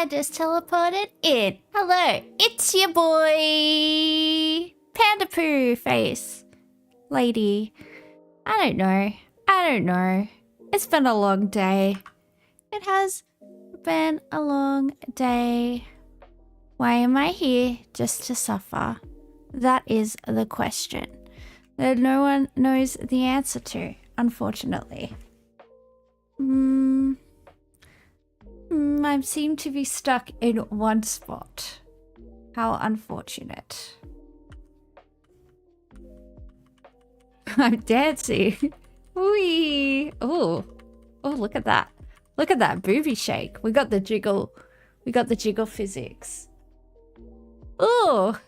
I just teleported in. Hello, it's your boy, Panda Poo Face Lady. I don't know. It's been a long day. It has been a long day. Why am I here just to suffer? That is the question that no one knows the answer to, unfortunately. I seem to be stuck in one spot. How unfortunate. I'm dancing. Wee. Oh, look at that. Look at that booby shake. We got the jiggle. We got the jiggle physics. Oh,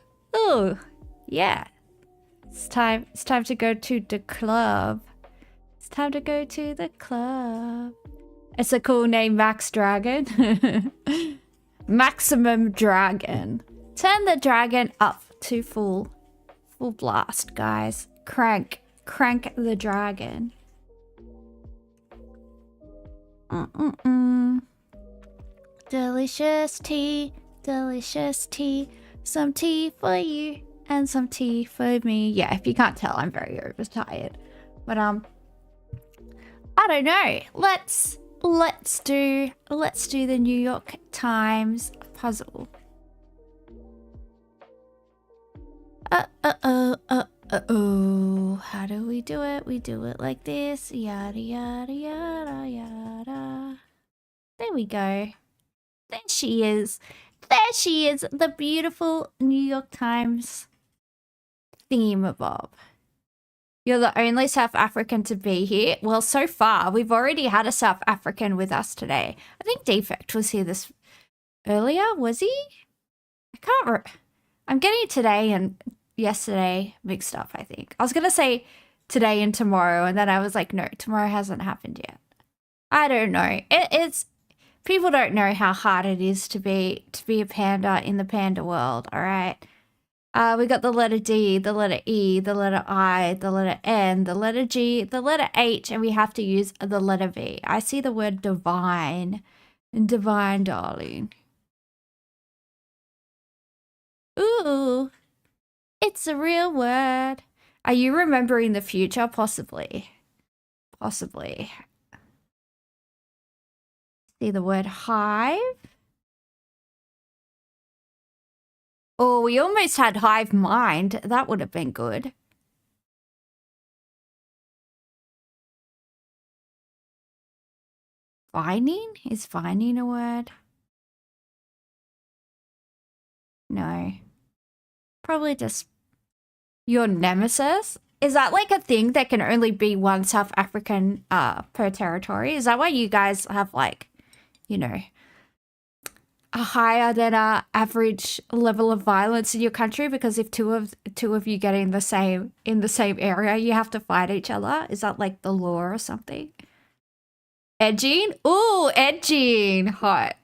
yeah. It's time to go to the club. It's time to go to the club. It's a cool name, Max Dragon. Maximum Dragon. Turn the dragon up to full blast, guys. Crank the dragon. Delicious tea, delicious tea. Some tea for you and some tea for me. Yeah, if you can't tell, I'm very overtired. But I don't know. Let's do the New York Times puzzle. How do we do it? We do it like this. Yada yada yada yada. There we go. There she is. There she is, the beautiful New York Times thingamabob. You're the only South African to be here. Well, so far, we've already had a South African with us today. I think Defect was here this earlier, was he? I can't remember. I'm getting today and yesterday mixed up, I think. I was going to say today and tomorrow, and then I was like, no, tomorrow hasn't happened yet. I don't know. It's... People don't know how hard it is to be a panda in the panda world, all right? We got the letter D, the letter E, the letter I, the letter N, the letter G, the letter H, and we have to use the letter V. I see the word divine. Divine, darling. Ooh, it's a real word. Are you remembering the future? Possibly. Possibly. See the word hive. Oh, we almost had hive mind. That would have been good. Vining? Is vining a word? No. Probably just your nemesis. Is that like a thing that can only be one South African per territory? Is that why you guys have like, you know, a higher than average level of violence in your country? Because if two of you get in the same area, you have to fight each other. Is that like the law or something? Edging? Ooh, edging. Hot.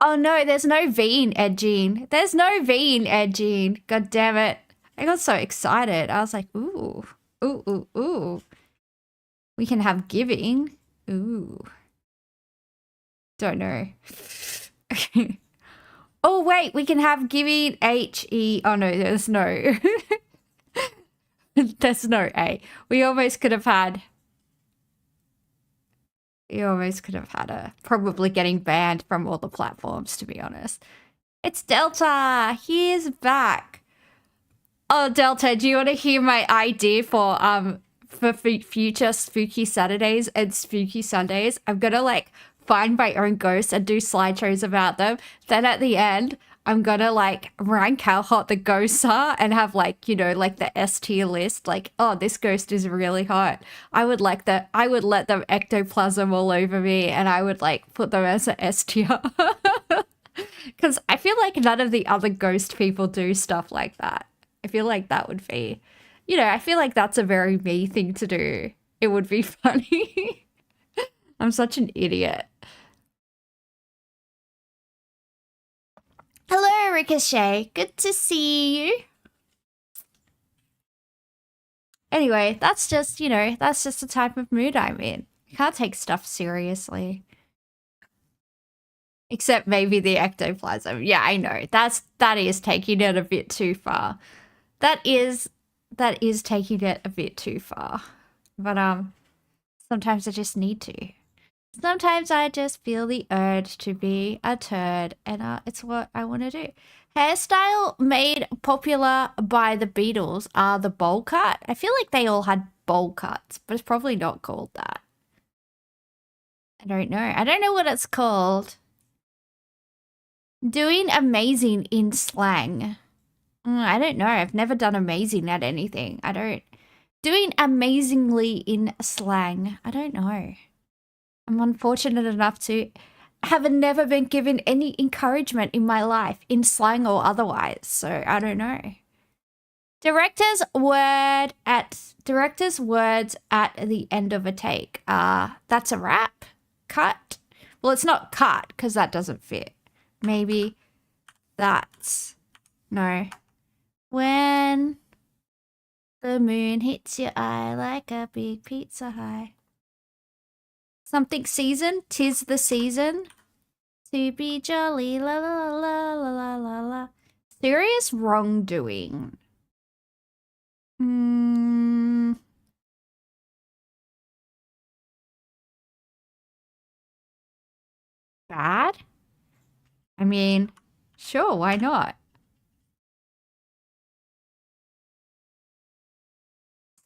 Oh no, there's no V in edging. There's no V in edging. God damn it. I got so excited. I was like, ooh. Ooh, ooh, ooh. We can have giving. Ooh. Don't know. Oh, wait. We can have giving H-E. Oh, no. There's no. There's no A. We almost could have had... probably getting banned from all the platforms, to be honest. It's Delta. He's back. Oh, Delta, do you want to hear my idea for future Spooky Saturdays and Spooky Sundays? I'm gonna like find my own ghosts and do slideshows about them. Then at the end, I'm gonna like rank how hot the ghosts are and have like, you know, like the S tier list. Like, oh, this ghost is really hot. I would let them ectoplasm all over me and I would like put them as an S tier. Because I feel like none of the other ghost people do stuff like that. I feel like that would be, you know, I feel like that's a very me thing to do. It would be funny. I'm such an idiot. Hello, Ricochet. Good to see you. Anyway, that's just, you know, that's just the type of mood I'm in. I can't take stuff seriously. Except maybe the ectoplasm. Yeah, I know. That is taking it a bit too far. That is taking it a bit too far. But sometimes I just need to. Sometimes I just feel the urge to be a turd, and it's what I want to do. Hairstyle made popular by the Beatles are the bowl cut. I feel like they all had bowl cuts, but it's probably not called that. I don't know. I don't know what it's called. Doing amazing in slang. I don't know. I've never done amazing at anything. I don't. Doing amazingly in slang. I don't know. I'm unfortunate enough to have never been given any encouragement in my life, in slang or otherwise. So I don't know. Director's words at the end of a take. That's a wrap. Cut. Well, it's not cut because that doesn't fit. Maybe that's no. When the moon hits your eye like a big pizza high. Something season, 'tis the season to be jolly, la la la la la la la. Serious wrongdoing. Bad? I mean, sure, why not?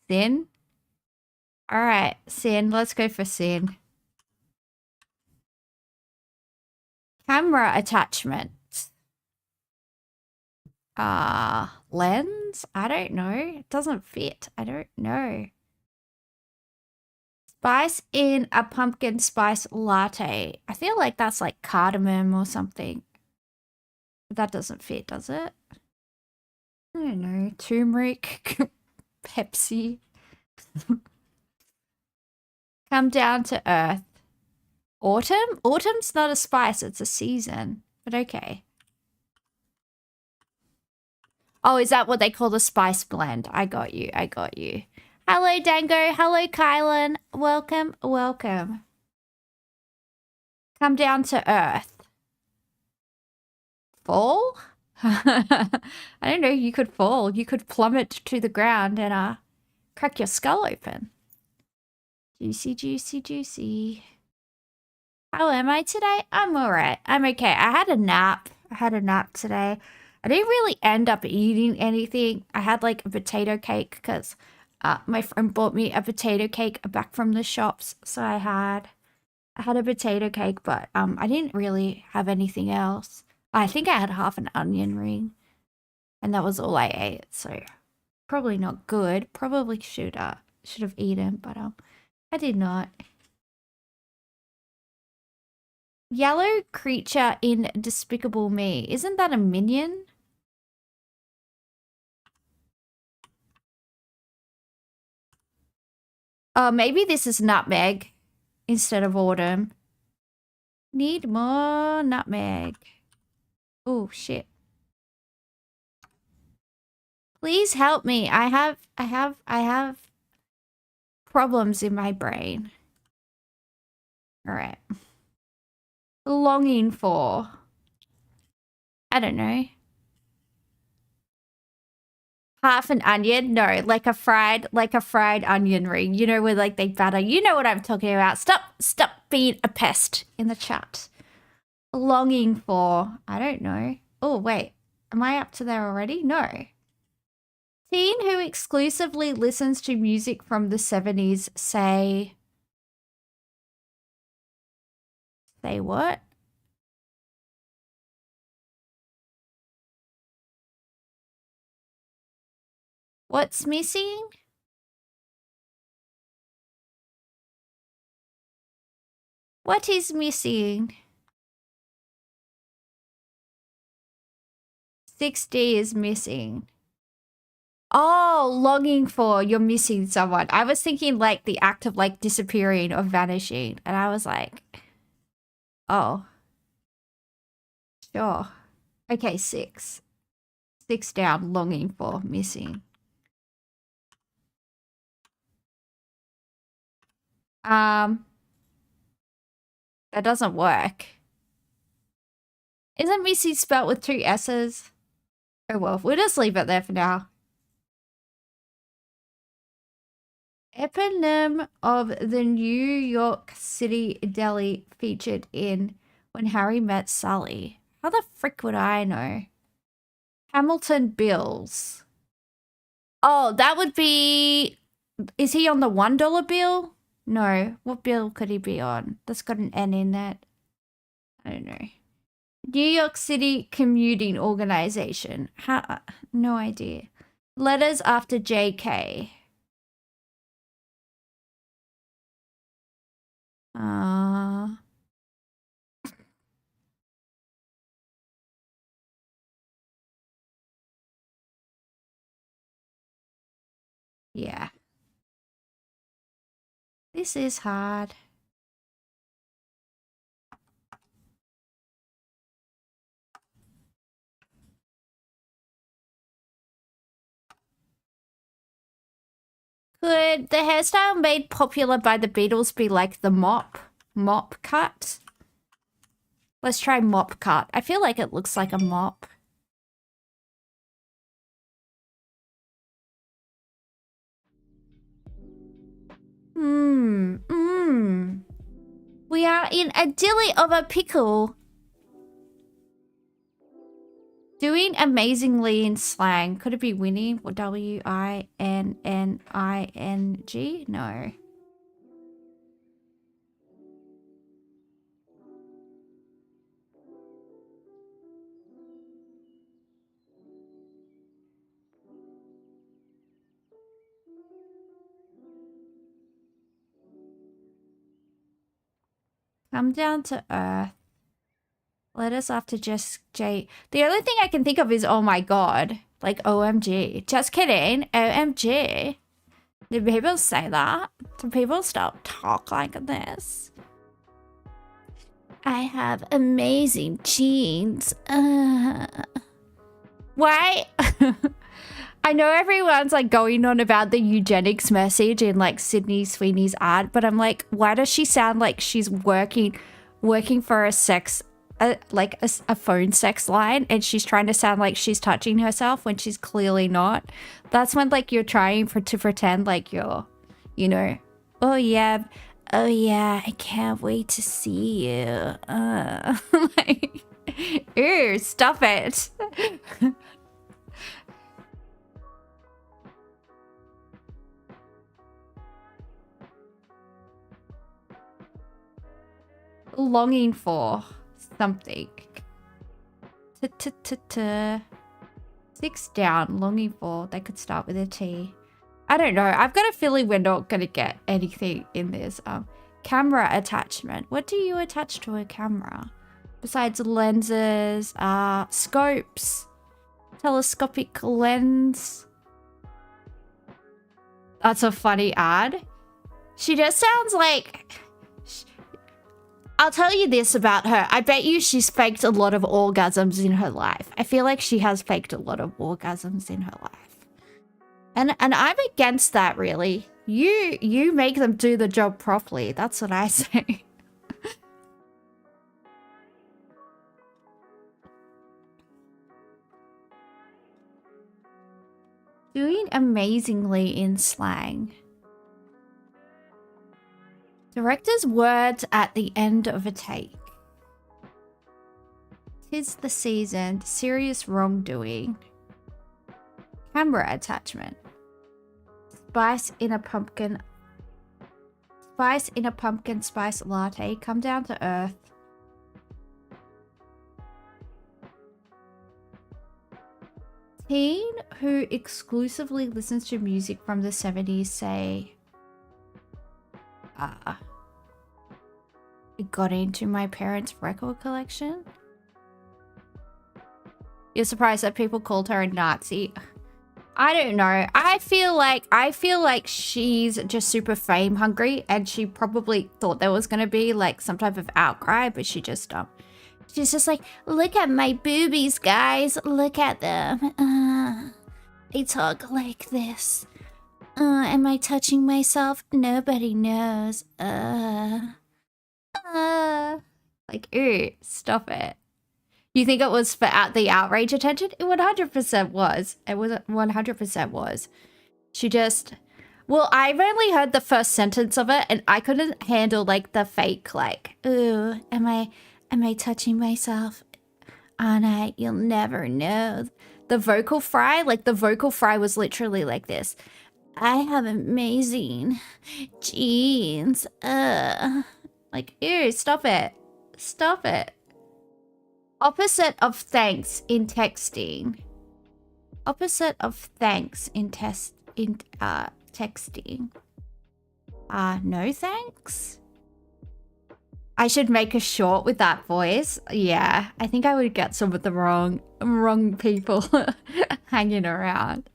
Sin? Alright, sin. Let's go for sin. Camera attachment. Lens? I don't know. It doesn't fit. I don't know. Spice in a pumpkin spice latte. I feel like that's like cardamom or something. That doesn't fit, does it? I don't know. Turmeric. Pepsi. Come down to earth. Autumn? Autumn's not a spice, it's a season. But okay. Oh, is that what they call the spice blend? I got you. I got you. Hello, Dango. Hello, Kylan. Welcome. Welcome. Come down to earth. Fall? I don't know. You could fall. You could plummet to the ground and crack your skull open. Juicy, juicy, juicy. How am I today? I'm alright. I'm okay. I had a nap. Today. I didn't really end up eating anything. I had like a potato cake because my friend bought me a potato cake back from the shops. So I had a potato cake, but I didn't really have anything else. I think I had half an onion ring, and that was all I ate. So probably not good. Probably should have eaten, but I did not. Yellow creature in Despicable Me. Isn't that a minion? Oh, maybe this is nutmeg instead of autumn. Need more nutmeg. Oh, shit. Please help me. I have problems in my brain. All right. Longing for. I don't know. Half an onion? No, like a fried onion ring. You know, where like they batter. You know what I'm talking about. Stop being a pest in the chat. Longing for. I don't know. Oh, wait. Am I up to there already? No. Teen who exclusively listens to music from the 70s say what? What's missing? What is missing? 6D is missing. Oh, longing for, you're missing someone. I was thinking like the act of like disappearing or vanishing. And I was like, oh. Sure. Okay, 6. 6 down, longing for, missing. That doesn't work. Isn't Missy spelt with 2 S's? Oh well, we'll just leave it there for now. Eponym of the New York City deli featured in When Harry Met Sally. How the frick would I know? Hamilton Bills. Oh, that would be... Is he on the $1 bill? No. What bill could he be on? That's got an N in it. I don't know. New York City Commuting Organization. No idea. Letters after JK. Yeah. This is hard. Could the hairstyle made popular by the Beatles be like the mop cut? Let's try mop cut. I feel like it looks like a mop. We are in a dilly of a pickle. Doing amazingly in slang. Could it be winning? Or W-I-N-N-I-N-G? No. Come down to earth. Let us after just J. The only thing I can think of is oh my god. Like OMG. Just kidding. OMG. Do people say that? Do people still talk like this? I have amazing genes. Why? I know everyone's like going on about the eugenics message in like Sydney Sweeney's ad, but I'm like, why does she sound like she's working for a sex, like a phone sex line, and she's trying to sound like she's touching herself when she's clearly not? That's when like you're trying to pretend like you're, you know, oh yeah, I can't wait to see you. Like, ew, stop it. Longing for something. Six down, longing for. They could start with a T. I don't know. I've got a feeling we're not going to get anything in this. Camera attachment. What do you attach to a camera? Besides lenses, scopes, telescopic lens. That's a funny ad. She just sounds like... I'll tell you this about her. I bet you she's faked a lot of orgasms in her life. I feel like she has faked a lot of orgasms in her life. And I'm against that, really. You make them do the job properly. That's what I say. Doing amazingly in slang. Director's words at the end of a take. 'Tis the season, serious wrongdoing. Camera attachment. Spice in a pumpkin spice latte. Come down to earth. Teen who exclusively listens to music from the 70s say... it got into my parents' record collection. You're surprised that people called her a Nazi? I don't know. I feel like she's just super fame hungry, and she probably thought there was gonna be like some type of outcry, but she's just like, look at my boobies, guys. Look at them. They talk like this. Am I touching myself? Nobody knows. Like, ooh, stop it. You think it was for the outrage attention? It 100% was. It was 100% was. She just... Well, I've only heard the first sentence of it, and I couldn't handle, like, the fake, like, ooh, am I touching myself? Anna, you'll never know. The vocal fry, like, the vocal fry was literally like this. I have amazing jeans. Like, ew, stop it. Stop it. Opposite of thanks in texting. Opposite of thanks in texting. No thanks? I should make a short with that voice. Yeah, I think I would get some of the wrong people hanging around.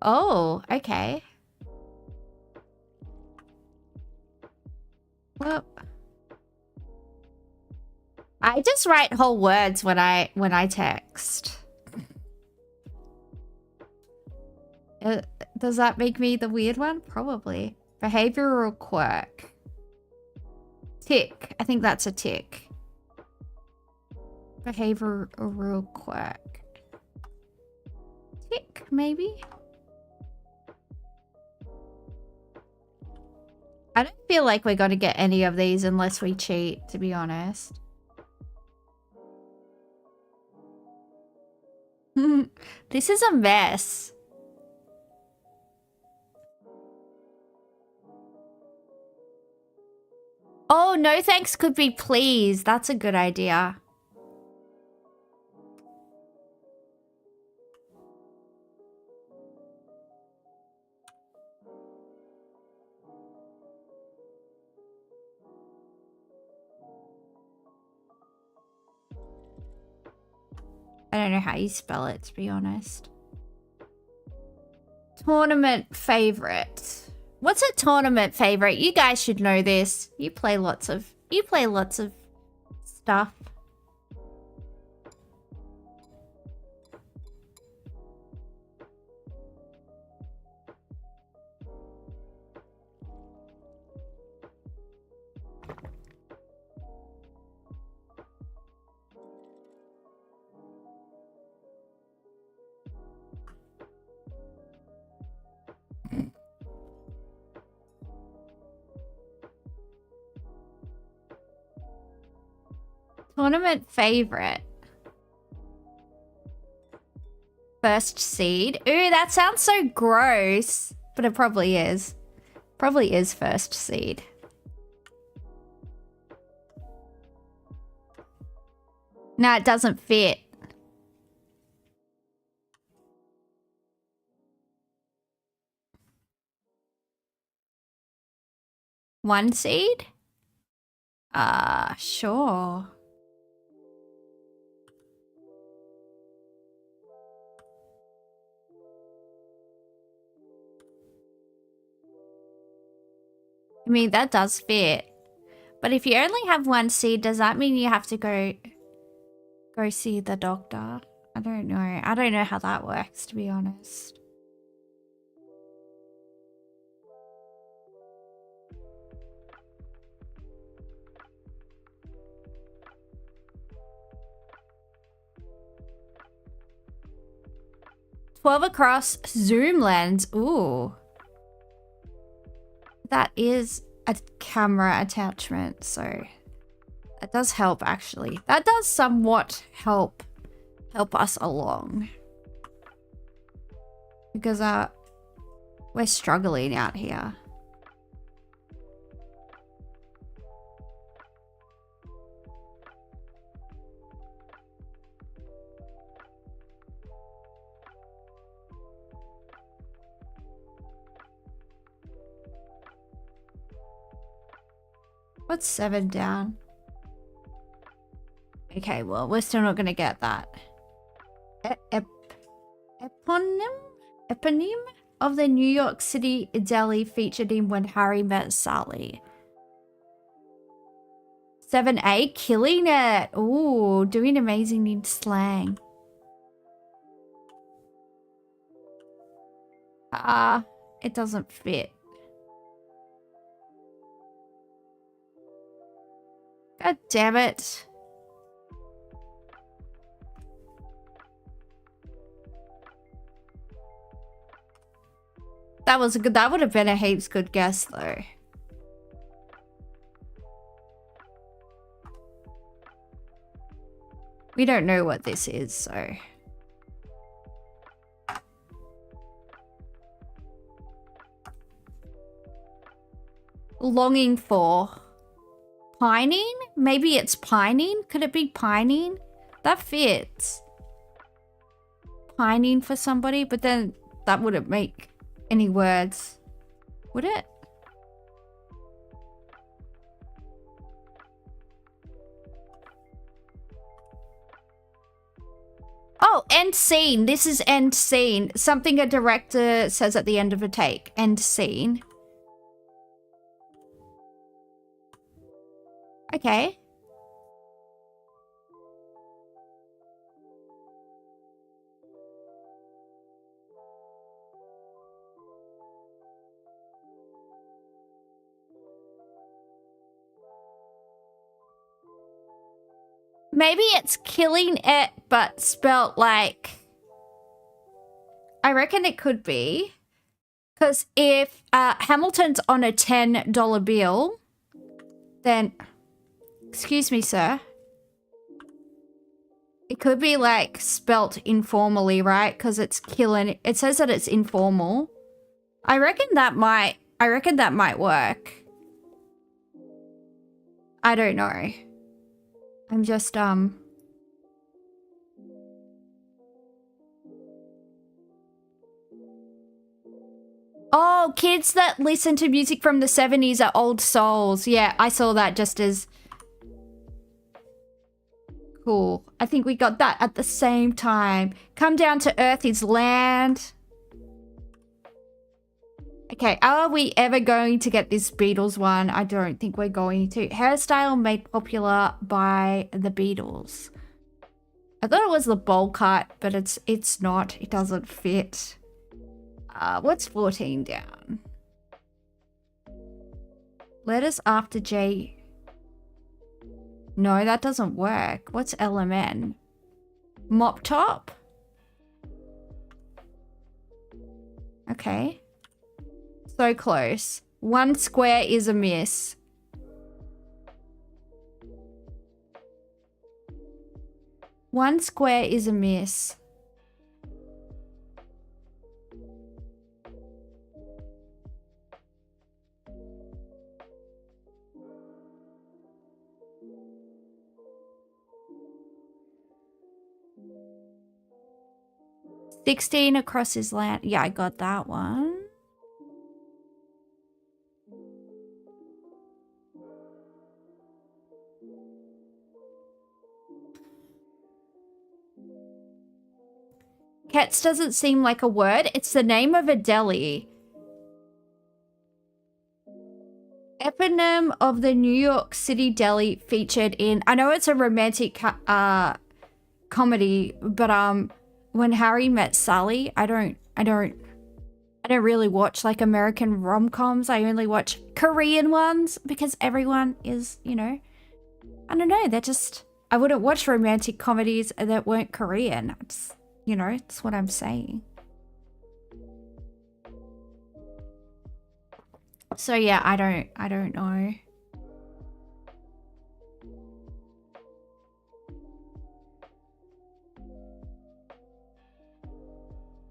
Oh, okay. Well, I just write whole words when I text. Does that make me the weird one? Probably. Behavioral quirk. Tick. I think that's a tick. Behavioral quirk. Tick, maybe? I don't feel like we're gonna get any of these unless we cheat, to be honest. This is a mess. Oh, no thanks could be please. That's a good idea. I don't know how you spell it, to be honest. Tournament favorite. What's a tournament favorite? You guys should know this. You play lots of stuff. Tournament favorite. First seed. Ooh, that sounds so gross. But it probably is. Probably is first seed. No, it doesn't fit. One seed? Sure. I mean, that does fit. But if you only have one seed, does that mean you have to go see the doctor? I don't know. I don't know how that works, to be honest. "12 across zoom lens." Ooh. That is a camera attachment, so that does help, actually. That does somewhat help us along. Because we're struggling out here. What's 7 down? Okay, well, we're still not gonna get that. Eponym of the New York City deli featured in When Harry Met Sally. 7A, killing it. Ooh, doing amazing in slang. It doesn't fit. God damn it. That was a good, that would have been a heaps good guess though. We don't know what this is, so. Longing for. Pining? Maybe it's pining? Could it be pining? That fits. Pining for somebody, but then that wouldn't make any words, would it? Oh, end scene. This is end scene. Something a director says at the end of a take. End scene. Okay. Maybe it's killing it, but spelt like... I reckon it could be. Because if Hamilton's on a $10 bill, then... Excuse me, sir. It could be like spelt informally, right? Because it's killing... It says that it's informal. I reckon that might work. I don't know. I'm just, Oh, kids that listen to music from the 70s are old souls. Yeah, I saw that just as... Cool. I think we got that at the same time. Come down to earth is land. Okay, are we ever going to get this Beatles one? I don't think we're going to. Hairstyle made popular by the Beatles. I thought it was the bowl cut, but it's not. It doesn't fit. What's 14 down? Letters after J. No, that doesn't work. What's LMN? Mop top? Okay. So close. One square is a miss. One square is a miss. $16 across his land. Yeah, I got that one. Cats doesn't seem like a word. It's the name of a deli. Eponym of the New York City deli featured in... I know it's a romantic comedy, but When Harry Met Sally, I don't really watch like American rom-coms. I only watch Korean ones because everyone is, you know, I don't know. They're just... I wouldn't watch romantic comedies that weren't Korean. It's, you know, that's what I'm saying. So yeah, I don't know.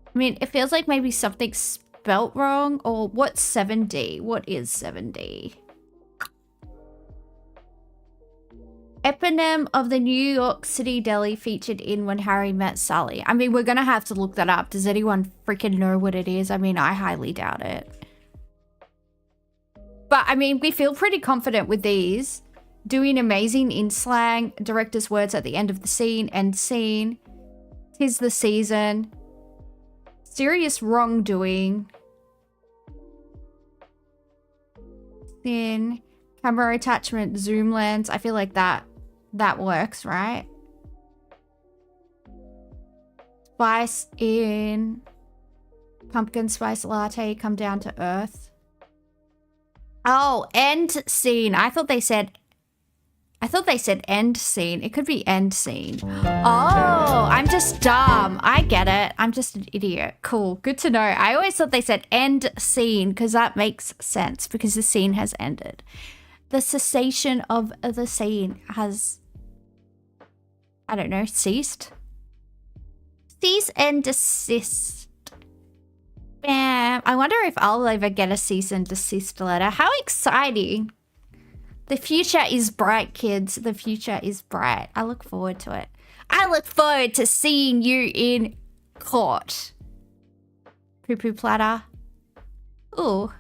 I mean, it feels like maybe something's spelt wrong. Or what's 7D? What is 7D? Eponym of the New York City deli featured in When Harry Met Sally. I mean, we're going to have to look that up. Does anyone freaking know what it is? I mean, I highly doubt it. But, I mean, we feel pretty confident with these. Doing amazing in slang. Director's words at the end of the scene. End scene. 'Tis the season. Serious wrongdoing. Thin. Camera attachment. Zoom lens. I feel like that works, right? Spice in. Pumpkin spice latte. Come down to earth. Oh, end scene. I thought they said I thought they said end scene. It could be end scene. Oh, I'm just dumb. I get it. I'm just an idiot. Cool. Good to know. I always thought they said end scene because that makes sense because the scene has ended. The cessation of the scene has, I don't know, ceased? Cease and desist. Bam. I wonder if I'll ever get a cease and desist letter. How exciting. The future is bright, kids. The future is bright. I look forward to it. I look forward to seeing you in court. Poo-poo platter. Ooh.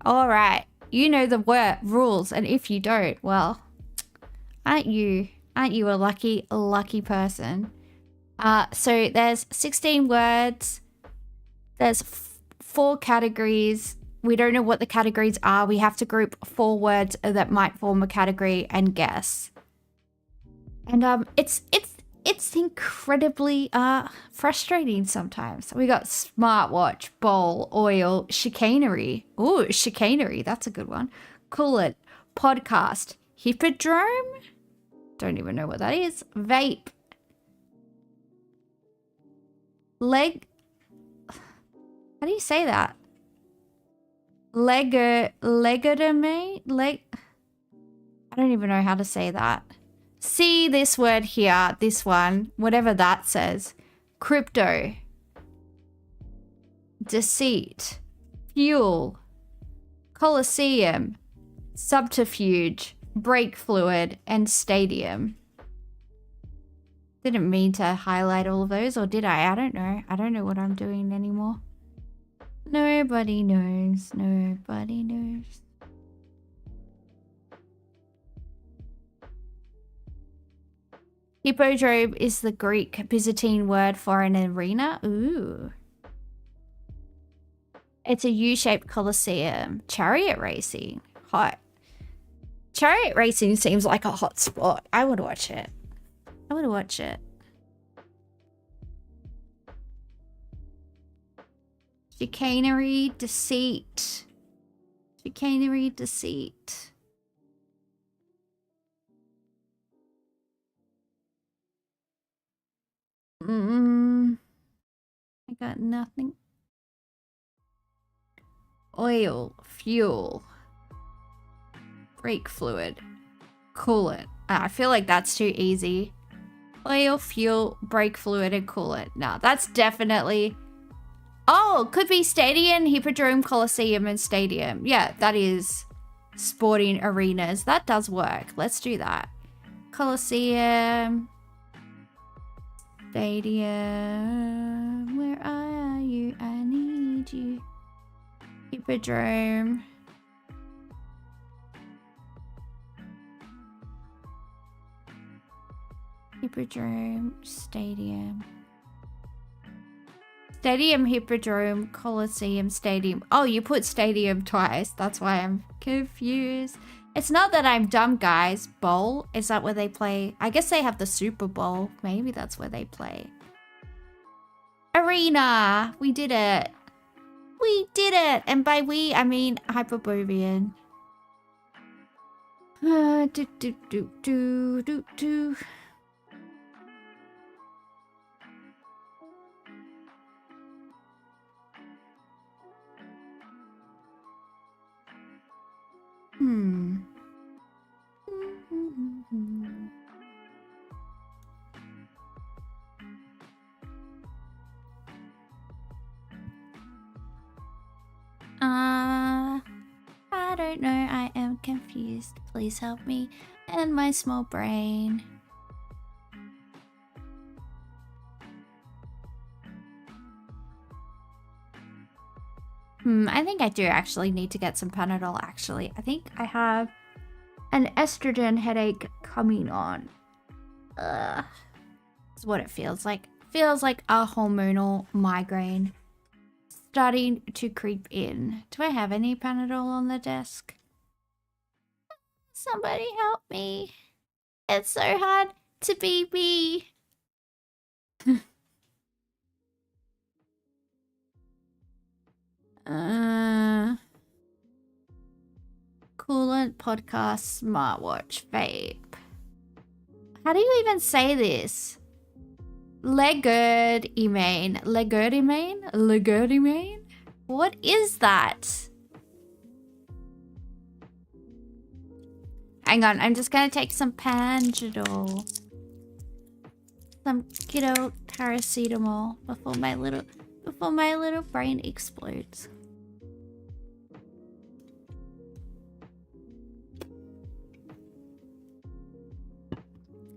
All right. You know the rules, and if you don't, well, aren't you a lucky person? So there's 16 words. There's 4 categories. We don't know what the categories are. We have to group 4 words that might form a category and guess. And it's incredibly frustrating sometimes. We got smartwatch, bowl, oil, chicanery. Ooh, chicanery, that's a good one. Coolant, podcast, hippodrome. Don't even know what that is. Vape. Leg. How do you say that? Legotomy? I don't even know how to say that. See this word here, this one, whatever that says. Crypto. Deceit. Fuel. Coliseum. Subterfuge. Brake fluid. And stadium. Didn't mean to highlight all of those, or did I? I don't know. I don't know what I'm doing anymore. Nobody knows. Nobody knows. Hippodrome is the Greek Byzantine word for an arena. Ooh. It's a U-shaped coliseum. Chariot racing. Hot. Chariot racing seems like a hot spot. I would watch it. I would watch it. Chicanery, deceit. Chicanery, deceit. I got nothing. Oil, fuel, brake fluid, coolant. I feel like that's too easy. Oil, fuel, brake fluid, and coolant. No, that's definitely... Oh, could be stadium, hippodrome, coliseum, and stadium. Yeah, that is sporting arenas. That does work. Let's do that. Coliseum. Stadium. Where are you? I need you. Hippodrome. Hippodrome. Stadium. Stadium, Hippodrome, Coliseum, Stadium. Oh, you put Stadium twice. That's why I'm confused. It's not that I'm dumb, guys. Bowl? Is that where they play? I guess they have the Super Bowl. Maybe that's where they play. Arena! We did it. We did it! And by we, I mean Hyperborean. I don't know. I am confused. Please help me and my small brain. I think I do actually need to get some Panadol, actually. I think I have an estrogen headache coming on. That's what it feels like. Feels like a hormonal migraine starting to creep in. Do I have any Panadol on the desk? Somebody help me. It's so hard to be me. Coolant. coolant, podcast, smartwatch, vape. How do you even say this? Legurd Emain. Legurd Emain? Legurd Emain? What is that? Hang on, I'm just gonna take some Panadol. Some kiddo paracetamol before my little brain explodes.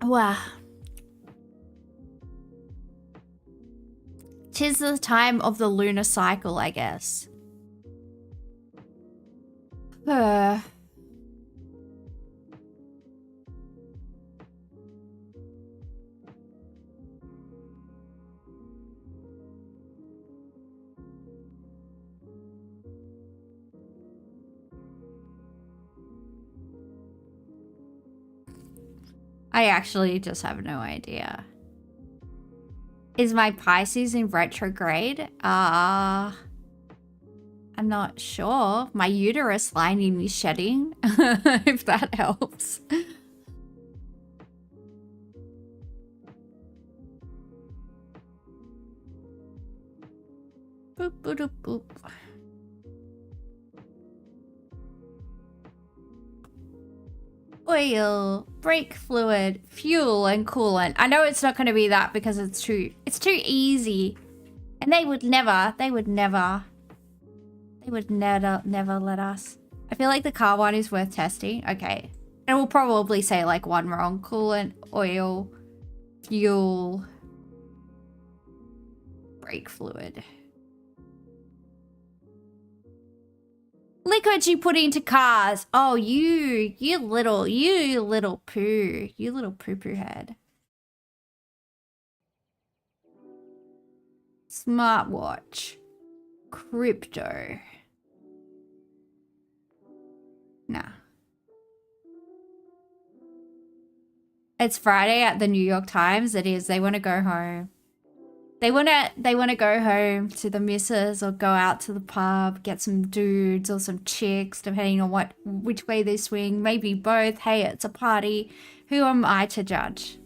Wow. 'Tis the time of the lunar cycle, I guess. I actually just have no idea. Is my Pisces in retrograde? I'm not sure. My uterus lining is shedding, if that helps. Boop, boop, boop, boop. Oil, brake fluid, fuel, and coolant. I know it's not going to be that because it's too easy. And they would never let us. I feel like the car one is worth testing. Okay. And we'll probably say like one wrong. Coolant, oil, fuel, brake fluid. Liquid you put into cars. Oh, you little poo. You little poo-poo head. Smartwatch. Crypto. Nah. It's Friday at the New York Times. It is. They want to go home. They want to go home to the missus or go out to the pub, get some dudes or some chicks, depending on which way they swing. Maybe both. Hey, it's a party. Who am I to judge?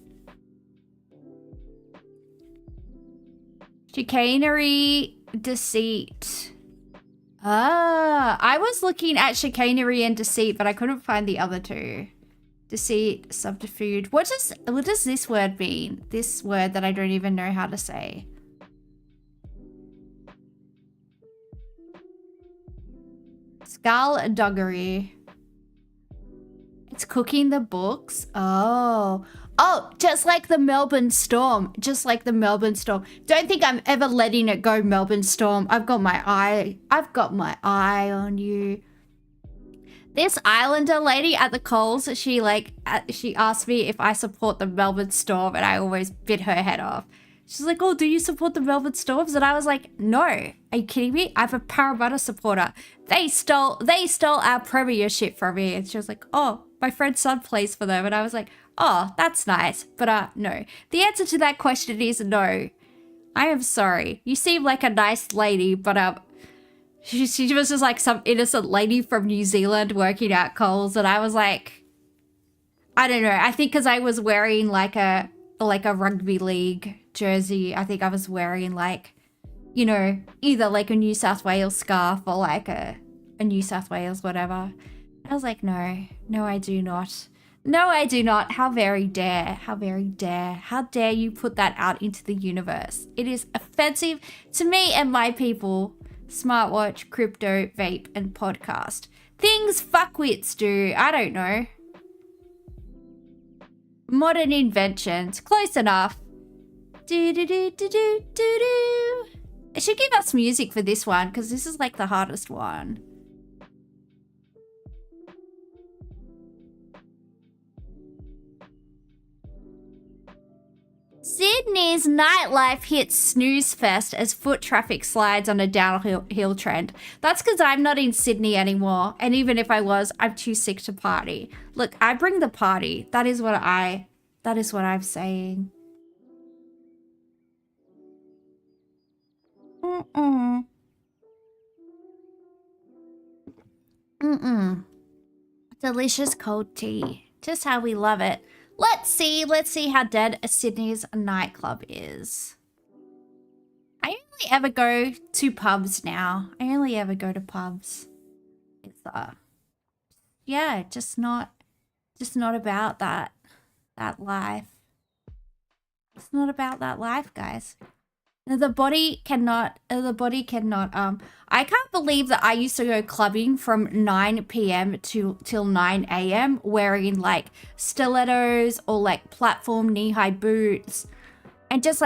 Chicanery, deceit. Ah, I was looking at chicanery and deceit, but I couldn't find the other two. Deceit, subterfuge. What does this word mean? This word that I don't even know how to say. Skullduggery. It's cooking the books. Oh, just like the Melbourne Storm. Just like the Melbourne Storm. Don't think I'm ever letting it go, Melbourne Storm. I've got my eye on you. This Islander lady at the Coles, she asked me if I support the Melbourne Storm, and I always bit her head off. She's like, oh, do you support the Melbourne Storms? And I was like, no. Are you kidding me? I'm a Parramatta supporter. They stole our premiership from me. And she was like, oh, my friend's son plays for them. And I was like, oh, that's nice. But no. The answer to that question is no. I am sorry. You seem like a nice lady, but she was just like some innocent lady from New Zealand working at Coles, and I was like, I don't know. I think because I was wearing like a rugby league jersey. I think I was wearing like, you know, either like a New South Wales scarf or like a New South Wales whatever. I was like, no, I do not. No, I do not. How very dare. How very dare. How dare you put that out into the universe. It is offensive to me and my people. Smartwatch, crypto, vape, and podcast. Things fuckwits do. I don't know. Modern inventions. Close enough. Do-do-do-do-do-do-do. It should give us music for this one, because this is like the hardest one. Sydney's nightlife hits snooze fest as foot traffic slides on a downhill trend. That's because I'm not in Sydney anymore, and even if I was, I'm too sick to party. Look, I bring the party. That is what I'm saying. Delicious cold tea. Just how we love it. Let's see how dead Sydney's nightclub is. I only ever go to pubs now. I only ever go to pubs. It's yeah, just not about that life. It's not about that life, guys. The body cannot, I can't believe that I used to go clubbing from 9 p.m. till 9 a.m. wearing like stilettos or like platform knee-high boots and just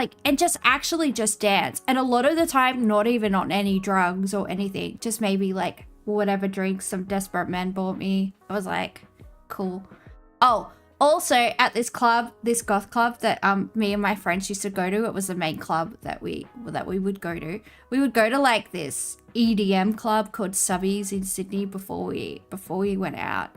actually just dance. And a lot of the time, not even on any drugs or anything, just maybe like whatever drinks some desperate men bought me. I was like, cool. Oh, also at this club, this goth club that me and my friends used to go to, it was the main club that we would go to. We would go to like this EDM club called Subbies in Sydney before we went out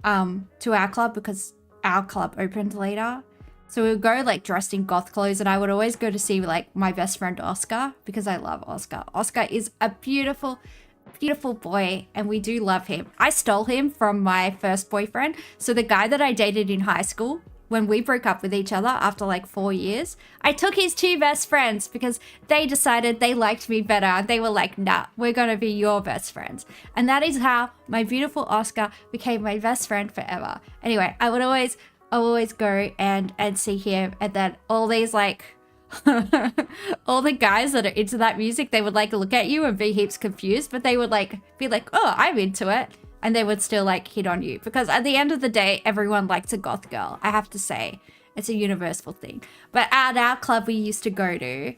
to our club, because our club opened later. So we would go like dressed in goth clothes, and I would always go to see like my best friend Oscar, because I love Oscar. Oscar is a beautiful boy, and we do love him. I stole him from my first boyfriend. So the guy that I dated in high school, when we broke up with each other after like 4 years, I took his 2 best friends because they decided they liked me better. They were like, nah, we're gonna be your best friends. And that is how my beautiful Oscar became my best friend forever. Anyway, I would always go and see him, and then all these like all the guys that are into that music, they would like look at you and be heaps confused, but they would like be like, oh, I'm into it, and they would still like hit on you, because at the end of the day, everyone likes a goth girl. I have to say, it's a universal thing. But at our club we used to go to,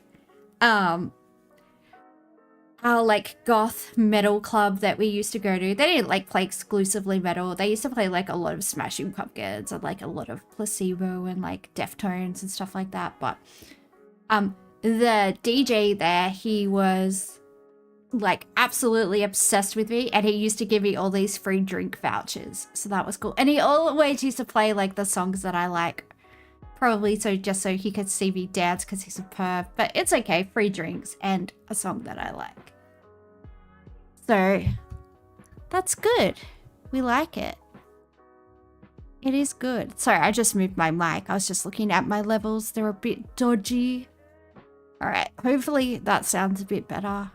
our like goth metal club that we used to go to, they didn't like play exclusively metal. They used to play like a lot of Smashing Pumpkins and like a lot of Placebo and like Deftones and stuff like that. But the DJ there, he was like absolutely obsessed with me, and he used to give me all these free drink vouchers, so that was cool. And he always used to play like the songs that I like, probably just so he could see me dance, because he's a perv. But it's okay, free drinks and a song that I like, so that's good. We like it. It is good. Sorry, I just moved my mic. I was just looking at my levels. They're a bit dodgy. All right, hopefully that sounds a bit better.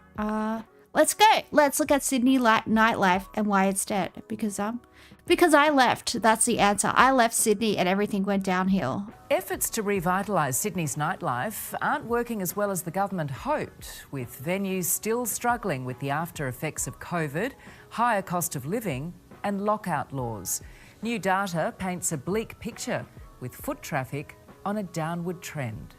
Let's go. Let's look at Sydney nightlife and why it's dead. Because I left. That's the answer. I left Sydney and everything went downhill. Efforts to revitalise Sydney's nightlife aren't working as well as the government hoped, with venues still struggling with the after effects of COVID, higher cost of living and lockout laws. New data paints a bleak picture, with foot traffic on a downward trend.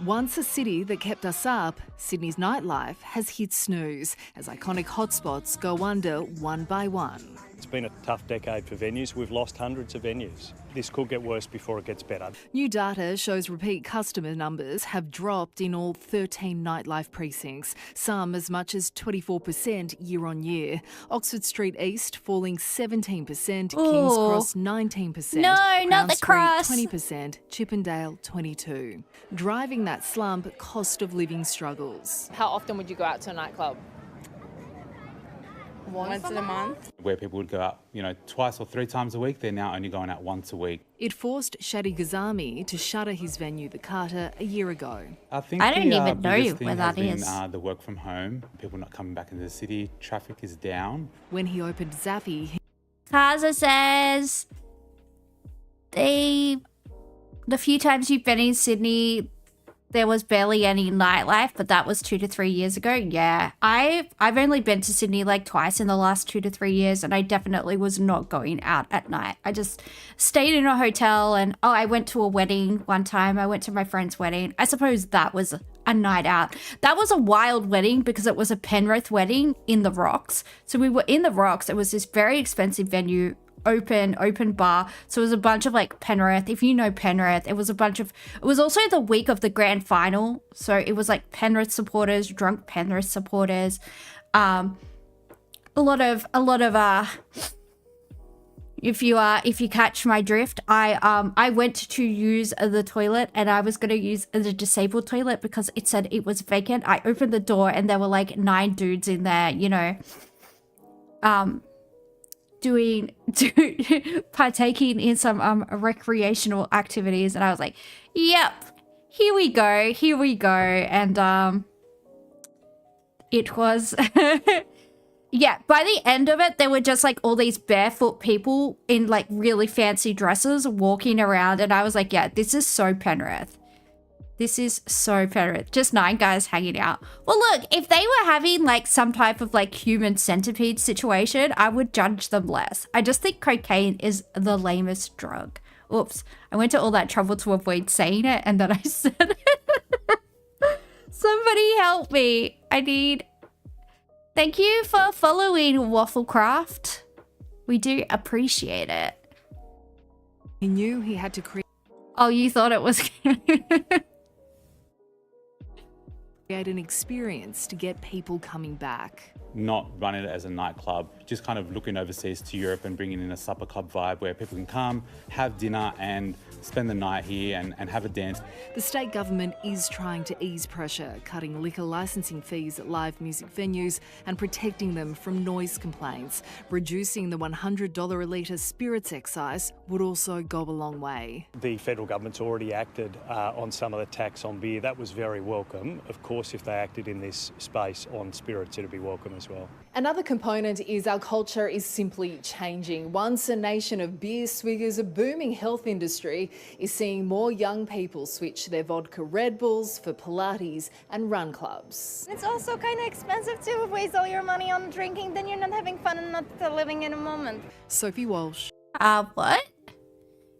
Once a city that kept us up, Sydney's nightlife has hit snooze as iconic hotspots go under one by one. It's been a tough decade for venues. We've lost hundreds of venues. This could get worse before it gets better. New data shows repeat customer numbers have dropped in all 13 nightlife precincts, some as much as 24% year on year. Oxford Street East falling 17%, King's Cross 19%, No, Crown not the Street Cross. 20%, Chippendale 22%. Driving that slump, cost of living struggles. How often would you go out to a nightclub? Once in a month. Where people would go out, twice or 3 times a week, they're now only going out once a week. It forced Shadi Ghazami to shutter his venue, The Carter, a year ago. I think I don't even know biggest where thing that has is. been the work from home, people not coming back into the city, traffic is down. When he opened Zappy, Kaza says the few times you've been in Sydney, there was barely any nightlife, but that was 2 to 3 years ago. Yeah, I've only been to Sydney like twice in the last 2 to 3 years, and I definitely was not going out at night. I just stayed in a hotel, and I went to a wedding one time. I went to my friend's wedding. I suppose that was a night out. That was a wild wedding because it was a Penrith wedding in the Rocks. So we were in the Rocks. It was this very expensive venue, open bar. So it was a bunch of like Penrith. If you know Penrith, it was also the week of the grand final. So it was like Penrith supporters, drunk Penrith supporters. A lot of if you catch my drift, I went to use the toilet, and I was going to use the disabled toilet because it said it was vacant. I opened the door and there were like 9 dudes in there, partaking in some recreational activities, and I was like, yep, here we go, and it was yeah, by the end of it there were just like all these barefoot people in like really fancy dresses walking around, and I was like, yeah, this is so Penrith. This is so Penrith. Just 9 guys hanging out. Well, look, if they were having like some type of like human centipede situation, I would judge them less. I just think cocaine is the lamest drug. Oops. I went to all that trouble to avoid saying it, and then I said it. Somebody help me. Thank you for following Wafflecraft. We do appreciate it. He knew he had to create Oh, you thought it was... an experience to get people coming back. Not running it as a nightclub, just kind of looking overseas to Europe and bringing in a supper club vibe where people can come, have dinner and spend the night here and have a dance. The state government is trying to ease pressure, cutting liquor licensing fees at live music venues and protecting them from noise complaints. Reducing the $100 a litre spirits excise would also go a long way. The federal government's already acted on some of the tax on beer. That was very welcome. Of course, if they acted in this space on spirits, it'd be welcome as well. Another component is our culture is simply changing. Once a nation of beer swiggers, a booming health industry is seeing more young people switch their vodka Red Bulls for Pilates and run clubs. It's also kind of expensive to waste all your money on drinking, then you're not having fun and not living in a moment. Sophie Walsh. What?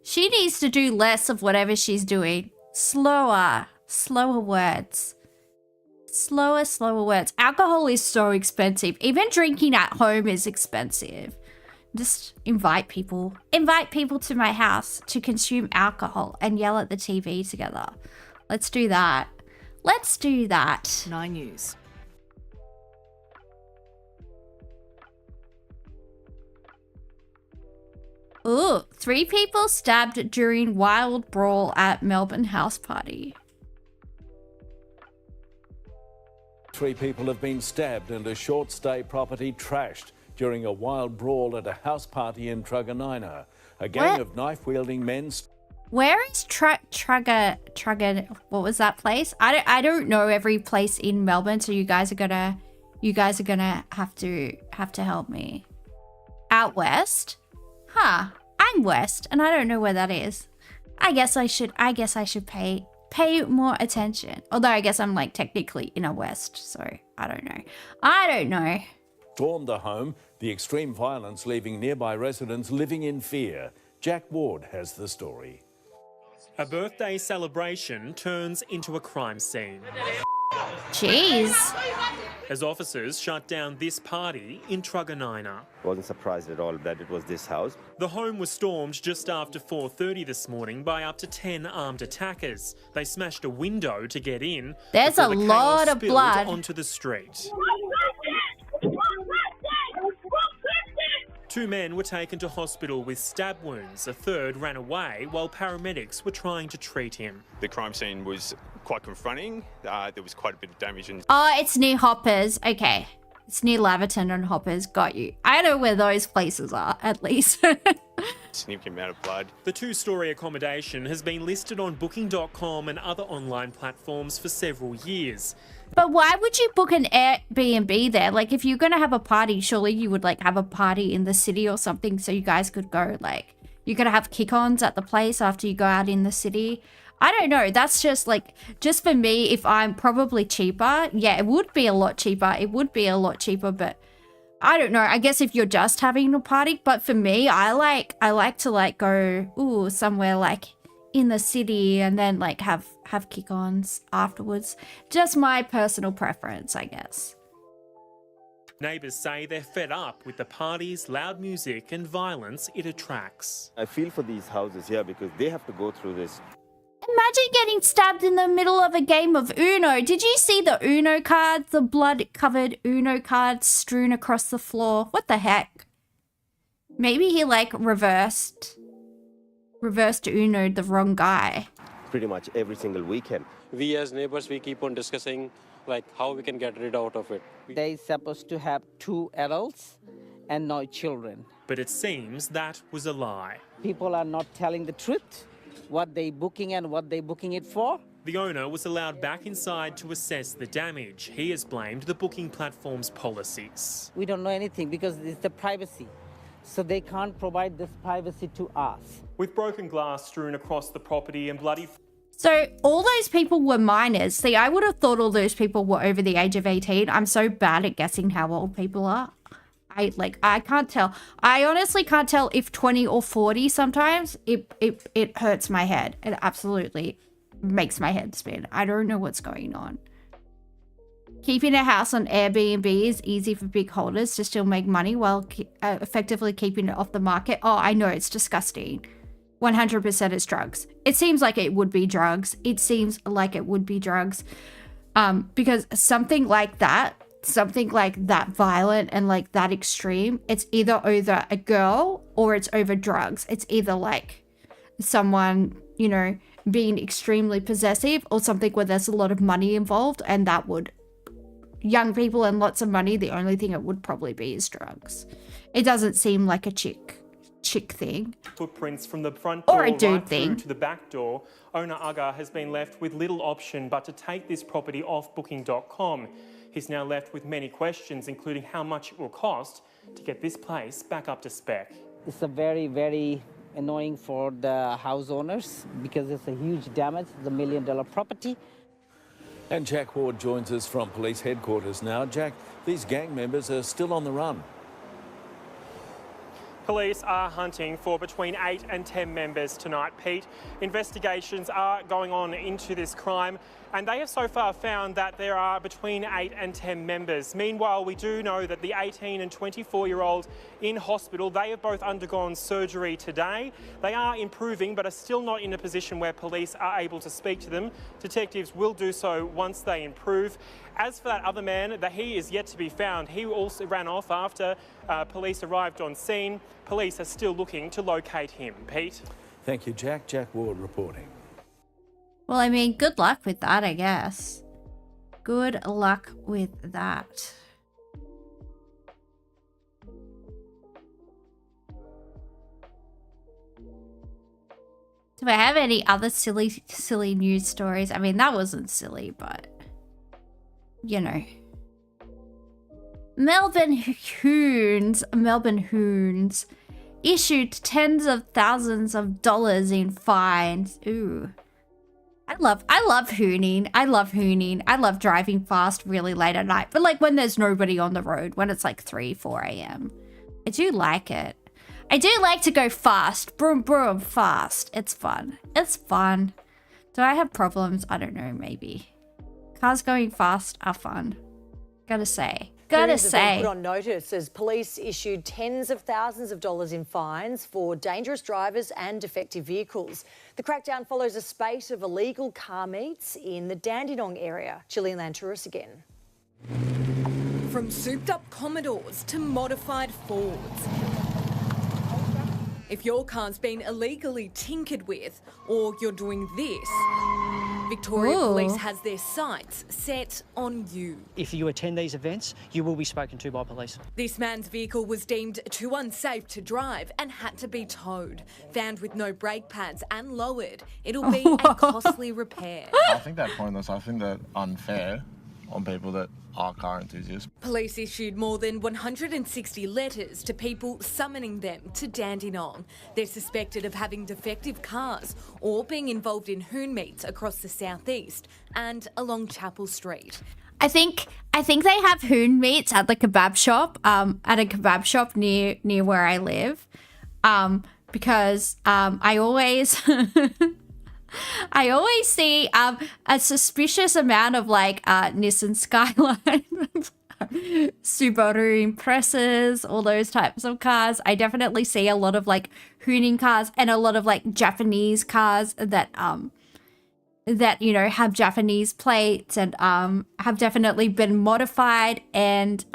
She needs to do less of whatever she's doing. Slower words. Slower words. Alcohol is so expensive. Even drinking at home is expensive. Just invite people to my house to consume alcohol and yell at the TV together. Let's do that. 9 News. Ooh, 3 people stabbed during wild brawl at Melbourne house party. 3 people have been stabbed and a short stay property trashed during a wild brawl at a house party in Truganina. A gang of knife-wielding men... Where is Trugga? What was that place? I don't know every place in Melbourne, so you guys are gonna have to help me. Out west? Huh. I'm west, and I don't know where that is. I guess I should pay more attention. Although I guess I'm like technically in a west, so I don't know. Stormed the home, the extreme violence leaving nearby residents living in fear. Jack Ward has the story. A birthday celebration turns into a crime scene. Jeez. As officers shut down this party in Truganina. Wasn't surprised at all that it was this house. The home was stormed just after 4:30 this morning by up to 10 armed attackers. They smashed a window to get in. There's a lot of blood onto the street. 2 men were taken to hospital with stab wounds. A third ran away while paramedics were trying to treat him. The crime scene was quite confronting. There was quite a bit of damage. Oh, it's near Hoppers. Okay. It's near Laverton and Hoppers. Got you. I know where those places are, at least. Significant amount of blood. The 2-story accommodation has been listed on Booking.com and other online platforms for several years. But why would you book an Airbnb there? Like, if you're going to have a party, surely you would, like, have a party in the city or something so you guys could go, like, you're going to have kick-ons at the place after you go out in the city. I don't know. That's just, like, just for me, if I'm probably cheaper, yeah, it would be a lot cheaper. But I don't know. I guess if you're just having a party, but for me, I like to, like, go, somewhere, like, in the city and then like have kick-ons afterwards. Just my personal preference, I guess. Neighbours say they're fed up with the parties, loud music and violence it attracts. I feel for these houses here because they have to go through this. Imagine getting stabbed in the middle of a game of Uno. Did you see the Uno cards, the blood-covered Uno cards strewn across the floor? What the heck? Maybe he like reversed Uno'd the wrong guy. Pretty much every single weekend. We as neighbors, we keep on discussing like how we can get rid out of it. They supposed to have 2 adults and no children. But it seems that was a lie. People are not telling the truth, what they booking and what they booking it for. The owner was allowed back inside to assess the damage. He has blamed the booking platform's policies. We don't know anything because it's the privacy. So they can't provide this privacy to us. With broken glass strewn across the property and bloody... So all those people were minors. See, I would have thought all those people were over the age of 18. I'm so bad at guessing how old people are. I can't tell. I honestly can't tell if 20 or 40 sometimes. It hurts my head. It absolutely makes my head spin. I don't know what's going on. Keeping a house on Airbnb is easy for big holders to still make money while effectively keeping it off the market. Oh, I know, it's disgusting. 100% it's drugs. It seems like it would be drugs. It seems like it would be drugs. Because something like that violent and like that extreme, it's either over a girl or it's over drugs. It's either like someone, you know, being extremely possessive or something where there's a lot of money involved, and that would, young people and lots of money, the only thing it would probably be is drugs. It doesn't seem like a chick thing. Footprints from the front door or a dude right thing through to the back door. Owner Aga has been left with little option but to take this property off booking.com. He's now left with many questions, including how much it will cost to get this place back up to spec. It's a very, very annoying for the house owners because it's a huge damage. It's $1 million property. And Jack Ward joins us from police headquarters now. Jack, these gang members are still on the run. Police are hunting for between 8 and 10 members tonight, Pete. Investigations are going on into this crime, and they have so far found that there are between 8 and 10 members. Meanwhile, we do know that the 18 and 24-year-old in hospital, they have both undergone surgery today. They are improving, but are still not in a position where police are able to speak to them. Detectives will do so once they improve. As for that other man, he is yet to be found. He also ran off after police arrived on scene. Police are still looking to locate him. Pete? Thank you, Jack. Jack Ward reporting. Well, I mean, good luck with that, I guess. Good luck with that. Do I have any other silly news stories? I mean, that wasn't silly, but, you know. Melbourne Hoons issued tens of thousands of dollars in fines. Ooh. I love hooning. I love hooning. I love driving fast really late at night. But like when there's nobody on the road, when it's like 3, 4 a.m. I do like it. I do like to go fast. Broom, broom, fast. It's fun. It's fun. Do I have problems? I don't know, maybe. Cars going fast are fun. Gotta say. Gotta say. Put on notice as police issued tens of thousands of dollars in fines for dangerous drivers and defective vehicles. The crackdown follows a spate of illegal car meets in the Dandenong area. Gillian Lanturis again. From souped up Commodores to modified Fords. If your car's been illegally tinkered with, or you're doing this, Victoria Police has their sights set on you. If you attend these events, you will be spoken to by police. This man's vehicle was deemed too unsafe to drive and had to be towed. Found with no brake pads and lowered, it'll be a costly repair. I think they're pointless. I think they're unfair on people that are car enthusiasts. Police issued more than 160 letters to people summoning them to Dandenong. They're suspected of having defective cars or being involved in hoon meets across the southeast and along Chapel Street. I think they have hoon meets at the kebab shop, at a kebab shop near where I live, because I always I always see a suspicious amount of like Nissan Skylines, Subaru Impressas, all those types of cars. I definitely see a lot of like hooning cars and a lot of like Japanese cars that you know have Japanese plates and have definitely been modified, and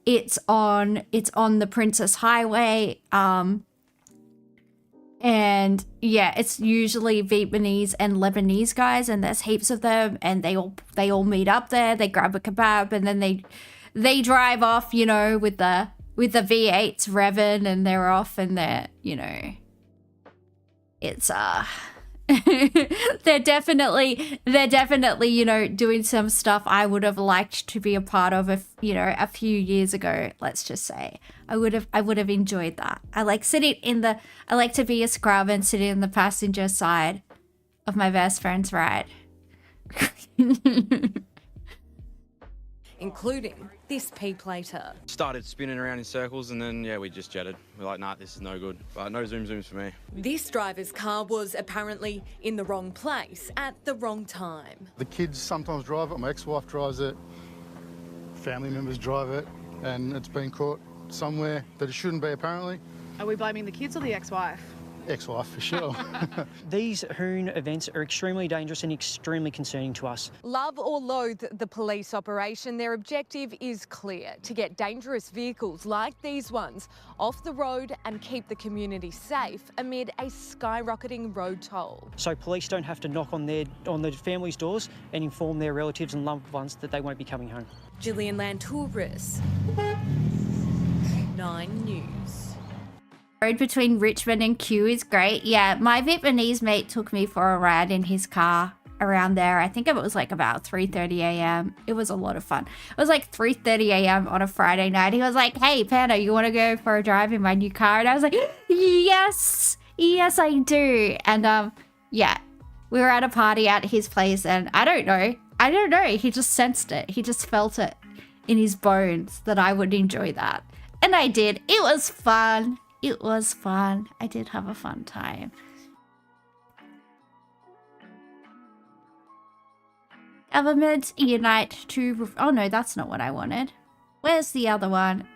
it's on the Princess Highway. And yeah, it's usually Vietnamese and Lebanese guys, and there's heaps of them, and they all meet up there. They grab a kebab, and then they drive off, you know, with the with the V8s revving and they're off and they're, you know, it's they're definitely, you know, doing some stuff I would have liked to be a part of a few years ago, let's just say. I would have enjoyed that. I like to be a scrub and sit in the passenger side of my best friend's ride. Including this P-plater. Started spinning around in circles and then, yeah, we just jetted. We're like, nah, this is no good. But no zoom zooms for me. This driver's car was apparently in the wrong place at the wrong time. The kids sometimes drive it, my ex-wife drives it, family members drive it, and it's been caught somewhere that it shouldn't be apparently. Are we blaming the kids or the ex-wife? Ex-wife for sure. These hoon events are extremely dangerous and extremely concerning to us. Love or loathe the police operation, their objective is clear: to get dangerous vehicles like these ones off the road and keep the community safe amid a skyrocketing road toll. So police don't have to knock on the families' doors and inform their relatives and loved ones that they won't be coming home. Gillian Lantouris, 9 News. Road between Richmond and Kew is great. Yeah, my Vietnamese mate took me for a ride in his car around there. I think it was like about 3:30 a.m. It was a lot of fun. It was like 3:30 a.m. on a Friday night. He was like, "Hey, Panda, you want to go for a drive in my new car?" And I was like, "Yes, yes, I do." And yeah, we were at a party at his place, and I don't know. He just sensed it. He just felt it in his bones that I would enjoy that, and I did. It was fun. It was fun. I did have a fun time. Government unite to... Oh no, that's not what I wanted. Where's the other one?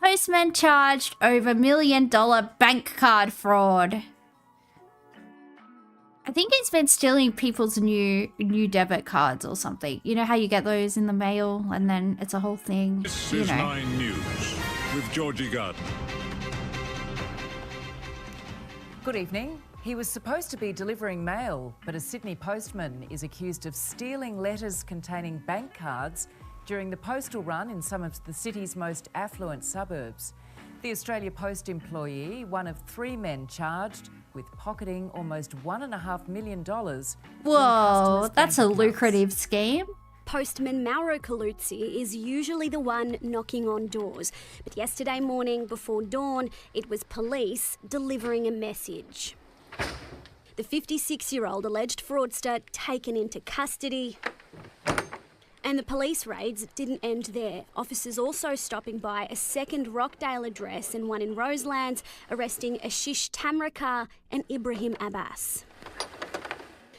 Postman charged over $1 million bank card fraud. I think he's been stealing people's new debit cards or something. You know how you get those in the mail and then it's a whole thing? This you is know. 9 News with Georgie Garden. Good evening. He was supposed to be delivering mail, but a Sydney postman is accused of stealing letters containing bank cards during the postal run in some of the city's most affluent suburbs. The Australia Post employee, one of 3 men charged with pocketing almost $1.5 million. Whoa, that's a lucrative scheme. Postman Mauro Caluzzi is usually the one knocking on doors, but yesterday morning before dawn, it was police delivering a message. The 56-year-old alleged fraudster taken into custody. And the police raids didn't end there. Officers also stopping by a second Rockdale address and one in Roselands, arresting Ashish Tamrakar and Ibrahim Abbas.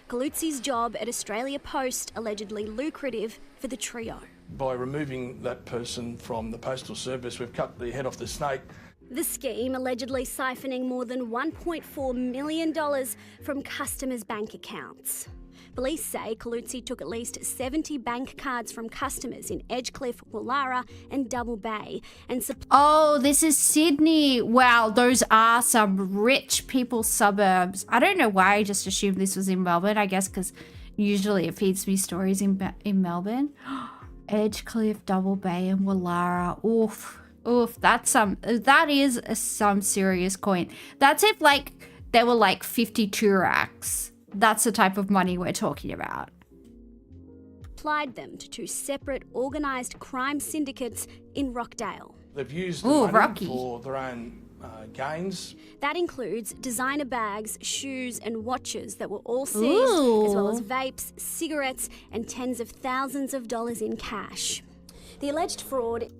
Caluzzi's job at Australia Post allegedly lucrative for the trio. By removing that person from the postal service, we've cut the head off the snake. The scheme allegedly siphoning more than $1.4 million from customers' bank accounts. Police say Caluzzi took at least 70 bank cards from customers in Edgecliff, Woollahra and Double Bay and Oh, this is Sydney. Wow, those are some rich people's suburbs. I don't know why I just assumed this was in Melbourne. I guess because usually it feeds me stories in Melbourne. Edgecliff, Double Bay and Woollahra. Oof. Oof, that is some serious coin. That's if like there were like 52 racks. That's the type of money we're talking about. Applied them to 2 separate organised crime syndicates in Rockdale. They've used the money for their own gains. That includes designer bags, shoes and watches that were all seized, as well as vapes, cigarettes and tens of thousands of dollars in cash. The alleged fraud...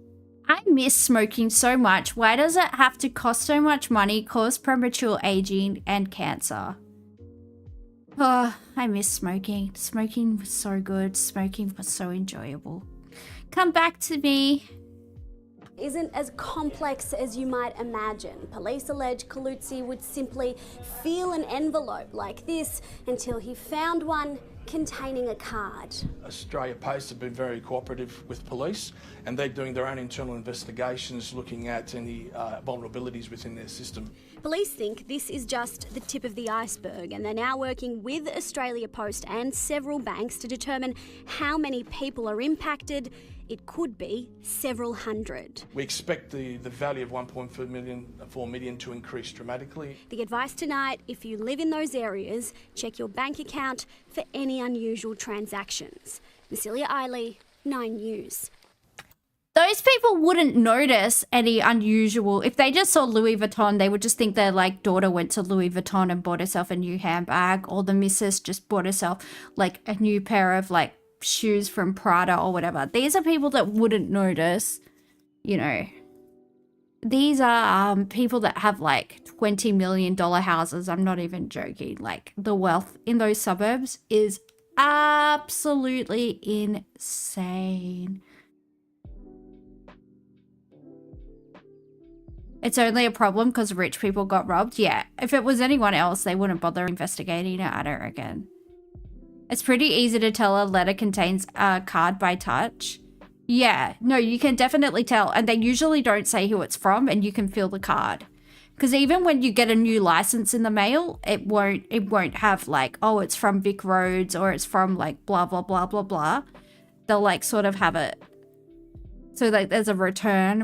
I miss smoking so much. Why does it have to cost so much money, cause premature aging and cancer? Oh, I miss smoking. Smoking was so good. Smoking was so enjoyable. Come back to me. Isn't as complex as you might imagine. Police allege Caluzzi would simply feel an envelope like this until he found one containing a card. Australia Post have been very cooperative with police and they're doing their own internal investigations looking at any vulnerabilities within their system. Police think this is just the tip of the iceberg and they're now working with Australia Post and several banks to determine how many people are impacted, It could be several hundred. We expect the value of 1.4 million to increase dramatically. The advice tonight, if you live in those areas, check your bank account for any unusual transactions. Massilia Eiley, 9 News. Those people wouldn't notice any unusual. If they just saw Louis Vuitton, they would just think their like daughter went to Louis Vuitton and bought herself a new handbag, or the missus just bought herself like a new pair of like shoes from Prada or whatever. These are people that wouldn't notice, you know. These are people that have like $20 million houses. I'm not even joking. Like the wealth in those suburbs is absolutely insane. It's only a problem because rich people got robbed. Yeah, if it was anyone else, they wouldn't bother investigating it, I don't reckon. It's pretty easy to tell a letter contains a card by touch. Yeah, no, you can definitely tell. And they usually don't say who it's from, and you can feel the card. Because even when you get a new license in the mail, it won't have like, oh, it's from VRoid or it's from like blah, blah, blah, blah, blah. They'll like sort of have it. So like there's a return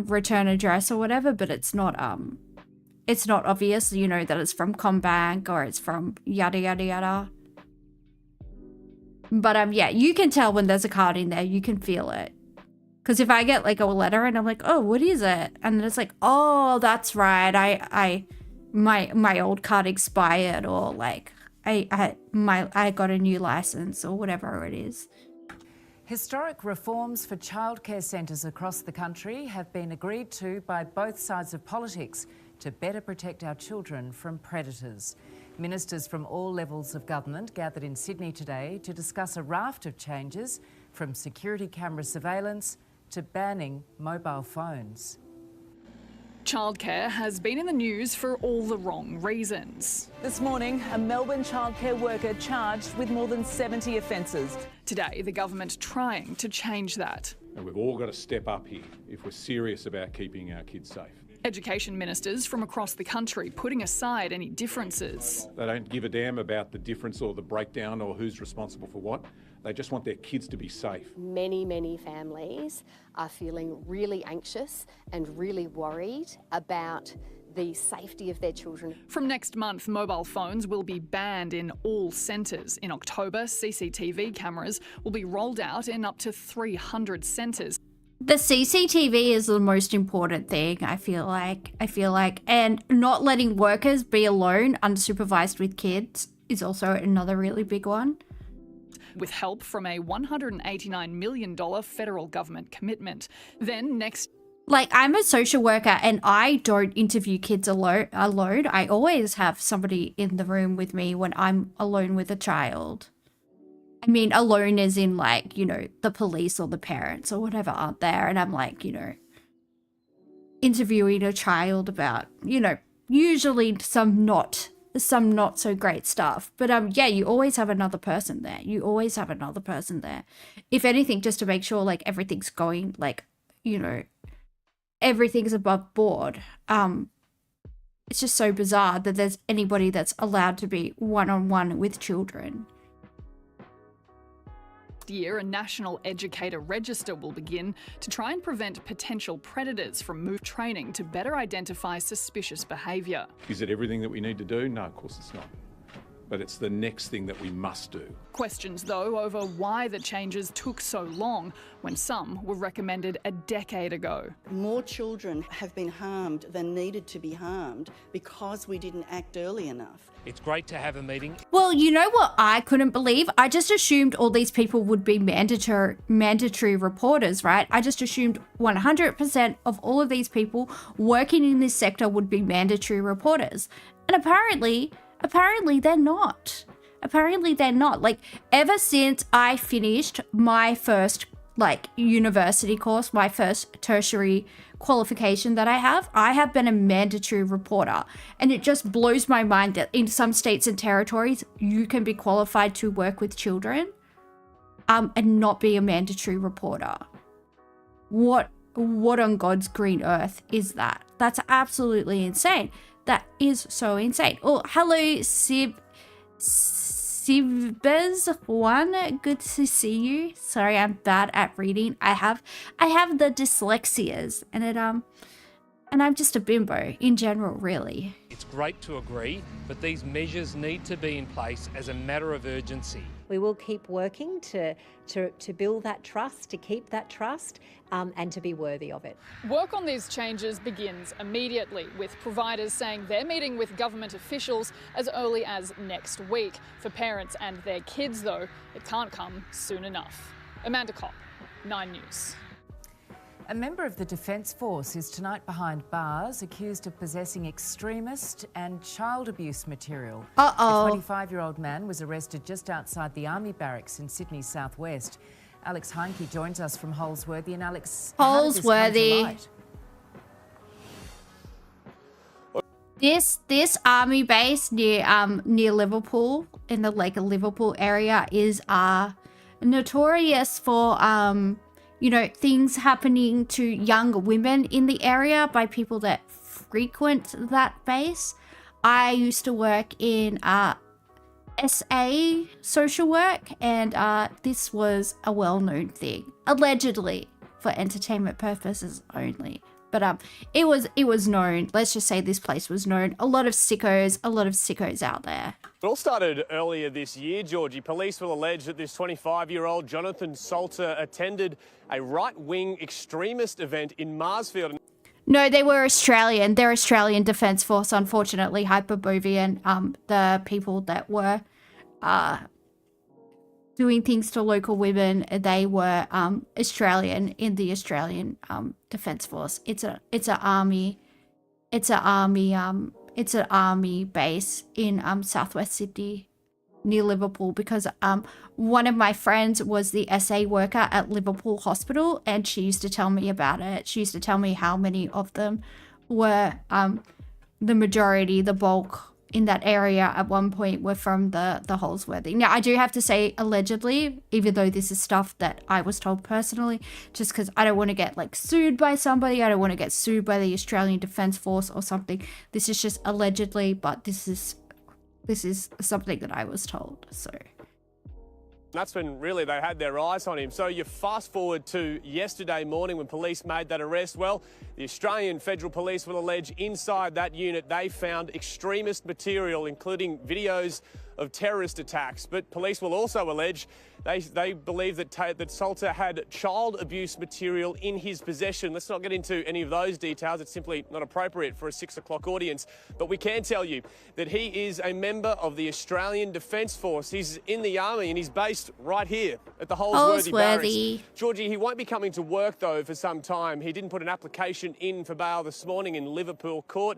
address or whatever, but it's not obvious, you know, that it's from Combank or it's from yada yada yada. But yeah, you can tell when there's a card in there, you can feel it. Because if I get like a letter and I'm like, oh, what is it? And then it's like, oh, that's right, my old card expired, or like I got a new license or whatever it is. Historic reforms for childcare centres across the country have been agreed to by both sides of politics to better protect our children from predators. Ministers from all levels of government gathered in Sydney today to discuss a raft of changes, from security camera surveillance to banning mobile phones. Childcare has been in the news for all the wrong reasons. This morning, a Melbourne childcare worker charged with more than 70 offences. Today, the government trying to change that. And we've all got to step up here if we're serious about keeping our kids safe. Education ministers from across the country putting aside any differences. They don't give a damn about the difference or the breakdown or who's responsible for what. They just want their kids to be safe. Many families are feeling really anxious and really worried about the safety of their children. From next month, mobile phones will be banned in all centres. In October, CCTV cameras will be rolled out in up to 300 centres. The CCTV is the most important thing, I feel like. And not letting workers be alone, unsupervised with kids is also another really big one. With help from a $189 million federal government commitment. Then next... Like, I'm a social worker and I don't interview kids alone. I always have somebody in the room with me when I'm alone with a child. I mean, alone as in like, you know, the police or the parents or whatever aren't there. And I'm like, you know, interviewing a child about, you know, usually some not so great stuff. But yeah, you always have another person there. If anything, just to make sure like everything's going, like, you know, everything's above board. It's just so bizarre that there's anybody that's allowed to be one-on-one with children. Year, a national educator register will begin to try and prevent potential predators from training to better identify suspicious behaviour. Is it everything that we need to do? No, of course it's not. But it's the next thing that we must do. Questions, though, over why the changes took so long when some were recommended a decade ago. More children have been harmed than needed to be harmed because we didn't act early enough. It's great to have a meeting. Well, you know what I couldn't believe? I just assumed all these people would be mandatory reporters, right? I just assumed 100% of all of these people working in this sector would be mandatory reporters. And apparently they're not. Like, ever since I finished my first like university course, my first tertiary qualification that I have been a mandatory reporter. And it just blows my mind that in some states and territories, you can be qualified to work with children and not be a mandatory reporter. What on God's green earth is that? That's absolutely insane. That is so insane. Oh, hello, Sib Sivbez one, good to see you. Sorry, I'm bad at reading. I have the dyslexias, and and I'm just a bimbo in general, really. It's great to agree, but these measures need to be in place as a matter of urgency. We will keep working to build that trust, to keep that trust, and to be worthy of it. Work on these changes begins immediately, with providers saying they're meeting with government officials as early as next week. For parents and their kids, though, it can't come soon enough. Amanda Kopp, 9 News. A member of the Defence Force is tonight behind bars, accused of possessing extremist and child abuse material. Uh-oh. The 25-year-old man was arrested just outside the Army barracks in Sydney's southwest. Alex Heinke joins us from Holsworthy. And Alex, how did this come to light? This army base near Liverpool, in the Liverpool area, is notorious for you know, things happening to young women in the area by people that frequent that base. I used to work in SA social work, and this was a well-known thing, allegedly for entertainment purposes only. But it was known. Let's just say this place was known. A lot of sickos out there. It all started earlier this year, Georgie. Police will allege that this 25-year-old Jonathan Salter attended a right-wing extremist event in Marsfield. No, they were Australian. They're Australian Defence Force, unfortunately. Hyperbovian, the people that were doing things to local women, they were Australian in the Australian Defence Force. It's an army base in southwest Sydney near Liverpool, because one of my friends was the SA worker at Liverpool Hospital, and she used to tell me about it. She used to tell me how many of them were the majority, the bulk in that area at one point were from the Holsworthy. Now, I do have to say allegedly, even though this is stuff that I was told personally, just because I don't want to get like sued by somebody. I don't want to get sued by the Australian Defence Force or something. This is just allegedly, but this is something that I was told, so. That's when really they had their eyes on him. So you fast forward to yesterday morning when police made that arrest. Well, the Australian Federal Police will allege inside that unit they found extremist material, including videos of terrorist attacks. But police will also allege they believe that Salter had child abuse material in his possession. Let's not get into any of those details. It's simply not appropriate for a 6 o'clock audience. But we can tell you that he is a member of the Australian Defence Force. He's in the Army and he's based right here at the Holsworthy Barracks. Georgie, he won't be coming to work, though, for some time. He didn't put an application in for bail this morning in Liverpool Court.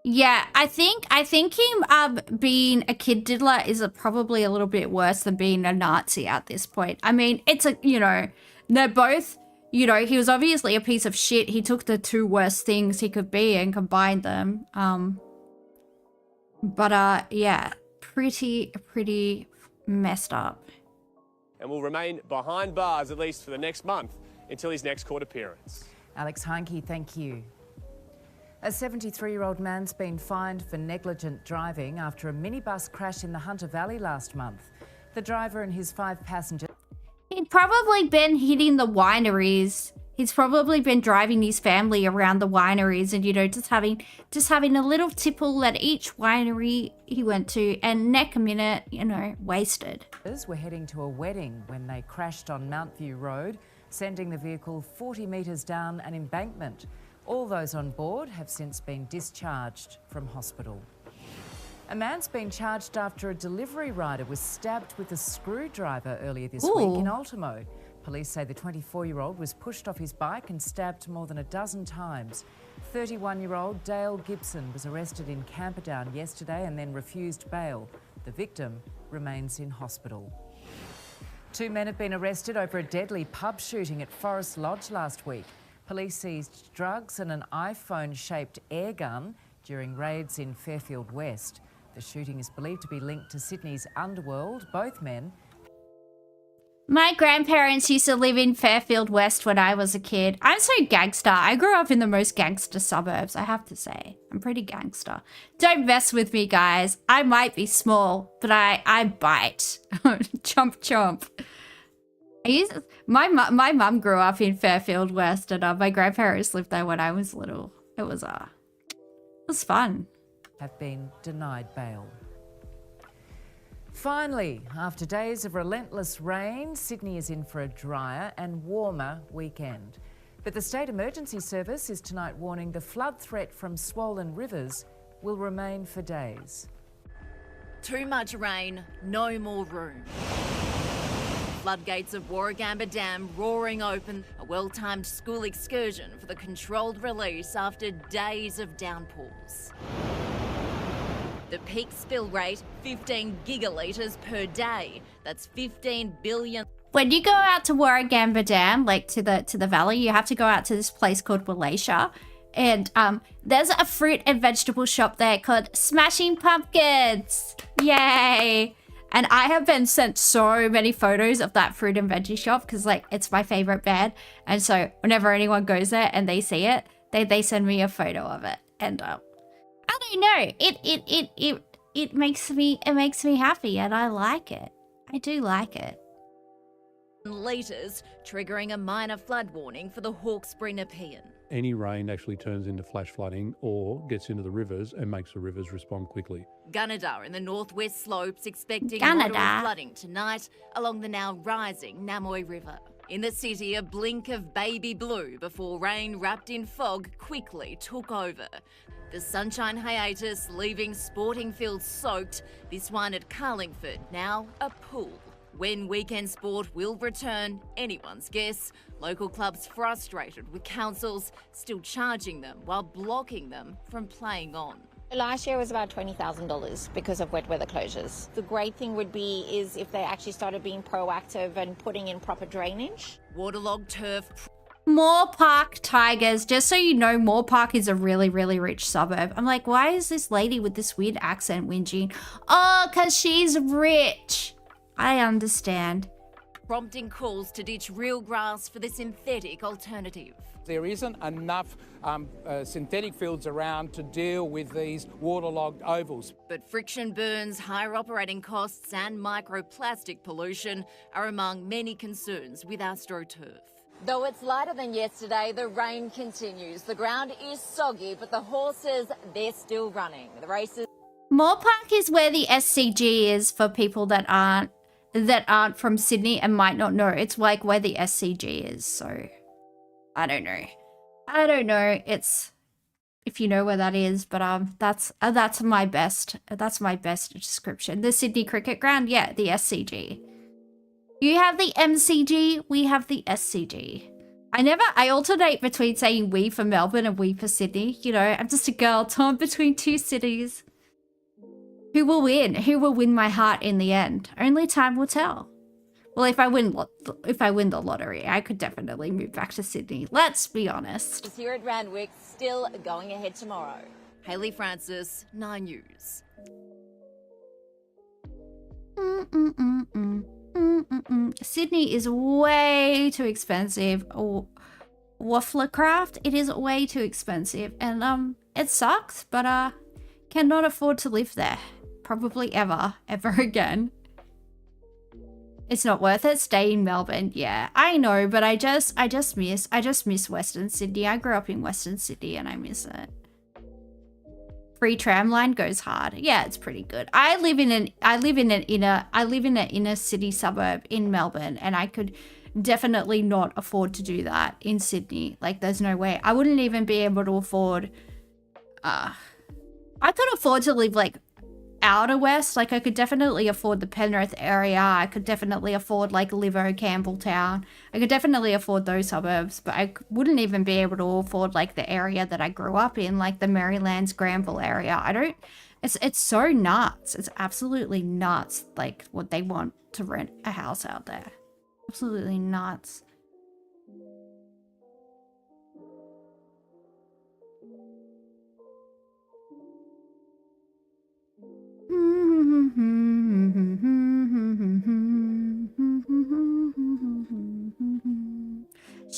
Yeah, I think him being a kid diddler is probably a little bit worse than being a Nazi at this point. I mean, it's they're both, he was obviously a piece of shit. He took the two worst things he could be and combined them. Yeah, pretty messed up. And will remain behind bars at least for the next month until his next court appearance. Alex Heinke, thank you. A 73-year-old man's been fined for negligent driving after a minibus crash in the Hunter Valley last month. The driver and his 5 passengers... He'd probably been hitting the wineries. He's probably been driving his family around the wineries and, just having a little tipple at each winery he went to, and neck a minute, wasted. ...were heading to a wedding when they crashed on Mount View Road, sending the vehicle 40 metres down an embankment. All those on board have since been discharged from hospital. A man's been charged after a delivery rider was stabbed with a screwdriver earlier this week in Ultimo. Police say the 24-year-old was pushed off his bike and stabbed more than a dozen times. 31-year-old Dale Gibson was arrested in Camperdown yesterday and then refused bail. The victim remains in hospital. 2 men have been arrested over a deadly pub shooting at Forest Lodge last week. Police seized drugs and an iPhone-shaped air gun during raids in Fairfield West. The shooting is believed to be linked to Sydney's underworld. Both men... My grandparents used to live in Fairfield West when I was a kid. I'm so gangster. I grew up in the most gangster suburbs, I have to say. I'm pretty gangster. Don't mess with me, guys. I might be small, but I bite. Chomp chomp. My mum grew up in Fairfield West, and my grandparents lived there when I was little. It was fun. Have been denied bail. Finally, after days of relentless rain, Sydney is in for a drier and warmer weekend. But the State Emergency Service is tonight warning the flood threat from swollen rivers will remain for days. Too much rain, no more room. Floodgates of Warragamba Dam roaring open, a well-timed school excursion for the controlled release after days of downpours. The peak spill rate, 15 gigalitres per day. That's 15 billion. When you go out to Warragamba Dam, like to the valley, you have to go out to this place called Wallacia. And there's a fruit and vegetable shop there called Smashing Pumpkins. Yay! And I have been sent so many photos of that fruit and veggie shop because, like, it's my favorite band. And so whenever anyone goes there and they see it, they send me a photo of it. And I don't know, it makes me happy, and I like it. I do like it. Litres, triggering a minor flood warning for the Hawkesbury Nepean. Any rain actually turns into flash flooding or gets into the rivers and makes the rivers respond quickly. Gunnedah in the northwest slopes expecting Gunnedah. moderate flooding tonight along the now rising Namoy River. In the city, a blink of baby blue before rain wrapped in fog quickly took over. The sunshine hiatus leaving sporting fields soaked, this one at Carlingford now a pool. When weekend sport will return, anyone's guess. Local clubs frustrated with councils still charging them while blocking them from playing on. Last year was about $20,000 because of wet weather closures. The great thing would be is if they actually started being proactive and putting in proper drainage. Waterlogged turf. Moore Park Tigers. Just so you know, Moore Park is a really, really rich suburb. I'm like, why is this lady with this weird accent whinging? Oh, because she's rich. I understand. Prompting calls to ditch real grass for the synthetic alternative. There isn't enough synthetic fields around to deal with these waterlogged ovals. But friction burns, higher operating costs and microplastic pollution are among many concerns with AstroTurf. Though it's lighter than yesterday, the rain continues. The ground is soggy, but the horses, they're still running. The races... Moore Park is where the SCG is for people that aren't from Sydney and might not know. It's like where the SCG is, so I don't know. It's if you know where that is, but that's my best description. The Sydney Cricket Ground, yeah, the SCG. You have the MCG, we have the SCG. I alternate between saying we for Melbourne and we for Sydney. You know, I'm just a girl torn between two cities. Who will win? Who will win my heart in the end? Only time will tell. Well, if I win the lottery, I could definitely move back to Sydney. Let's be honest. Here at Randwick, still going ahead tomorrow. Hayley Francis, 9 News. Sydney is way too expensive. Wafflecraft, it is way too expensive, and it sucks, but cannot afford to live there. Probably ever again. It's not worth it. Stay in Melbourne. Yeah, I know, but I just miss Western Sydney. I grew up in Western Sydney and I miss it. Free tram line goes hard. Yeah, it's pretty good. I live in an inner city suburb in Melbourne, and I could definitely not afford to do that in Sydney. Like, there's no way. I wouldn't even be able to afford I could afford to live like outer west. Like, I could definitely afford the Penrith area. I could definitely afford like Livo, Campbelltown. I could definitely afford those suburbs, but I wouldn't even be able to afford like the area that I grew up in, like the Marylands, Granville area. It's so nuts. It's absolutely nuts, like what they want to rent a house out there. Absolutely nuts.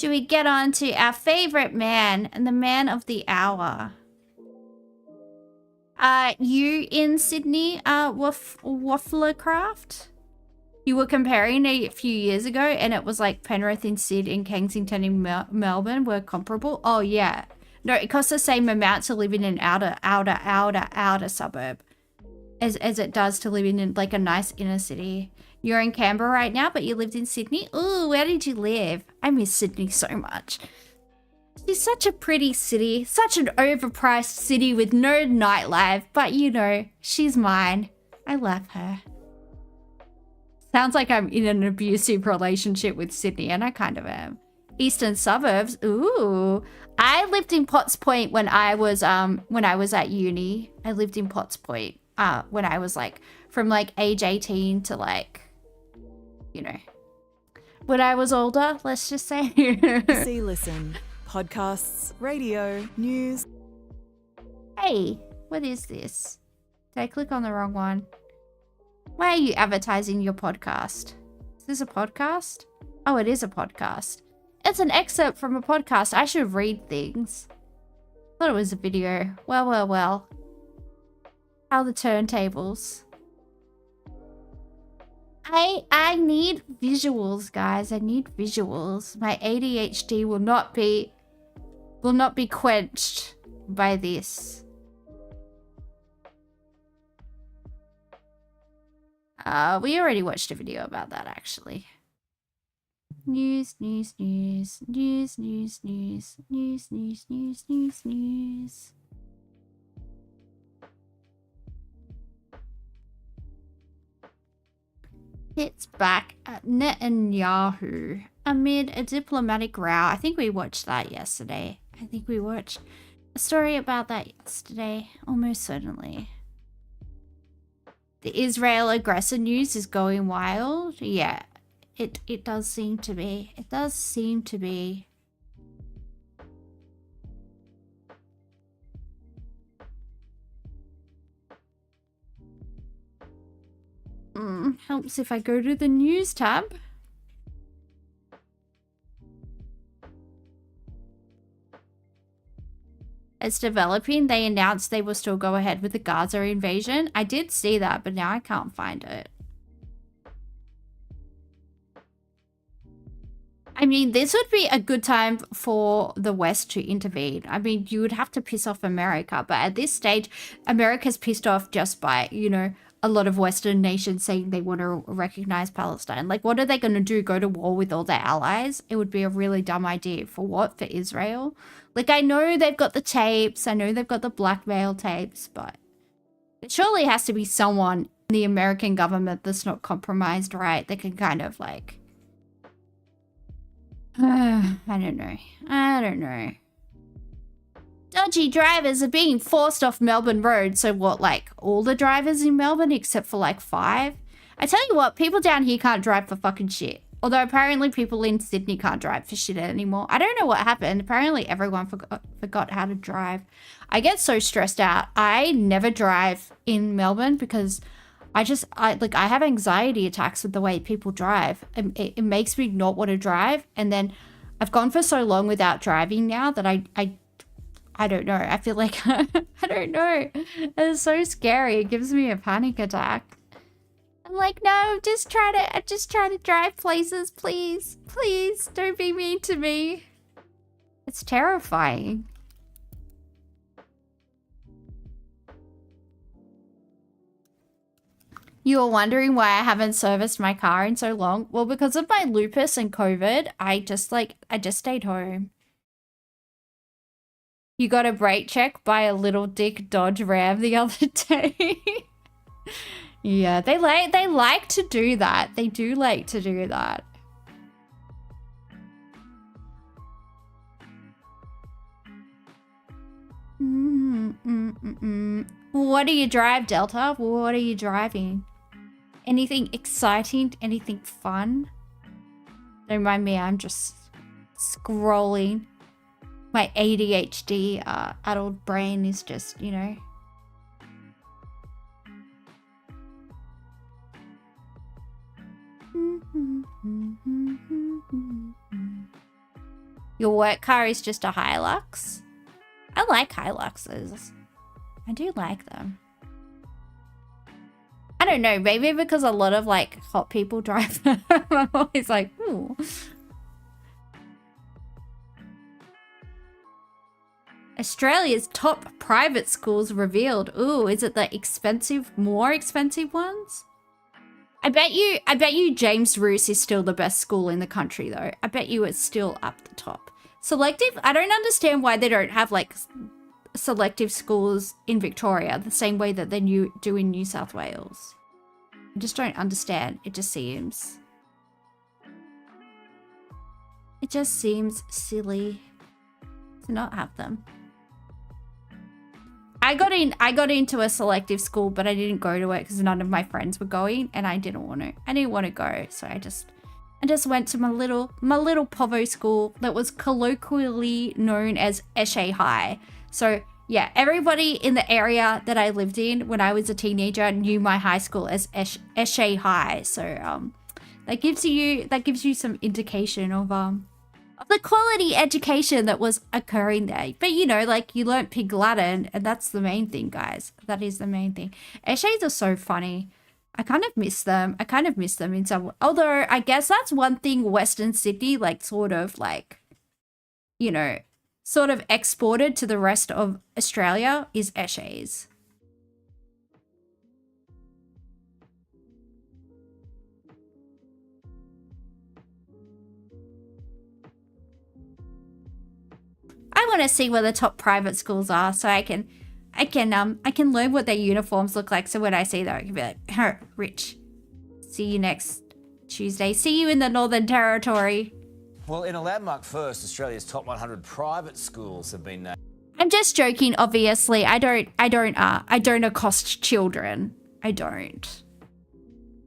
should we get on to our favorite man and the man of the hour? You in Sydney, Wafflecraft? You were comparing a few years ago and it was like Penrith in Syd and Kensington in Melbourne were comparable. Oh yeah. No, it costs the same amount to live in an outer suburb as it does to live in like a nice inner city. You're in Canberra right now, but you lived in Sydney. Ooh, where did you live? I miss Sydney so much. It's such a pretty city, such an overpriced city with no nightlife, but you know, she's mine. I love her. Sounds like I'm in an abusive relationship with Sydney, and I kind of am. Eastern suburbs, ooh. I lived in Potts Point when I was at uni. I lived in Potts Point when I was like from like age 18 to like, you know, when I was older, let's just say. See, listen. Podcasts, radio, news. Hey, what is this? Did I click on the wrong one? Why are you advertising your podcast? Is this a podcast? Oh, it is a podcast. It's an excerpt from a podcast. I should read things. Thought it was a video. Well. How the turntables. I need visuals, guys. I need visuals. My ADHD will not be quenched by this. We already watched a video about that actually. News. Hits back at Netanyahu amid a diplomatic row. I think we watched that yesterday. I think we watched a story about that yesterday, almost certainly. The Israel aggressor news is going wild. Yeah, it does seem to be. It does seem to be. Helps if I go to the news tab. It's developing. They announced they will still go ahead with the Gaza invasion. I did see that, but now I can't find it. I mean, this would be a good time for the West to intervene. I mean, you would have to piss off America, but at this stage, America's pissed off just by, you know, a lot of Western nations saying they want to recognize Palestine. Like, what are they going to do? Go to war with all their allies? It would be a really dumb idea. For what? For Israel? Like, I know they've got the tapes. I know they've got the blackmail tapes, but it surely has to be someone in the American government that's not compromised, right? That can kind of, like... I don't know. Dodgy drivers are being forced off Melbourne Road. So what, like, all the drivers in Melbourne except for, like, 5? I tell you what, people down here can't drive for fucking shit. Although apparently people in Sydney can't drive for shit anymore. I don't know what happened. Apparently everyone forgot how to drive. I get so stressed out. I never drive in Melbourne because I have anxiety attacks with the way people drive. It makes me not want to drive. And then I've gone for so long without driving now that I don't know. I feel like, I don't know. It's so scary. It gives me a panic attack. I'm like, no, just try to drive places, please. Please, don't be mean to me. It's terrifying. You were wondering why I haven't serviced my car in so long? Well, because of my lupus and COVID, I just stayed home. You got a brake check by a little dick Dodge Ram the other day. Yeah, they like to do that. They do like to do that. What do you drive, Delta? What are you driving? Anything exciting? Anything fun? Don't mind me, I'm just scrolling. My ADHD adult brain is just, you know. Your work car is just a Hilux? I like Hiluxes. I do like them. I don't know, maybe because a lot of like hot people drive them. I'm always like, ooh. Australia's top private schools revealed. Ooh, is it the more expensive ones? I bet you James Roos is still the best school in the country though. I bet you it's still up the top. Selective, I don't understand why they don't have like selective schools in Victoria the same way that they do in New South Wales. I just don't understand. It just seems silly to not have them. I got into a selective school, but I didn't go to it because none of my friends were going, and I didn't want to go, so I just went to my little povo school that was colloquially known as Eshe High. So yeah, everybody in the area that I lived in when I was a teenager knew my high school as Eshe High. So that gives you some indication of the quality education that was occurring there. But you know, like you learnt Pig Latin, and that's the main thing, guys. That is the main thing. Eshes are so funny. I kind of miss them. In some, although I guess that's one thing Western Sydney like sort of like, you know, sort of exported to the rest of Australia is Eshes. I want to see where the top private schools are so I can learn what their uniforms look like. So when I see that, I can be like, "Her, Rich, see you next Tuesday. See you in the Northern Territory." Well, in a landmark first, Australia's top 100 private schools have been named. I'm just joking, obviously. I don't accost children. I don't.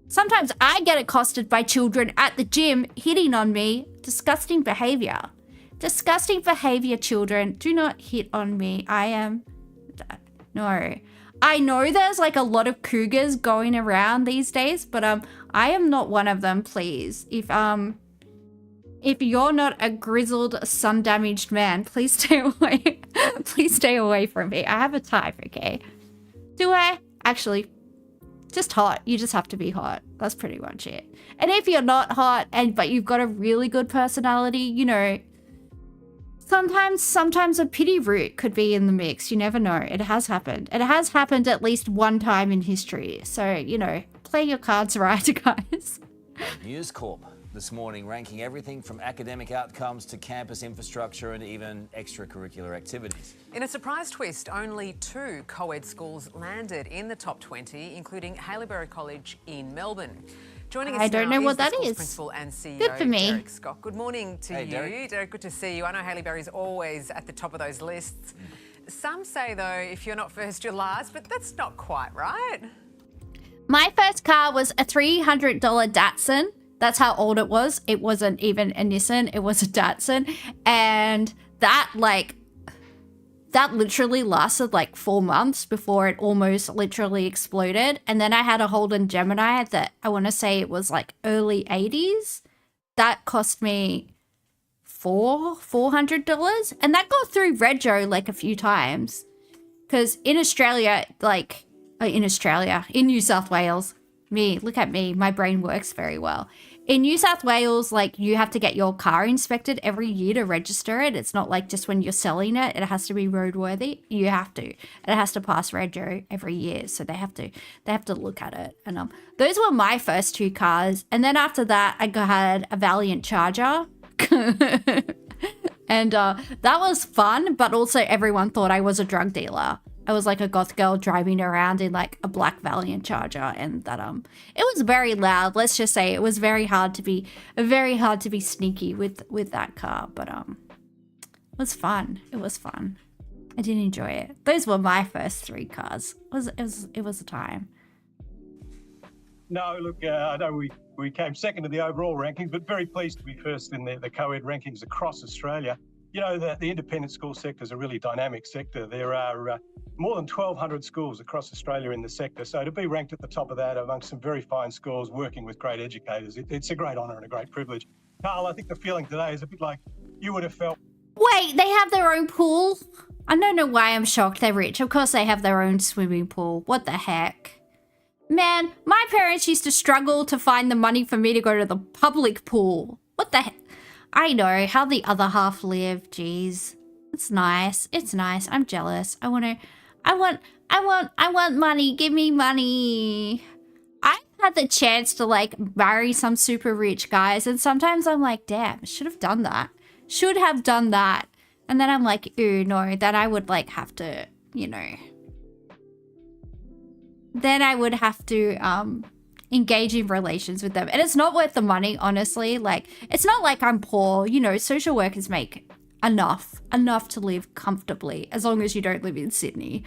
Sometimes I get accosted by children at the gym hitting on me. Disgusting behavior. Disgusting behavior, children. Do not hit on me. No. I know there's like a lot of cougars going around these days, but I am not one of them, please. If you're not a grizzled, sun-damaged man, please stay away. Please stay away from me. I have a type, okay? Do I? Actually, just hot. You just have to be hot. That's pretty much it. And if you're not hot but you've got a really good personality, you know, sometimes a pity root could be in the mix. You never know. It has happened. It has happened at least one time in history. So, you know, play your cards right, guys. News Corp this morning ranking everything from academic outcomes to campus infrastructure and even extracurricular activities. In a surprise twist, only 2 co-ed schools landed in the top 20, including Haileybury College in Melbourne. Joining us I don't now know what is the that school's is. Principal and CEO, Good for me. Derek Scott. Good morning to you. Derek, good to see you. I know Haileybury's always at the top of those lists. Some say, though, if you're not first, you're last, but that's not quite right. My first car was a $300 Datsun. That's how old it was. It wasn't even a Nissan. It was a Datsun. And that literally lasted like 4 months before it almost literally exploded. And then I had a Holden Gemini that I want to say it was like early 80s. That cost me $400. And that got through Rego like a few times. Because in Australia, in New South Wales, look at me, my brain works very well. In New South Wales, like you have to get your car inspected every year to register it. It's not like just when you're selling it, it has to be roadworthy. You have to. It has to pass Rego every year. So they have to look at it. And those were my first 2 cars. And then after that, I had a Valiant Charger. And that was fun, but also everyone thought I was a drug dealer. I was like a goth girl driving around in like a black Valiant Charger, and that it was very loud. Let's just say it was very hard to be sneaky with that car, but it was fun. It was fun. I did enjoy it. Those were my first 3 cars. It was a time. No, look, I know we came second in the overall rankings, but very pleased to be first in the co-ed rankings across Australia. You know, the independent school sector is a really dynamic sector. There are more than 1,200 schools across Australia in the sector. So to be ranked at the top of that amongst some very fine schools working with great educators, it's a great honour and a great privilege. Carl, I think the feeling today is a bit like you would have felt. Wait, they have their own pool? I don't know why I'm shocked they're rich. Of course they have their own swimming pool. What the heck? Man, my parents used to struggle to find the money for me to go to the public pool. What the heck? I know how the other half live, jeez. It's nice. It's nice. I'm jealous. I want money. Give me money. I've had the chance to like marry some super rich guys, and sometimes I'm like, damn, should have done that. Should have done that. And then I'm like, ooh, no, then I would like have to, you know. Then I would have to engage in relations with them. And it's not worth the money, honestly. Like, it's not like I'm poor. You know, social workers make enough to live comfortably, as long as you don't live in Sydney.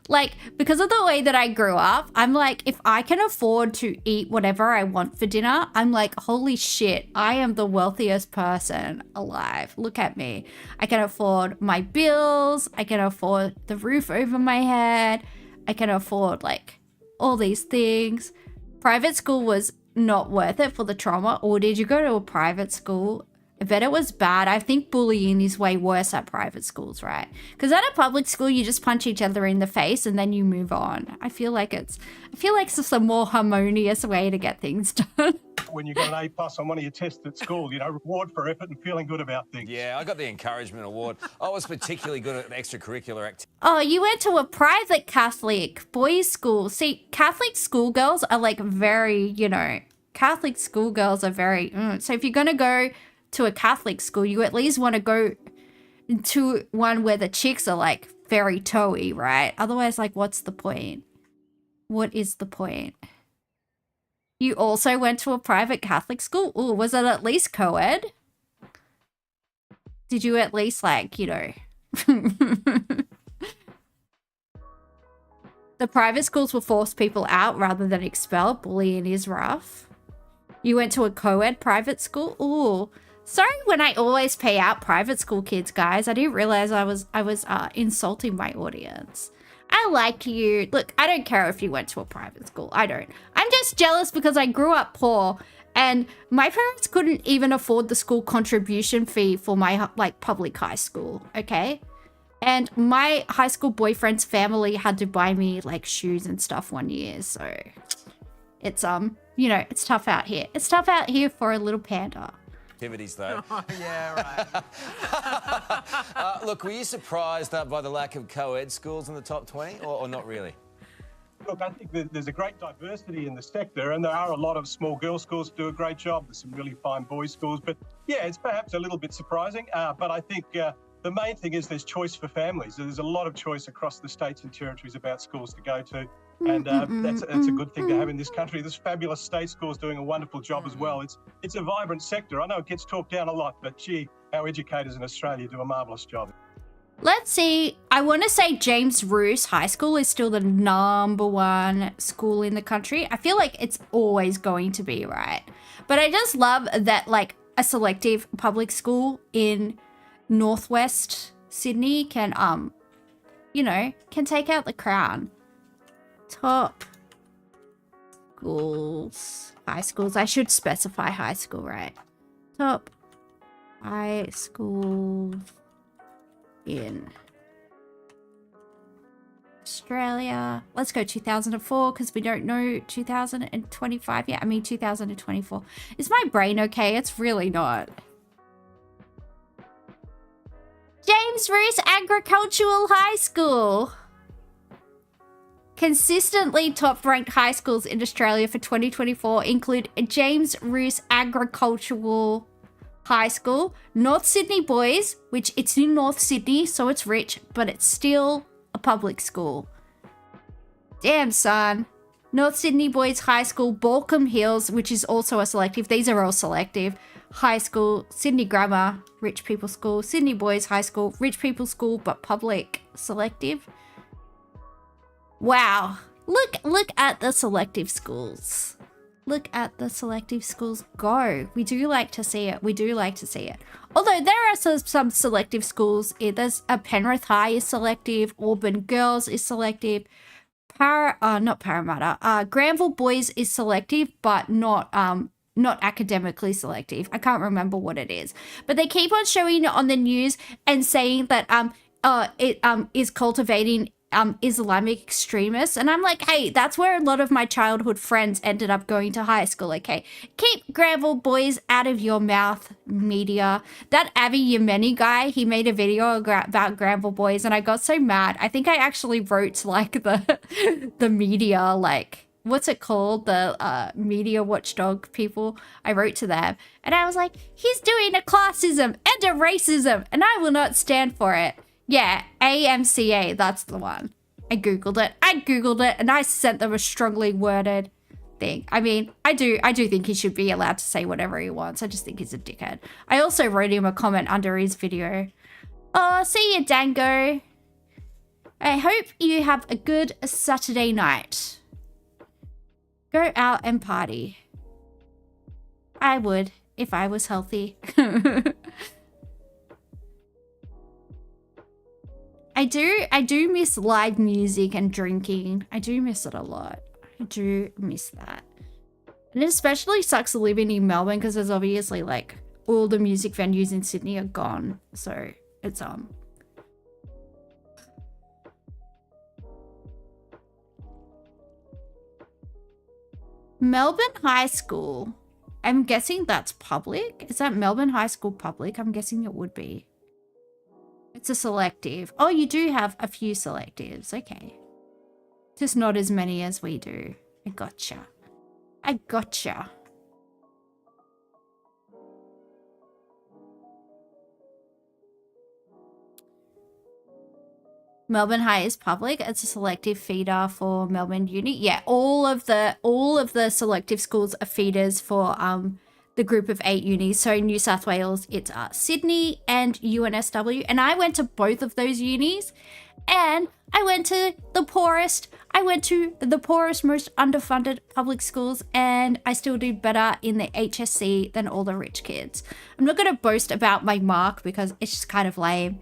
Like, because of the way that I grew up, I'm like, if I can afford to eat whatever I want for dinner, I'm like, holy shit, I am the wealthiest person alive. Look at me. I can afford my bills. I can afford the roof over my head. I can afford like all these things. Private school was not worth it for the trauma. Or did you go to a private school? I bet it was bad. I think bullying is way worse at private schools, right? Because at a public school, you just punch each other in the face and then you move on. I feel like it's just a more harmonious way to get things done. When you got an A+ on one of your tests at school, you know, reward for effort and feeling good about things. Yeah, I got the encouragement award. I was particularly good at extracurricular activities. Oh, you went to a private Catholic boys' school. See, Catholic schoolgirls are like very, you know, Catholic schoolgirls are very, so if you're going to go to a Catholic school, you at least want to go to one where the chicks are like very toey, right? Otherwise, like, what's the point? What is the point? You also went to a private Catholic school? Ooh, was it at least co-ed? Did you at least like, you know... The private schools will force people out rather than expel. Bullying is rough. You went to a co-ed private school? Ooh. Sorry when I always pay out private school kids, guys. I didn't realize I was insulting my audience. I like you. Look, I don't care if you went to a private school. I don't. I'm just jealous because I grew up poor and my parents couldn't even afford the school contribution fee for my like public high school, okay? And my high school boyfriend's family had to buy me like shoes and stuff one year, so it's you know, it's tough out here. It's tough out here for a little panda. Activities though. Oh, yeah, right. Look, were you surprised by the lack of co-ed schools in the top 20 or not really? Look, I think that there's a great diversity in the sector and there are a lot of small girls' schools that do a great job. There's some really fine boys' schools, but yeah, it's perhaps a little bit surprising. But I think the main thing is there's choice for families. There's a lot of choice across the states and territories about schools to go to. And that's a good thing to have in this country. There's fabulous state schools doing a wonderful job as well. It's a vibrant sector. I know it gets talked down a lot, but gee, our educators in Australia do a marvellous job. Let's see. I want to say James Roos High School is still the #1 school in the country. I feel like it's always going to be, right? But I just love that like a selective public school in Northwest Sydney can, you know, can take out the crown. Top schools, high schools. I should specify high school, right? Top high schools in Australia. Let's go 2004 because we don't know 2025 yet. I mean 2024. Is my brain okay? It's really not. James Roos Agricultural High School. Consistently top-ranked high schools in Australia for 2024 include James Roos Agricultural High School, North Sydney Boys, which it's in North Sydney, so it's rich, but it's still a public school. Damn, son. North Sydney Boys High School, Balcombe Hills, which is also a selective. These are all selective. High School, Sydney Grammar, Rich People School, Sydney Boys High School, Rich People School, but public selective. Wow. Look at the selective schools. Look at the selective schools go. We do like to see it. We do like to see it. Although there are some selective schools. There's a Penrith High is selective. Auburn Girls is selective. Not Parramatta. Granville Boys is selective, but not not academically selective. I can't remember what it is, but they keep on showing it on the news and saying that it is cultivating Islamic extremists, and I'm like, hey, that's where a lot of my childhood friends ended up going to high school. Okay, keep Granville boys out of your mouth, media. That Avi Yemeni guy, he made a video about Granville boys, and I got so mad. I think I actually wrote like the media, like, what's it called, the media watchdog people. I wrote to them, and I was like, he's doing a classism and a racism, and I will not stand for it. Yeah, AMCA, that's the one. I googled it, and I sent them a strongly worded thing. I mean, I do think he should be allowed to say whatever he wants. I just think he's a dickhead. I also wrote him a comment under his video. Oh, see you, Dango. I hope you have a good Saturday night. Go out and party. I would, if I was healthy. I do miss live music and drinking. I do miss it a lot. I do miss that. And it especially sucks living in Melbourne because there's obviously like all the music venues in Sydney are gone. So it's Melbourne High School. I'm guessing that's public. Is that Melbourne High School public? I'm guessing it would be. It's a selective. Oh, you do have a few selectives. Okay. Just not as many as we do. I gotcha. I gotcha. Melbourne High is public. It's a selective feeder for Melbourne Uni. Yeah, all of the selective schools are feeders for the group of 8 unis. So New South Wales, it's Sydney and UNSW. And I went to both of those unis, and I went to the poorest, most underfunded public schools, and I still did better in the HSC than all the rich kids. I'm not going to boast about my mark because it's just kind of lame.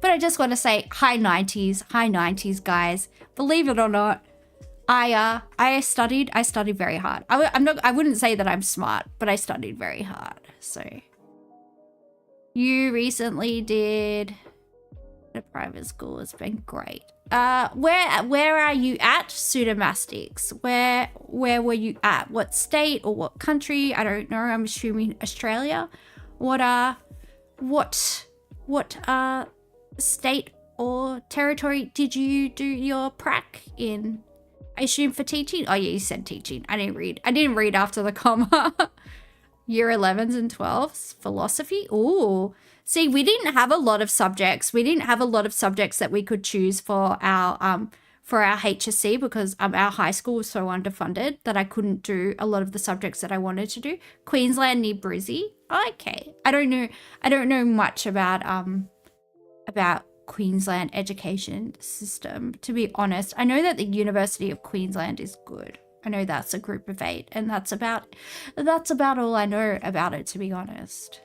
But I just want to say high 90s, guys. Believe it or not, I studied very hard. I wouldn't say that I'm smart, but I studied very hard. So you recently did a private school. It's been great. Where are you at, Pseudomastics? Where were you at? What state or what country? I don't know. I'm assuming Australia. What state or territory did you do your prac in? I assume for teaching? Oh yeah, you said teaching. I didn't read after the comma. Year 11s and 12s. Philosophy? Ooh. See, we didn't have a lot of subjects. That we could choose for our HSC because our high school was so underfunded that I couldn't do a lot of the subjects that I wanted to do. Queensland near Brizzy. Okay. I don't know much about Queensland education system, to be honest. I know that the University of Queensland is good. I know that's a group of 8, and that's about all I know about it, to be honest.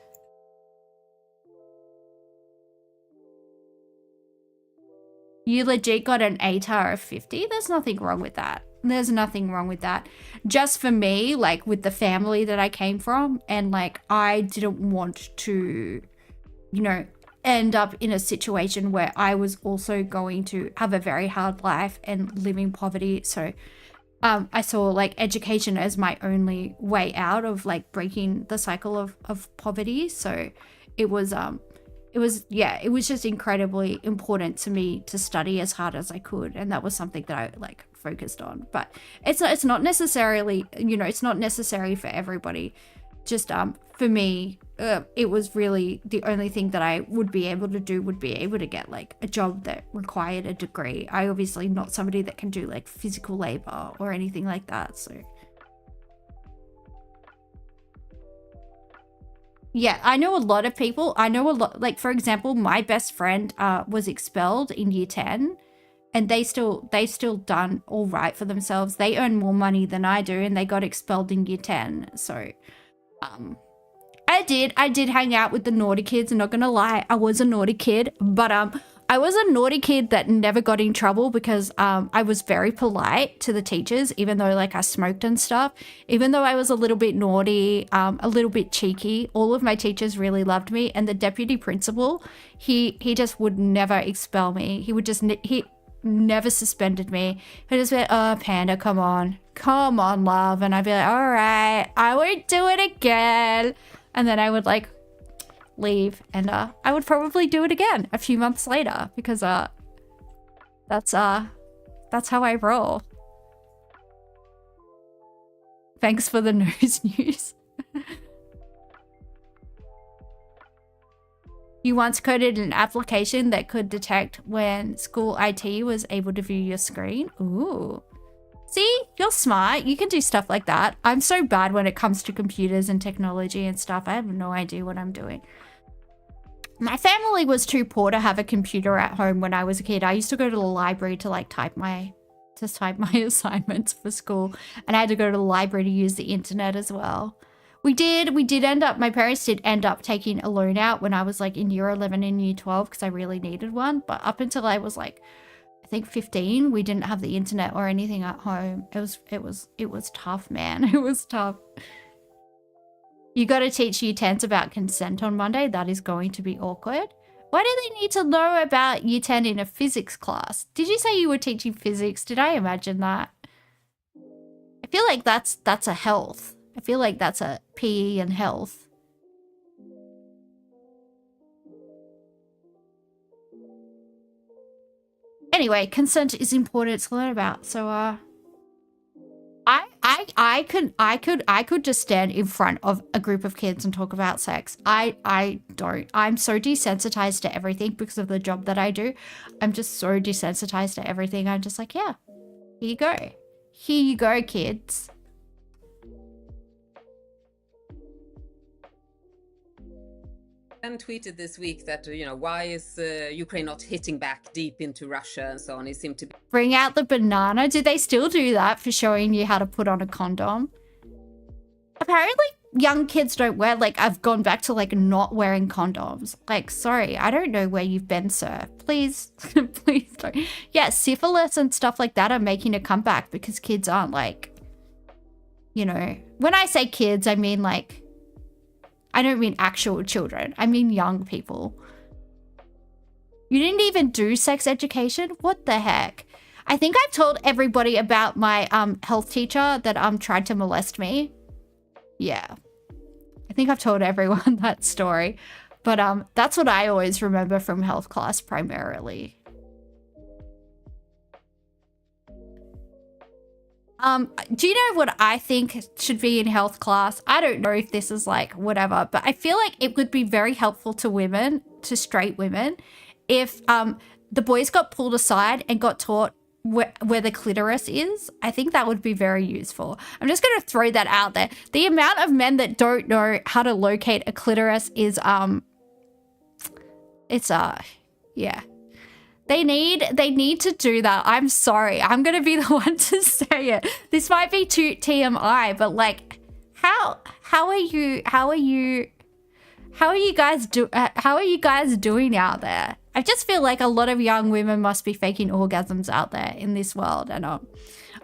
You legit got an ATAR of 50? There's nothing wrong with that. Just for me, like with the family that I came from, and like I didn't want to, end up in a situation where I was also going to have a very hard life and live in poverty. So I saw like education as my only way out of like breaking the cycle of poverty. So it was just incredibly important to me to study as hard as I could, and that was something that I like focused on. But it's not necessarily, it's not necessary for everybody. Just for me, it was really the only thing that I would be able to do would be able to get like a job that required a degree. I obviously not somebody that can do like physical labor or anything like that. So yeah, I know a lot of people. Like for example, my best friend was expelled in year 10, and they still done all right for themselves. They earn more money than I do, and they got expelled in year 10. So I did hang out with the naughty kids. I'm not gonna lie, I was a naughty kid, but I was a naughty kid that never got in trouble because I was very polite to the teachers, even though like I smoked and stuff. Even though I was a little bit naughty, a little bit cheeky, all of my teachers really loved me. And the deputy principal, he just would never expel me. He would just, he never suspended me. He just went, oh, Panda, come on, love. And I'd be like, all right, I won't do it again. And then I would like leave, and I would probably do it again a few months later because that's how I roll. Thanks for the nose news. You once coded an application that could detect when school IT was able to view your screen. Ooh. See, you're smart. You can do stuff like that. I'm so bad when it comes to computers and technology and stuff. I have no idea what I'm doing. My family was too poor to have a computer at home when I was a kid. I used to go to the library to like type my assignments for school, and I had to go to the library to use the internet as well. We did end up, my parents did end up taking a loan out when I was like in year 11 and year 12 because I really needed one. But up until I was like, I think 15, we didn't have the internet or anything at home. It was tough, man. It was tough. You got to teach year 10s about consent on Monday. That is going to be awkward. Why do they need to know about year 10 in a physics class? Did you say you were teaching physics? Did I imagine that? I feel like that's a health. I feel like that's a PE and health. Anyway, consent is important to learn about. So, I could just stand in front of a group of kids and talk about sex. I don't. I'm so desensitized to everything because of the job that I do. I'm just so desensitized to everything. I'm just like, yeah, here you go. Here you go, kids. And tweeted this week that, you know, why is Ukraine not hitting back deep into Russia and so on? He seemed to be... Bring out the banana. Do they still do that for showing you how to put on a condom? Apparently, young kids don't wear, like, I've gone back to, like, not wearing condoms. Like, sorry, I don't know where you've been, sir. Please, please don't. Yeah, syphilis and stuff like that are making a comeback because kids aren't, like, you know, when I say kids, I mean, like, I don't mean actual children. I mean young people. You didn't even do sex education? What the heck? I think I've told everybody about my health teacher that tried to molest me. Yeah. I think I've told everyone that story. But that's what I always remember from health class primarily. Do you know what I think should be in health class? I don't know if this is like whatever, but I feel like it would be very helpful to women, to straight women, if the boys got pulled aside and got taught where the clitoris is. I think that would be very useful. I'm just going to throw that out there. The amount of men that don't know how to locate a clitoris is, yeah. They need to do that. I'm sorry. I'm going to be the one to say it. This might be too TMI, but like, how are you guys doing out there? I just feel like a lot of young women must be faking orgasms out there in this world, and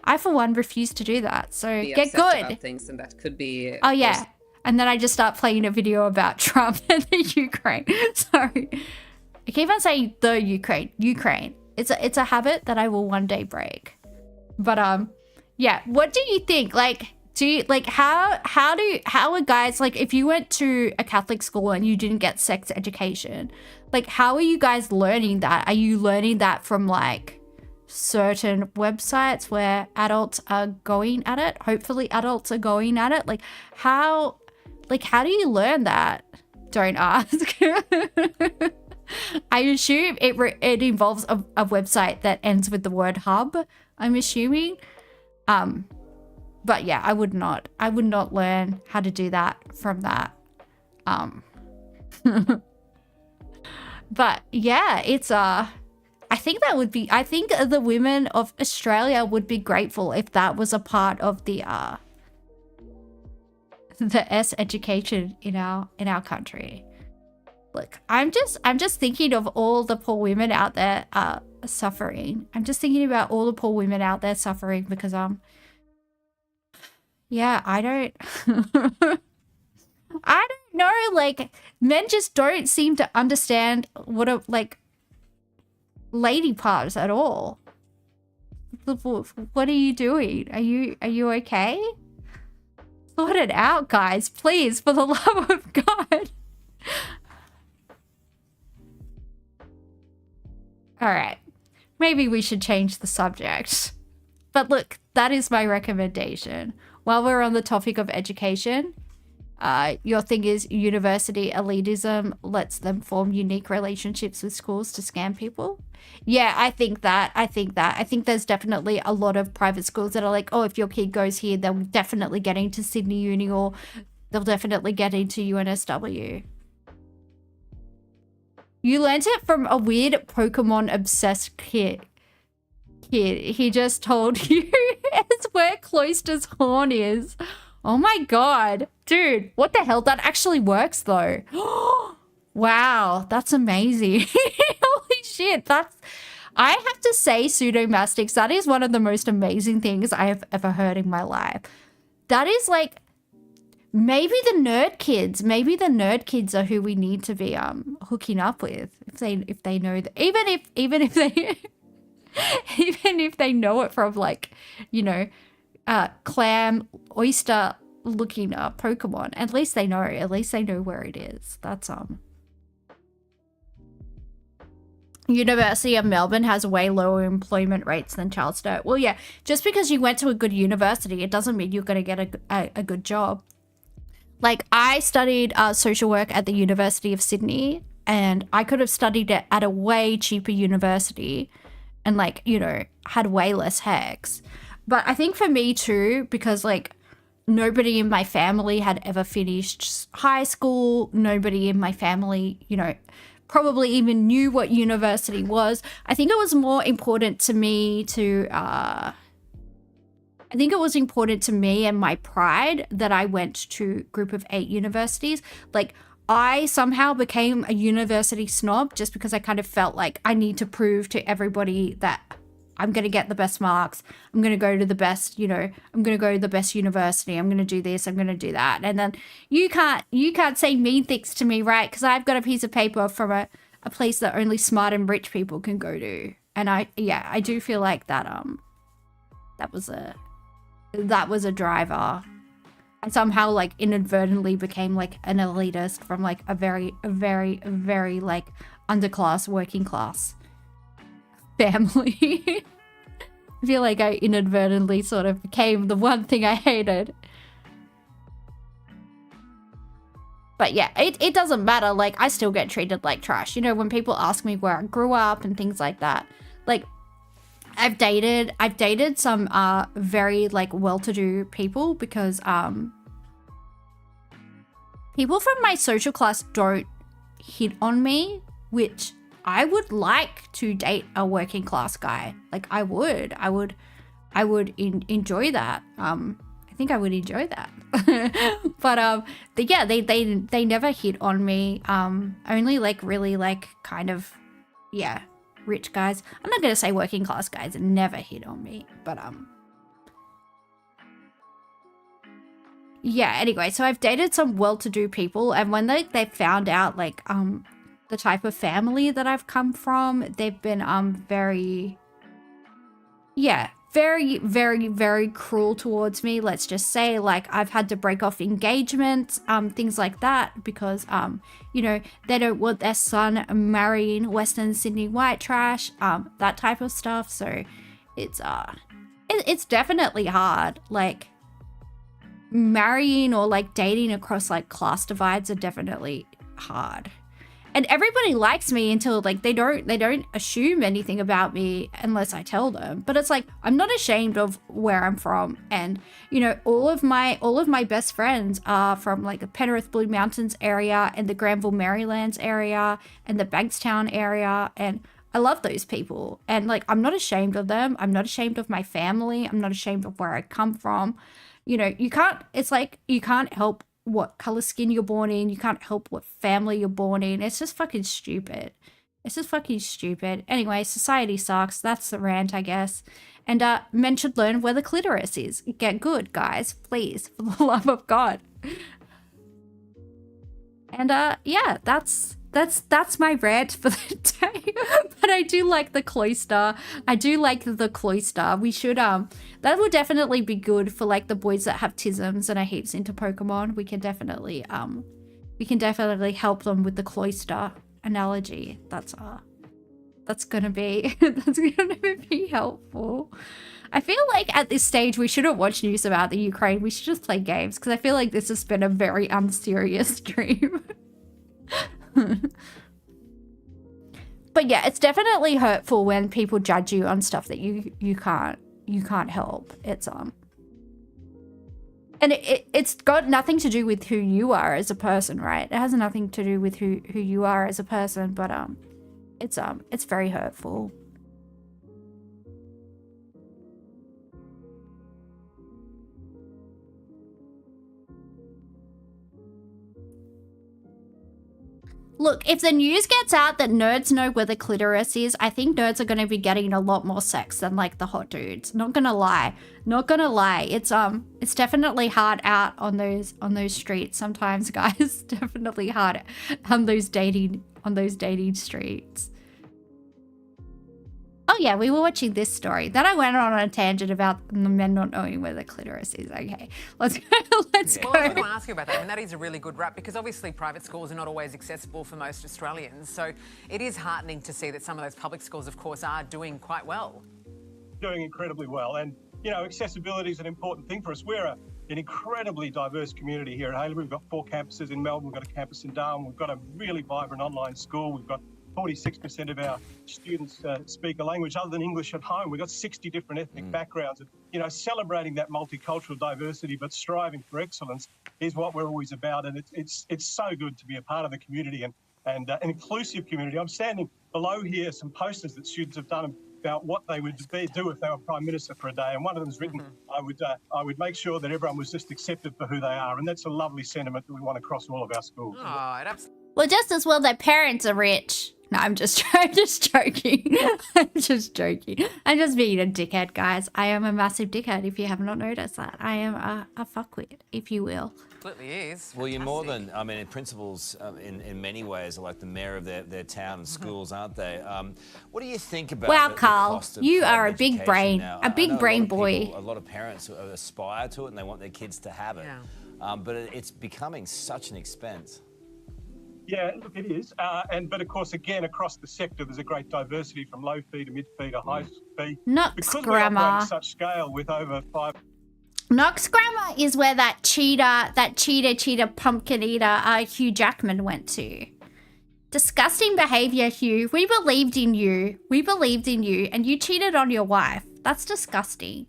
I for one refuse to do that. So get good. About things, and that could be. Oh yeah, and then I just start playing a video about Trump and the Ukraine. Sorry. I keep on saying the Ukraine. It's a habit that I will one day break. But yeah, what do you think? Like, do you like how are guys, like, if you went to a Catholic school and you didn't get sex education, like, how are you guys learning that? Are you learning that from like certain websites where adults are going at it? Hopefully adults are going at it. Like, how do you learn that? Don't ask. I assume it involves a website that ends with the word hub, I'm assuming. But yeah, I would not learn how to do that from that. But yeah, it's I think the women of Australia would be grateful if that was a part of the S education in our country. Look, I'm just thinking of all the poor women out there suffering. I'm just thinking about all the poor women out there suffering because yeah, I don't I don't know, like men just don't seem to understand what a like lady parts at all. What are you doing? Are you okay? Sort it out, guys, please, for the love of God. All right, maybe we should change the subject. But look, that is my recommendation. While we're on the topic of education, your thing is university elitism lets them form unique relationships with schools to scam people. Yeah, I think there's definitely a lot of private schools that are like, oh, if your kid goes here, they'll definitely get into Sydney Uni or they'll definitely get into UNSW. You learned it from a weird Pokemon obsessed kid. He just told you it's where Cloister's horn is. Oh my god. Dude, what the hell? That actually works though. Wow, that's amazing. Holy shit, I have to say, pseudomastics, that is one of the most amazing things I have ever heard in my life. That is like, maybe the nerd kids are who we need to be hooking up with if they know that, even if they even if they know it from like, you know, clam oyster looking Pokemon. At least they know where it is. That's University of Melbourne has way lower employment rates than Charlestown. Well, yeah, just because you went to a good university, it doesn't mean you're going to get a good job. Like, I studied social work at the University of Sydney, and I could have studied it at a way cheaper university and, like, you know, had way less hex. But I think for me too, because, like, nobody in my family had ever finished high school, nobody in my family, you know, probably even knew what university was. I think it was more important to me and my pride that I went to Group of 8 universities. Like, I somehow became a university snob just because I kind of felt like I need to prove to everybody that I'm going to get the best marks. I'm going to go to the best, you know, I'm going to go to the best university. I'm going to do this. I'm going to do that. And then you can't say mean things to me, right? Because I've got a piece of paper from a place that only smart and rich people can go to. And I do feel like that was a driver. And somehow, like, inadvertently became like an elitist from like a very like underclass, working class family. I feel like I inadvertently sort of became the one thing I hated. But yeah, it doesn't matter. Like, I still get treated like trash. You know, when people ask me where I grew up and things like that. Like, I've dated some very like well-to-do people because people from my social class don't hit on me, which I would like to date a working class guy. Like, I would enjoy that. I think I would enjoy that. But yeah, they never hit on me. Only like really like kind of, yeah, rich guys. I'm not gonna say working class guys never hit on me, but yeah, anyway, so I've dated some well-to-do people, and when they found out like the type of family that I've come from, they've been very very cruel towards me. Let's just say, like, I've had to break off engagements, things like that, because you know, they don't want their son marrying Western Sydney white trash, that type of stuff. So it's definitely hard. Like, marrying or like dating across like class divides are definitely hard. And everybody likes me until like they don't assume anything about me unless I tell them. But it's like, I'm not ashamed of where I'm from, and you know, all of my best friends are from like the Penrith Blue Mountains area and the Granville Marylands area and the Bankstown area, and I love those people. And like, I'm not ashamed of them. I'm not ashamed of my family. I'm not ashamed of where I come from. You know, you can't help what color skin you're born in. You can't help what family you're born in. It's just fucking stupid. It's just fucking stupid. Anyway, society sucks. That's the rant, I guess. And men should learn where the clitoris is. Get good, guys. Please, for the love of God. And yeah, that's my rant for the day. But I do like the cloister. I do like the cloister. We should that will definitely be good for like the boys that have tisms and are heaps into Pokemon. We can definitely help them with the cloister analogy. That's gonna be helpful. I feel like at this stage we shouldn't watch news about the Ukraine. We should just play games because I feel like this has been a very unserious stream. But yeah, it's definitely hurtful when people judge you on stuff that you can't help. It's and it's got nothing to do with who you are as a person, right? It has nothing to do with who you are as a person, but it's very hurtful. Look, if the news gets out that nerds know where the clitoris is, I think nerds are going to be getting a lot more sex than like the hot dudes. Not gonna lie. Not gonna lie. It's definitely hard out on those streets sometimes, guys. Definitely hard on those dating streets. Oh yeah, we were watching this story. Then I went on a tangent about the men not knowing where the clitoris is. Okay, let's go. Well, I was going to ask you about that. I mean, that is a really good wrap because obviously private schools are not always accessible for most Australians. So it is heartening to see that some of those public schools, of course, are doing quite well. Doing incredibly well. And, you know, accessibility is an important thing for us. We're an incredibly diverse community here at Haileybury. We've got 4 campuses in Melbourne. We've got a campus in Darwin. We've got a really vibrant online school. We've got 46% of our students speak a language other than English at home. We've got 60 different ethnic backgrounds. And, you know, celebrating that multicultural diversity but striving for excellence is what we're always about. And it's so good to be a part of the community and an inclusive community. I'm standing below here some posters that students have done about what they would do if they were Prime Minister for a day. And one of them's written, I would make sure that everyone was just accepted for who they are. And that's a lovely sentiment that we want across all of our schools. Oh, well, just as well their parents are rich. No, I'm just joking. I'm just joking. I'm just being a dickhead, guys. I am a massive dickhead, if you have not noticed that. I am a fuckwit, if you will. Absolutely is. Well, you're more than, I mean, principals in many ways are like the mayor of their town and schools, aren't they? What do you think about wow, the Carl, cost of you are a education big brain, now? a big brain boy. A lot of parents aspire to it and they want their kids to have it. Yeah. But it's becoming such an expense. Yeah, look, it is. But of course, again, across the sector, there's a great diversity from low fee to mid fee to high fee. Knox because Grammar. we operate at such scale with over 5. Knox Grammar is where that cheetah pumpkin eater Hugh Jackman went to. Disgusting behavior, Hugh. We believed in you. We believed in you, and you cheated on your wife. That's disgusting.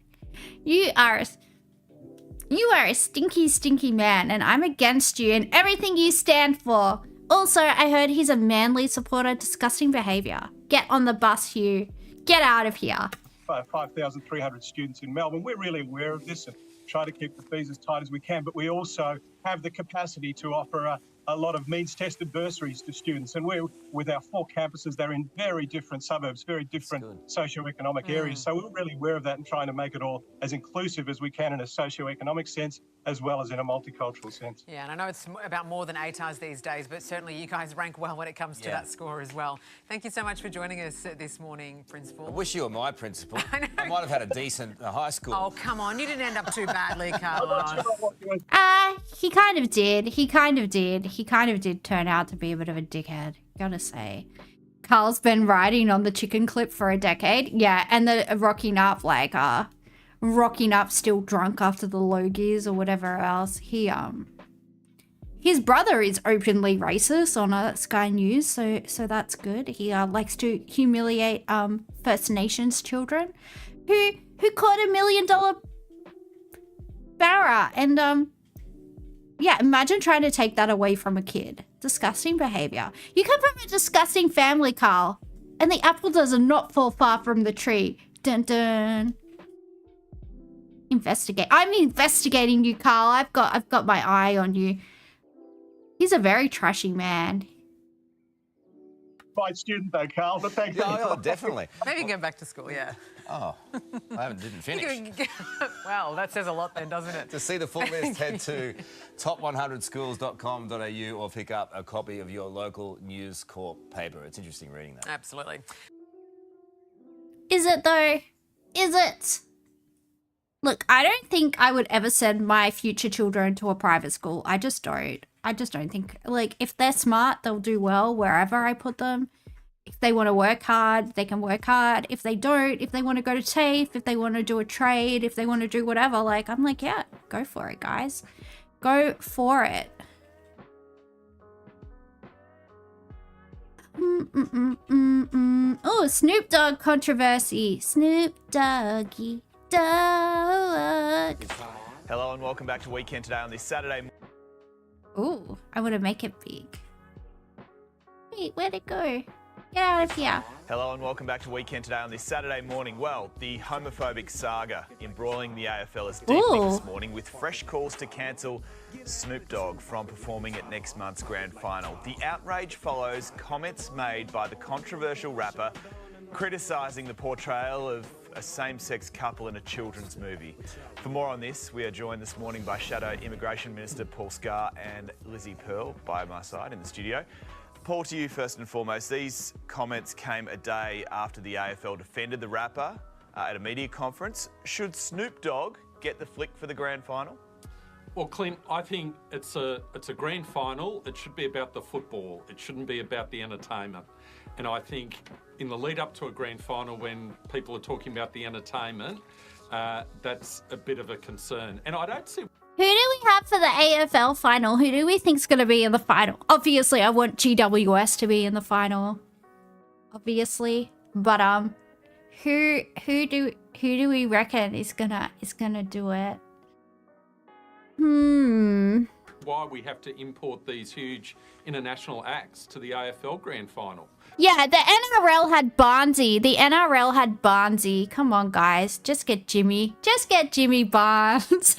You are a stinky, stinky man, and I'm against you and everything you stand for. Also, I heard he's a Manly supporter. Disgusting behaviour. Get on the bus, Hugh. Get out of here. 5,300 students in Melbourne. We're really aware of this and try to keep the fees as tight as we can, but we also have the capacity to offer a lot of means-tested bursaries to students. And we're, with our 4 campuses, they're in very different suburbs, very different socioeconomic areas. So we're really aware of that and trying to make it all as inclusive as we can in a socioeconomic sense, as well as in a multicultural sense. Yeah, and I know it's about more than ATARs these days, but certainly you guys rank well when it comes to that score as well. Thank you so much for joining us this morning, Principal. I wish you were my principal. I might have had a decent high school. Oh, come on. You didn't end up too badly, Carlos. He kind of did. He kind of did turn out to be a bit of a dickhead, gotta say. Carl's been riding on the chicken clip for a decade. Yeah, and the rocking up still drunk after the low gears or whatever else. His brother is openly racist on Sky News, so that's good. He likes to humiliate First Nations children who caught $1 million barra, and yeah, imagine trying to take that away from a kid. Disgusting behavior. You come from a disgusting family, Carl, and the apple does not fall far from the tree. Dun dun. Investigate. I'm investigating you, Carl. I've got my eye on you. He's a very trashy man. Fine student though, Carl, but thanks. Oh, definitely. Maybe get back to school, yeah. Oh, I didn't finish. Well, that says a lot then, doesn't it? To see the full list, head to top100schools.com.au or pick up a copy of your local News Corp paper. It's interesting reading that. Absolutely. Is it though? Is it? Look, I don't think I would ever send my future children to a private school. I just don't. I just don't think, like, if they're smart, they'll do well wherever I put them. If they want to work hard, they can work hard. If they don't, if they want to go to TAFE, if they want to do a trade, if they want to do whatever, like, I'm like, yeah, go for it, guys. Go for it. Oh, Snoop Dogg controversy. Snoop Doggy Dogg. Hello and welcome back to Weekend Today on this Saturday. Ooh, I want to make it big. Wait, where'd it go? Get out of here. Hello and welcome back to Weekend Today on this Saturday morning. Well, the homophobic saga embroiling the AFL is deepening this morning with fresh calls to cancel Snoop Dogg from performing at next month's grand final. The outrage follows comments made by the controversial rapper criticising the portrayal of a same-sex couple in a children's movie. For more on this, we are joined this morning by Shadow Immigration Minister Paul Scar and Lizzie Pearl by my side in the studio. Paul, to you first and foremost, these comments came a day after the AFL defended the rapper at a media conference. Should Snoop Dogg get the flick for the grand final? Well, Clint, I think it's a grand final. It should be about the football. It shouldn't be about the entertainment. And I think in the lead up to a grand final, when people are talking about the entertainment, that's a bit of a concern. And I don't see... Who do we have for the AFL final? Who do we think's going to be in the final? Obviously, I want GWS to be in the final. Obviously, but who do we reckon is gonna do it? Why we have to import these huge international acts to the AFL grand final. Yeah, the NRL had Barnesy. The NRL had Barnesy. Come on, guys. Just get Jimmy. Just get Jimmy Barnes.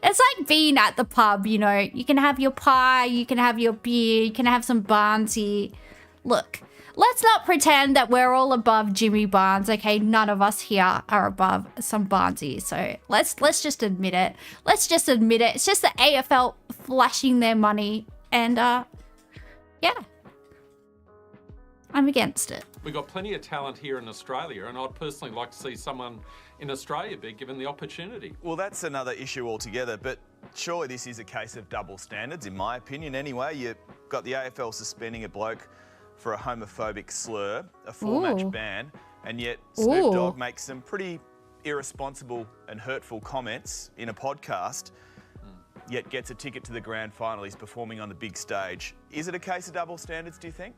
It's like being at the pub, you know. You can have your pie, you can have your beer, you can have some Barnesy. Look, let's not pretend that we're all above Jimmy Barnes, okay? None of us here are above some Barnesy. So let's just admit it. Let's just admit it. It's just the AFL flashing their money. And, yeah. I'm against it. We've got plenty of talent here in Australia, and I'd personally like to see someone in Australia be given the opportunity. Well, that's another issue altogether, but surely this is a case of double standards, in my opinion anyway. You've got the AFL suspending a bloke for a homophobic slur, a four-match ban, and yet Snoop Dogg makes some pretty irresponsible and hurtful comments in a podcast, yet gets a ticket to the grand final. He's performing on the big stage. Is it a case of double standards, do you think?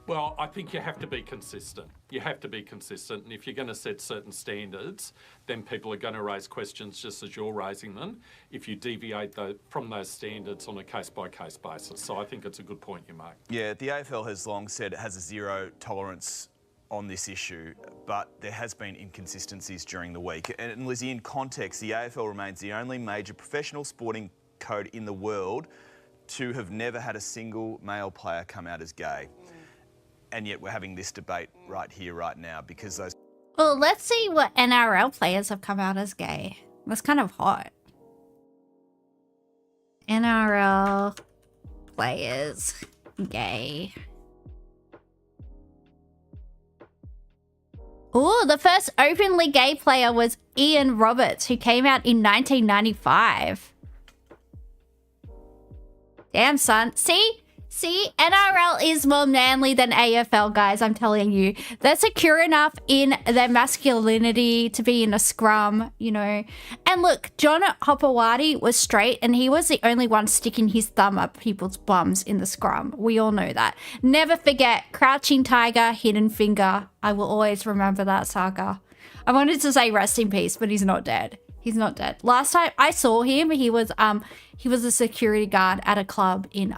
Well, I think you have to be consistent. You have to be consistent. And if you're going to set certain standards, then people are going to raise questions just as you're raising them if you deviate from those standards on a case-by-case basis. So I think it's a good point you make. Yeah, the AFL has long said it has a zero tolerance on this issue, but there has been inconsistencies during the week. And Lizzie, in context, the AFL remains the only major professional sporting code in the world to have never had a single male player come out as gay. And yet we're having this debate right here, right now, because those... Well, let's see what NRL players have come out as gay. That's kind of hot. NRL players gay. Oh, the first openly gay player was Ian Roberts, who came out in 1995. Damn, son. See, NRL is more manly than AFL, guys, I'm telling you. They're secure enough in their masculinity to be in a scrum, you know. And look, John Hopewadi was straight and he was the only one sticking his thumb up people's bums in the scrum. We all know that. Never forget, crouching tiger, hidden finger. I will always remember that saga. I wanted to say rest in peace, but he's not dead. He's not dead. Last time I saw him, he was a security guard at a club in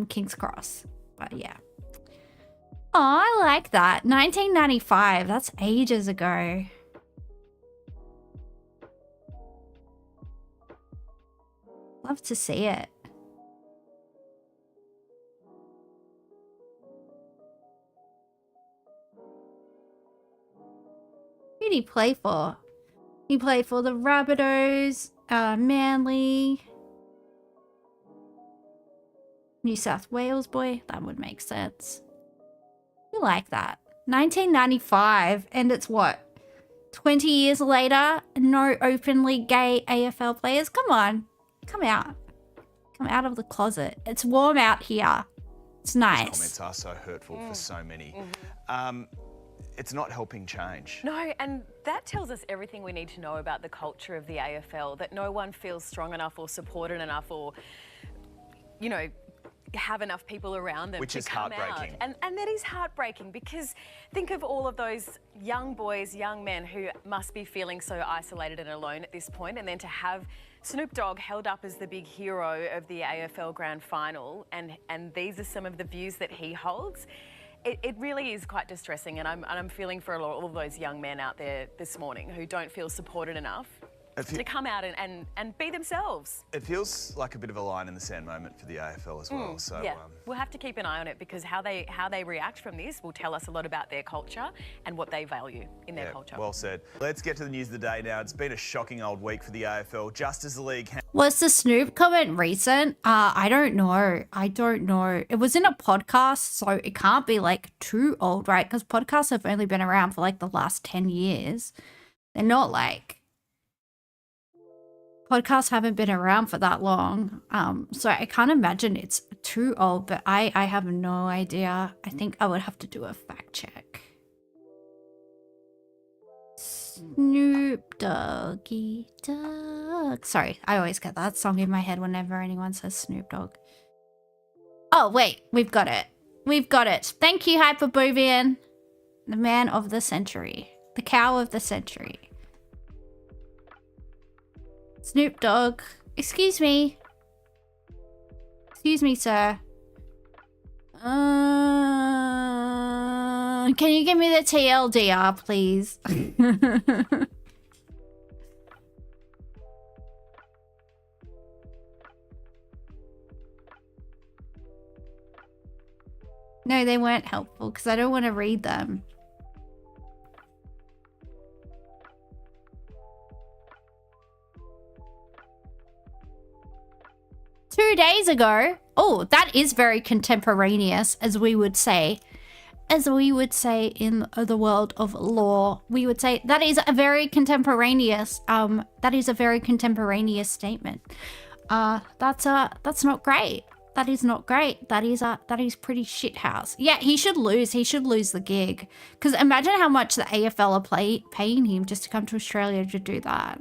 King's Cross. But yeah. Oh, I like that. 1995. That's ages ago. Love to see it. Who did he play for? He played for the Rabbitohs, Manly, New South Wales boy. That would make sense. You like that. 1995, and it's what? 20 years later, no openly gay AFL players? Come on. Come out. Come out of the closet. It's warm out here. It's nice. These comments are so hurtful for so many. It's not helping change. No, and that tells us everything we need to know about the culture of the AFL, that no one feels strong enough or supported enough or, you know, have enough people around them Which to is come heartbreaking. out. And that is heartbreaking because think of all of those young boys, young men who must be feeling so isolated and alone at this point, and then to have Snoop Dogg held up as the big hero of the AFL Grand Final, and these are some of the views that he holds. It really is quite distressing, and I'm feeling for all of those young men out there this morning who don't feel supported enough to come out and be themselves. It feels like a bit of a line in the sand moment for the AFL as well. So yeah, we'll have to keep an eye on it because how they react from this will tell us a lot about their culture and what they value in their culture. Well said. Let's get to the news of the day now. It's been a shocking old week for the AFL. Just as the league... Was the Snoop comment recent? I don't know. I don't know. It was in a podcast, so it can't be like too old, right? Because podcasts have only been around for like the last 10 years. They're not like... Podcasts haven't been around for that long. So I can't imagine it's too old, but I have no idea. I think I would have to do a fact check. Snoop Doggy Dogg. Sorry, I always get that song in my head whenever anyone says Snoop Dogg. Oh, wait, we've got it. We've got it. Thank you, Hyperboovian. The man of the century. The cow of the century. Snoop Dogg. Excuse me. Excuse me, sir. Can you give me the TLDR, please? No, they weren't helpful because I don't want to read them. Two days ago. Oh, that is very contemporaneous, as we would say. As we would say in the world of law, we would say that is a very contemporaneous. That is a very contemporaneous statement. That's not great. That is not great. That is pretty shithouse. Yeah, he should lose. He should lose the gig. Because imagine how much the AFL are paying him just to come to Australia to do that.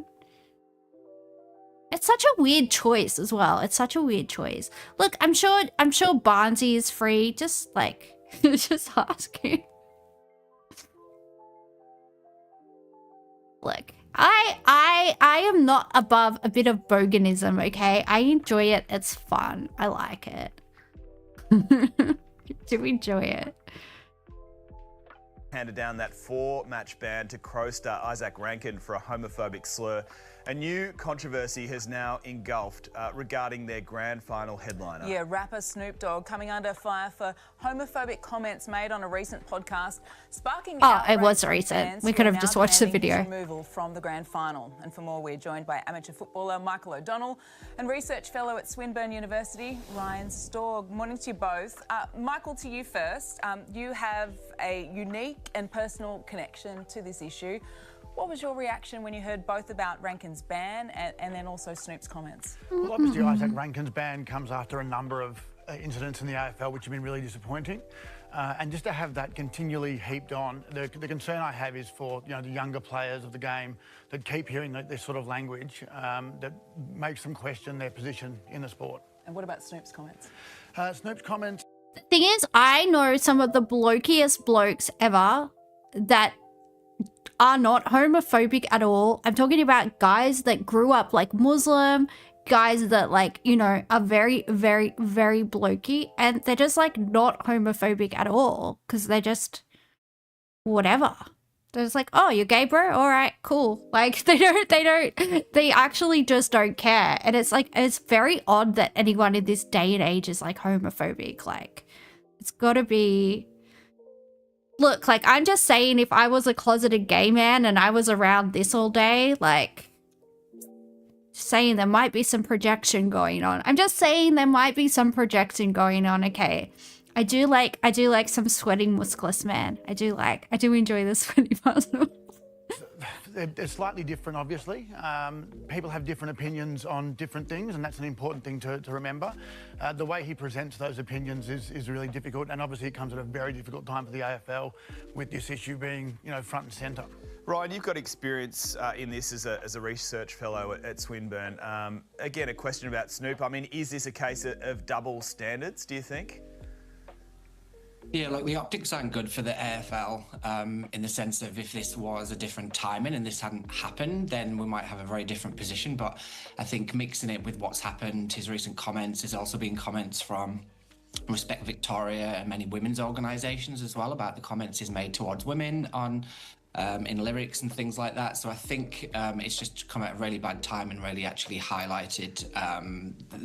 It's such a weird choice as well. It's such a weird choice. Look, I'm sure Barnesy is free. Just like, just ask him. Look, I am not above a bit of boganism, okay? I enjoy it. It's fun. I like it. Do enjoy it. Handed down that 4-match ban to Crow star Isaac Rankin for a homophobic slur. A new controversy has now engulfed regarding their grand final headliner. Yeah, rapper Snoop Dogg coming under fire for homophobic comments made on a recent podcast, sparking it was recent. We could have just watched the video. Removal from the grand final. And for more, we're joined by amateur footballer Michael O'Donnell and research fellow at Swinburne University, Ryan Storg. Morning to you both. Michael, to you first. You have a unique and personal connection to this issue. What was your reaction when you heard both about Rankin's ban and then also Snoop's comments? Well, obviously Isaac Rankin's ban comes after a number of incidents in the AFL which have been really disappointing. And just to have that continually heaped on, the concern I have is for the younger players of the game that keep hearing this sort of language that makes them question their position in the sport. And what about Snoop's comments? Snoop's comments... The thing is, I know some of the blokiest blokes ever that are not homophobic at all. I'm talking about guys that grew up like Muslim, guys that like, are very, very, very blokey, and they're just like not homophobic at all because they're just whatever. They're just like, oh, you're gay, bro? All right, cool. Like, they actually just don't care. And it's like, it's very odd that anyone in this day and age is like homophobic. Like, it's gotta be... Look, like, I'm just saying, if I was a closeted gay man and I was around this all day, like, saying there might be some projection going on. I'm just saying there might be some projection going on, okay? I do like some sweating muscless man. I do enjoy the sweaty muscle. They're slightly different, obviously. People have different opinions on different things, and that's an important thing to remember. The way he presents those opinions is really difficult, and obviously it comes at a very difficult time for the AFL, with this issue being, front and centre. Ryan, you've got experience in this as a research fellow at Swinburne. Again, a question about Snoop. I mean, is this a case of double standards, do you think? Yeah, look, the optics aren't good for the AFL in the sense of if this was a different timing and this hadn't happened, then we might have a very different position. But I think mixing it with what's happened, his recent comments, has also been comments from Respect Victoria and many women's organisations as well about the comments he's made towards women on in lyrics and things like that. So I think it's just come at a really bad time and really actually highlighted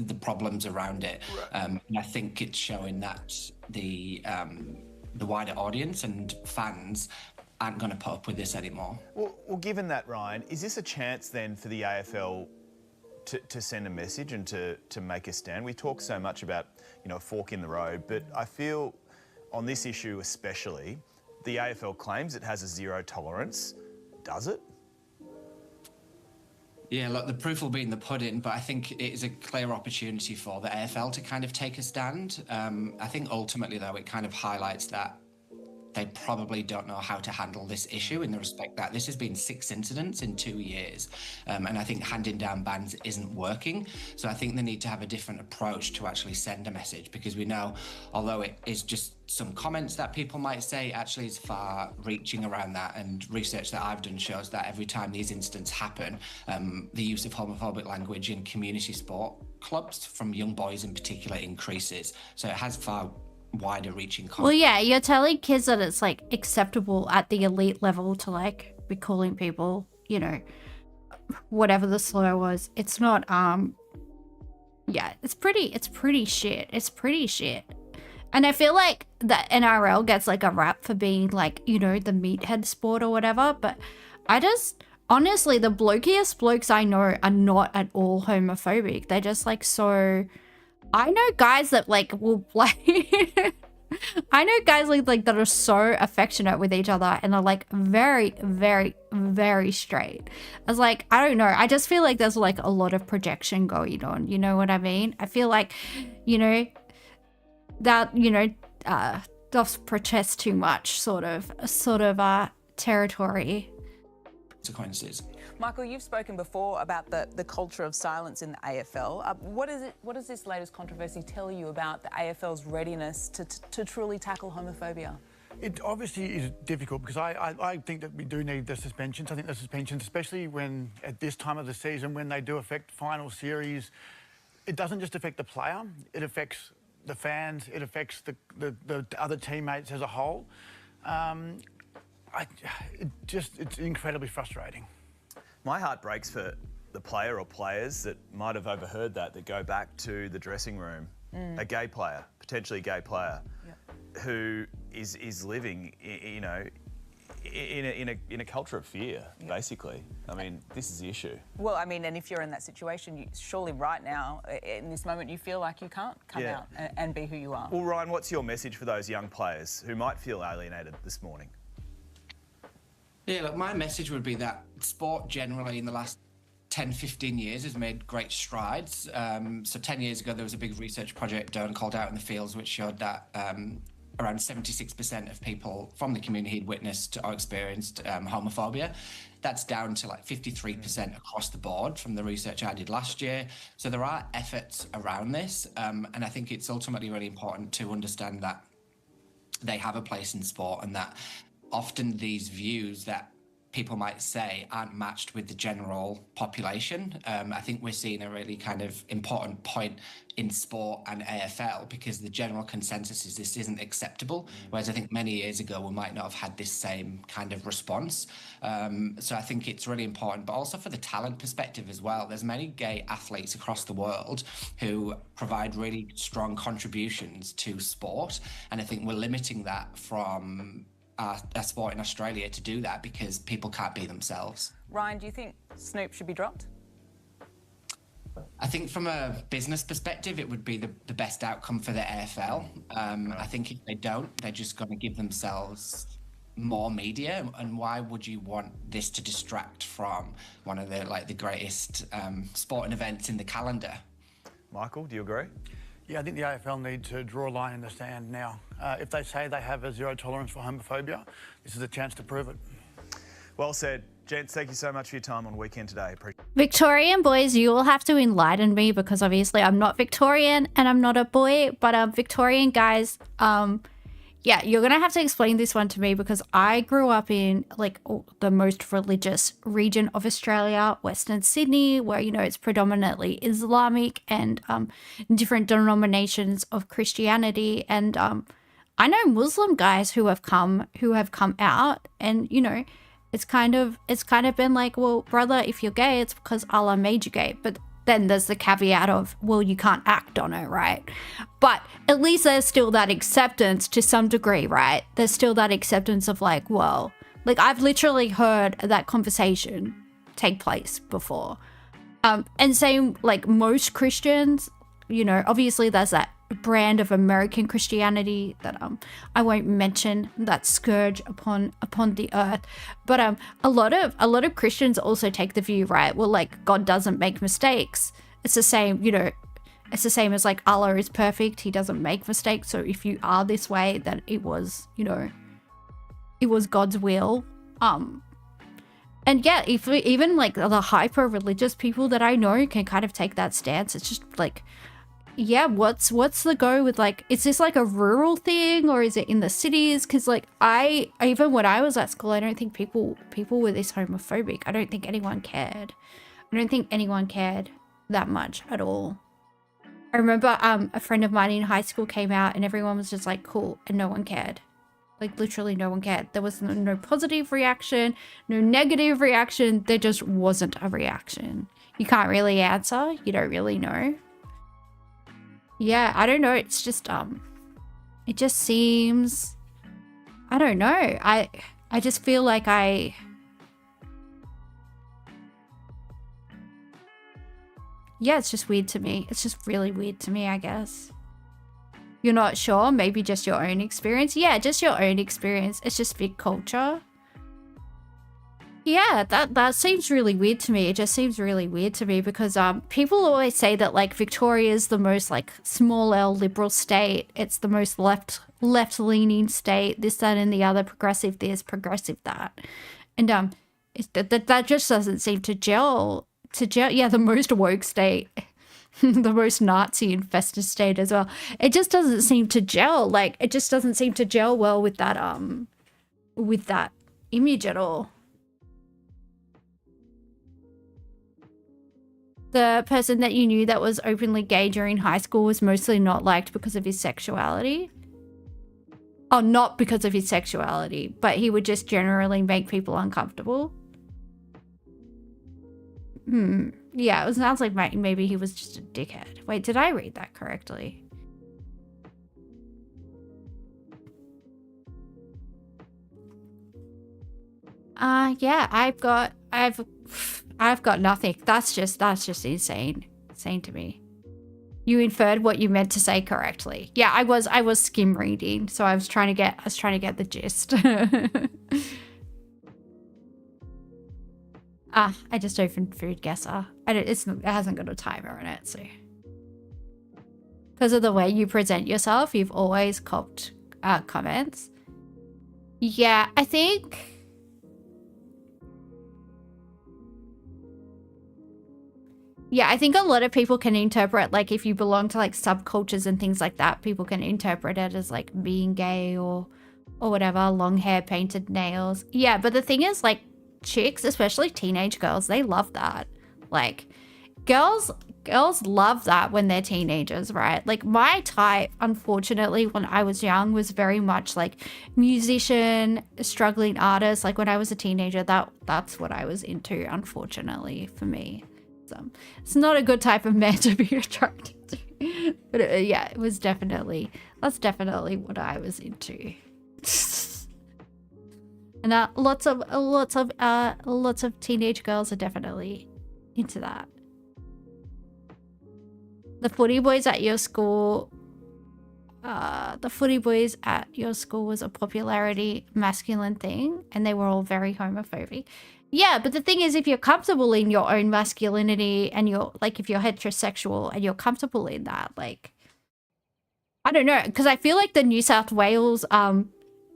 the problems around it. And I think it's showing that the wider audience and fans aren't going to put up with this anymore. Well, given that, Ryan, is this a chance then for the AFL to send a message and to make a stand? We talk so much about, a fork in the road, but I feel on this issue especially, the AFL claims it has a zero tolerance. Does it? Yeah, look, the proof will be in the pudding, but I think it is a clear opportunity for the AFL to kind of take a stand. I think ultimately, though, it kind of highlights that they probably don't know how to handle this issue in the respect that this has been 6 incidents in 2 years. And I think handing down bans isn't working. So I think they need to have a different approach to actually send a message, because we know, although it is just some comments that people might say, actually is far reaching around that. And research that I've done shows that every time these incidents happen, the use of homophobic language in community sport clubs from young boys in particular increases. So it has far wider reaching Well, yeah, you're telling kids that it's like acceptable at the elite level to like be calling people, whatever the slur was. It's not yeah, it's pretty shit. It's pretty shit. And I feel like the NRL gets like a rap for being like, the meathead sport or whatever, but honestly, the blokiest blokes I know are not at all homophobic. They're just like so... I know guys that like will play. I know guys like that are so affectionate with each other and are like very, very, very straight. I was like, I don't know. I just feel like there's like a lot of projection going on. You know what I mean? I feel like, that does protest too much sort of territory. Consequences. Michael, you've spoken before about the culture of silence in the AFL. What does this latest controversy tell you about the AFL's readiness to truly tackle homophobia? It obviously is difficult because I think that we do need the suspensions. I think the suspensions, especially when at this time of the season, when they do affect final series, it doesn't just affect the player, it affects the fans, it affects the other teammates as a whole. It's incredibly frustrating. My heart breaks for the player or players that might have overheard that go back to the dressing room. A gay player, potentially gay player, who is living, in a culture of fear, basically. I mean, this is the issue. Well, I mean, and if you're in that situation, surely right now, in this moment, you feel like you can't come out and be who you are. Well, Ryan, what's your message for those young players who might feel alienated this morning? Yeah, look, my message would be that sport generally in the last 10, 15 years has made great strides. So 10 years ago, there was a big research project done called Out in the Fields, which showed that around 76% of people from the community had witnessed or experienced homophobia. That's down to like 53% across the board from the research I did last year. So there are efforts around this. And I think it's ultimately really important to understand that they have a place in sport and that often these views that people might say aren't matched with the general population. I think we're seeing a really kind of important point in sport and AFL because the general consensus is this isn't acceptable, whereas I think many years ago we might not have had this same kind of response. So I think it's really important, but also for the talent perspective as well. There's many gay athletes across the world who provide really strong contributions to sport, and I think we're limiting that from our sport in Australia to do that because people can't be themselves. Ryan, do you think Snoop should be dropped? I think from a business perspective, it would be the best outcome for the AFL. I think if they don't, they're just going to give themselves more media. And why would you want this to distract from one of the greatest sporting events in the calendar? Michael, do you agree? Yeah, I think the AFL need to draw a line in the sand now. If they say they have a zero tolerance for homophobia, this is a chance to prove it. Well said. Gents, thank you so much for your time on Weekend Today. Victorian boys, you will have to enlighten me because obviously I'm not Victorian and I'm not a boy, but Victorian guys, yeah, you're gonna have to explain this one to me because I grew up in the most religious region of Australia, Western Sydney, where it's predominantly Islamic and different denominations of Christianity, and I know Muslim guys who have come out, and it's kind of been like, well, brother, if you're gay, it's because Allah made you gay, but then there's the caveat of, well, you can't act on it, right? But at least there's still that acceptance to some degree, right? There's still that acceptance of I've literally heard that conversation take place before. And same, most Christians, obviously there's that brand of American Christianity that I won't mention, that scourge upon the earth, but a lot of Christians also take the view, right, well, God doesn't make mistakes. It's the same, it's the same as Allah is perfect, he doesn't make mistakes, so if you are this way, then it was God's will. And yeah, if even the hyper religious people that I know can kind of take that stance. It's just yeah, what's the go with is this a rural thing or is it in the cities? Because I even when I was at school, I don't think people were this homophobic. I don't think anyone cared. I don't think anyone cared that much at all. I remember a friend of mine in high school came out and everyone was just cool, and no one cared. Literally no one cared. There was no positive reaction, no negative reaction. There just wasn't a reaction. You can't really answer. You don't really know. Yeah, I don't know. It's just it just seems, I don't know. I just feel yeah, it's just weird to me. It's just really weird to me, I guess. You're not sure? Maybe just your own experience? Yeah, just your own experience. It's just big culture. Yeah, that seems really weird to me. It just seems really weird to me because people always say that Victoria is the most small L liberal state. It's the most left leaning state. This, that, and the other. Progressive this, progressive that, and that just doesn't seem to gel. Yeah, the most woke state, the most Nazi infested state as well. It just doesn't seem to gel. It just doesn't seem to gel well with that image at all. The person that you knew that was openly gay during high school was mostly not liked because of his sexuality. Oh, not because of his sexuality, but he would just generally make people uncomfortable. Yeah, it sounds like maybe he was just a dickhead. Wait, did I read that correctly? Yeah, I've got nothing. That's just insane to me. You inferred what you meant to say correctly. Yeah, I was skim reading, so I was trying to get the gist. I just opened Food Guesser. It hasn't got a timer on it, so because of the way you present yourself, you've always copped comments. Yeah, I think. Yeah, I think a lot of people can interpret, if you belong to, subcultures and things like that, people can interpret it as, being gay or whatever, long hair, painted nails. Yeah, but the thing is, chicks, especially teenage girls, they love that. Like, girls love that when they're teenagers, right? Like, my type, unfortunately, when I was young, was very much like musician, struggling artist. Like, when I was a teenager, that's what I was into, unfortunately, for me. So it's not a good type of man to be attracted to. But yeah, it was definitely, that's definitely what I was into. And lots of teenage girls are definitely into that. The footy boys at your school was a popularity masculine thing, and they were all very homophobic. Yeah, but the thing is, if you're comfortable in your own masculinity, and you're like, if you're heterosexual and you're comfortable in that, like, I don't know, because I feel like the New South Wales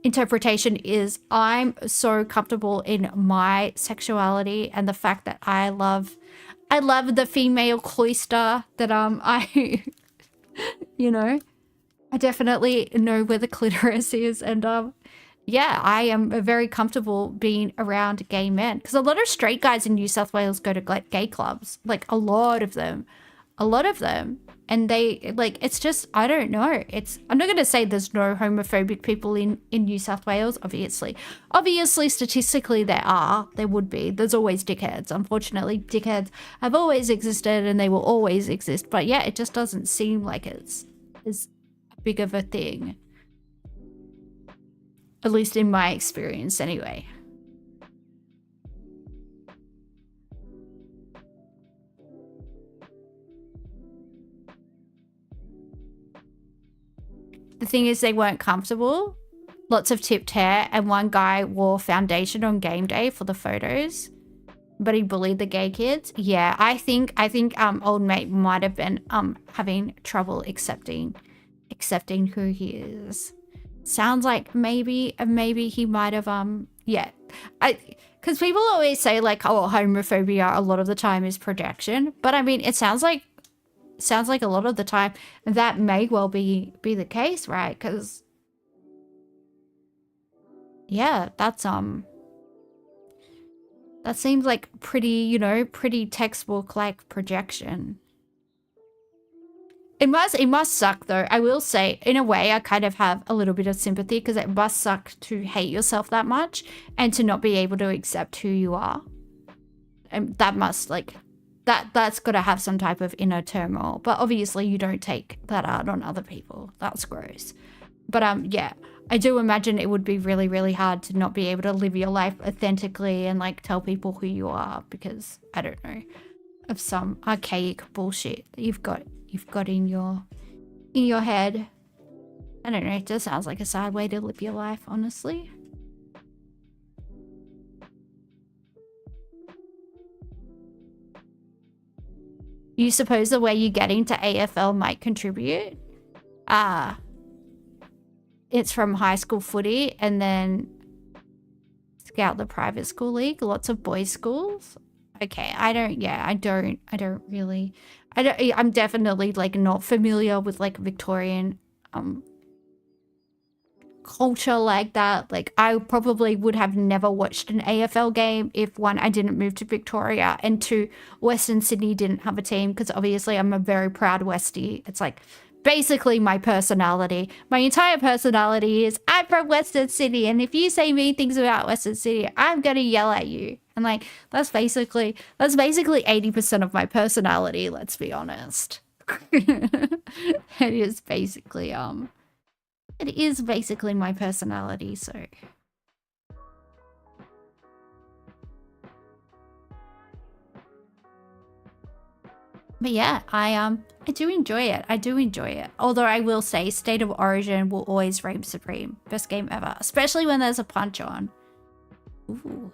interpretation is, I'm so comfortable in my sexuality and the fact that I love the female cloister, that I you know, I definitely know where the clitoris is, and yeah, I am very comfortable being around gay men, because a lot of straight guys in New South Wales go to gay clubs, like a lot of them, and they, like, it's just, I don't know, I'm not going to say there's no homophobic people in New South Wales, obviously statistically there would be, there's always dickheads. Unfortunately, dickheads have always existed and they will always exist, but yeah, it just doesn't seem like it's as big of a thing, at least in my experience anyway. The thing is, they weren't comfortable. Lots of tipped hair, and one guy wore foundation on game day for the photos, but he bullied the gay kids. Yeah, I think old mate might have been having trouble accepting who he is. Sounds like maybe he might have yeah. Because people always say, like, oh, homophobia a lot of the time is projection, but I mean, it sounds like a lot of the time that may well be the case, right? Because yeah, that seems like pretty textbook like projection. It must suck though. I will say, in a way, I kind of have a little bit of sympathy, because it must suck to hate yourself that much and to not be able to accept who you are. And that must, like, that's got to have some type of inner turmoil. But obviously you don't take that out on other people. That's gross. But yeah, I do imagine it would be really, really hard to not be able to live your life authentically and like tell people who you are, because I don't know, of some archaic bullshit that you've got in your head. I don't know, it just sounds like a sad way to live your life, honestly. You suppose the way you get into AFL might contribute? It's from high school footy and then scout the private school league, lots of boys' schools. Okay, I'm definitely like not familiar with like Victorian culture like that. Like, I probably would have never watched an AFL game if, one, I didn't move to Victoria, and two, Western Sydney didn't have a team, because obviously I'm a very proud Westie. It's like basically my personality. My entire personality is, I'm from Western Sydney, and if you say mean things about Western Sydney, I'm gonna yell at you. And like, that's basically 80% of my personality, let's be honest. It is basically my personality, so. But yeah, I do enjoy it. Although I will say, State of Origin will always reign supreme. Best game ever, especially when there's a punch on. Ooh.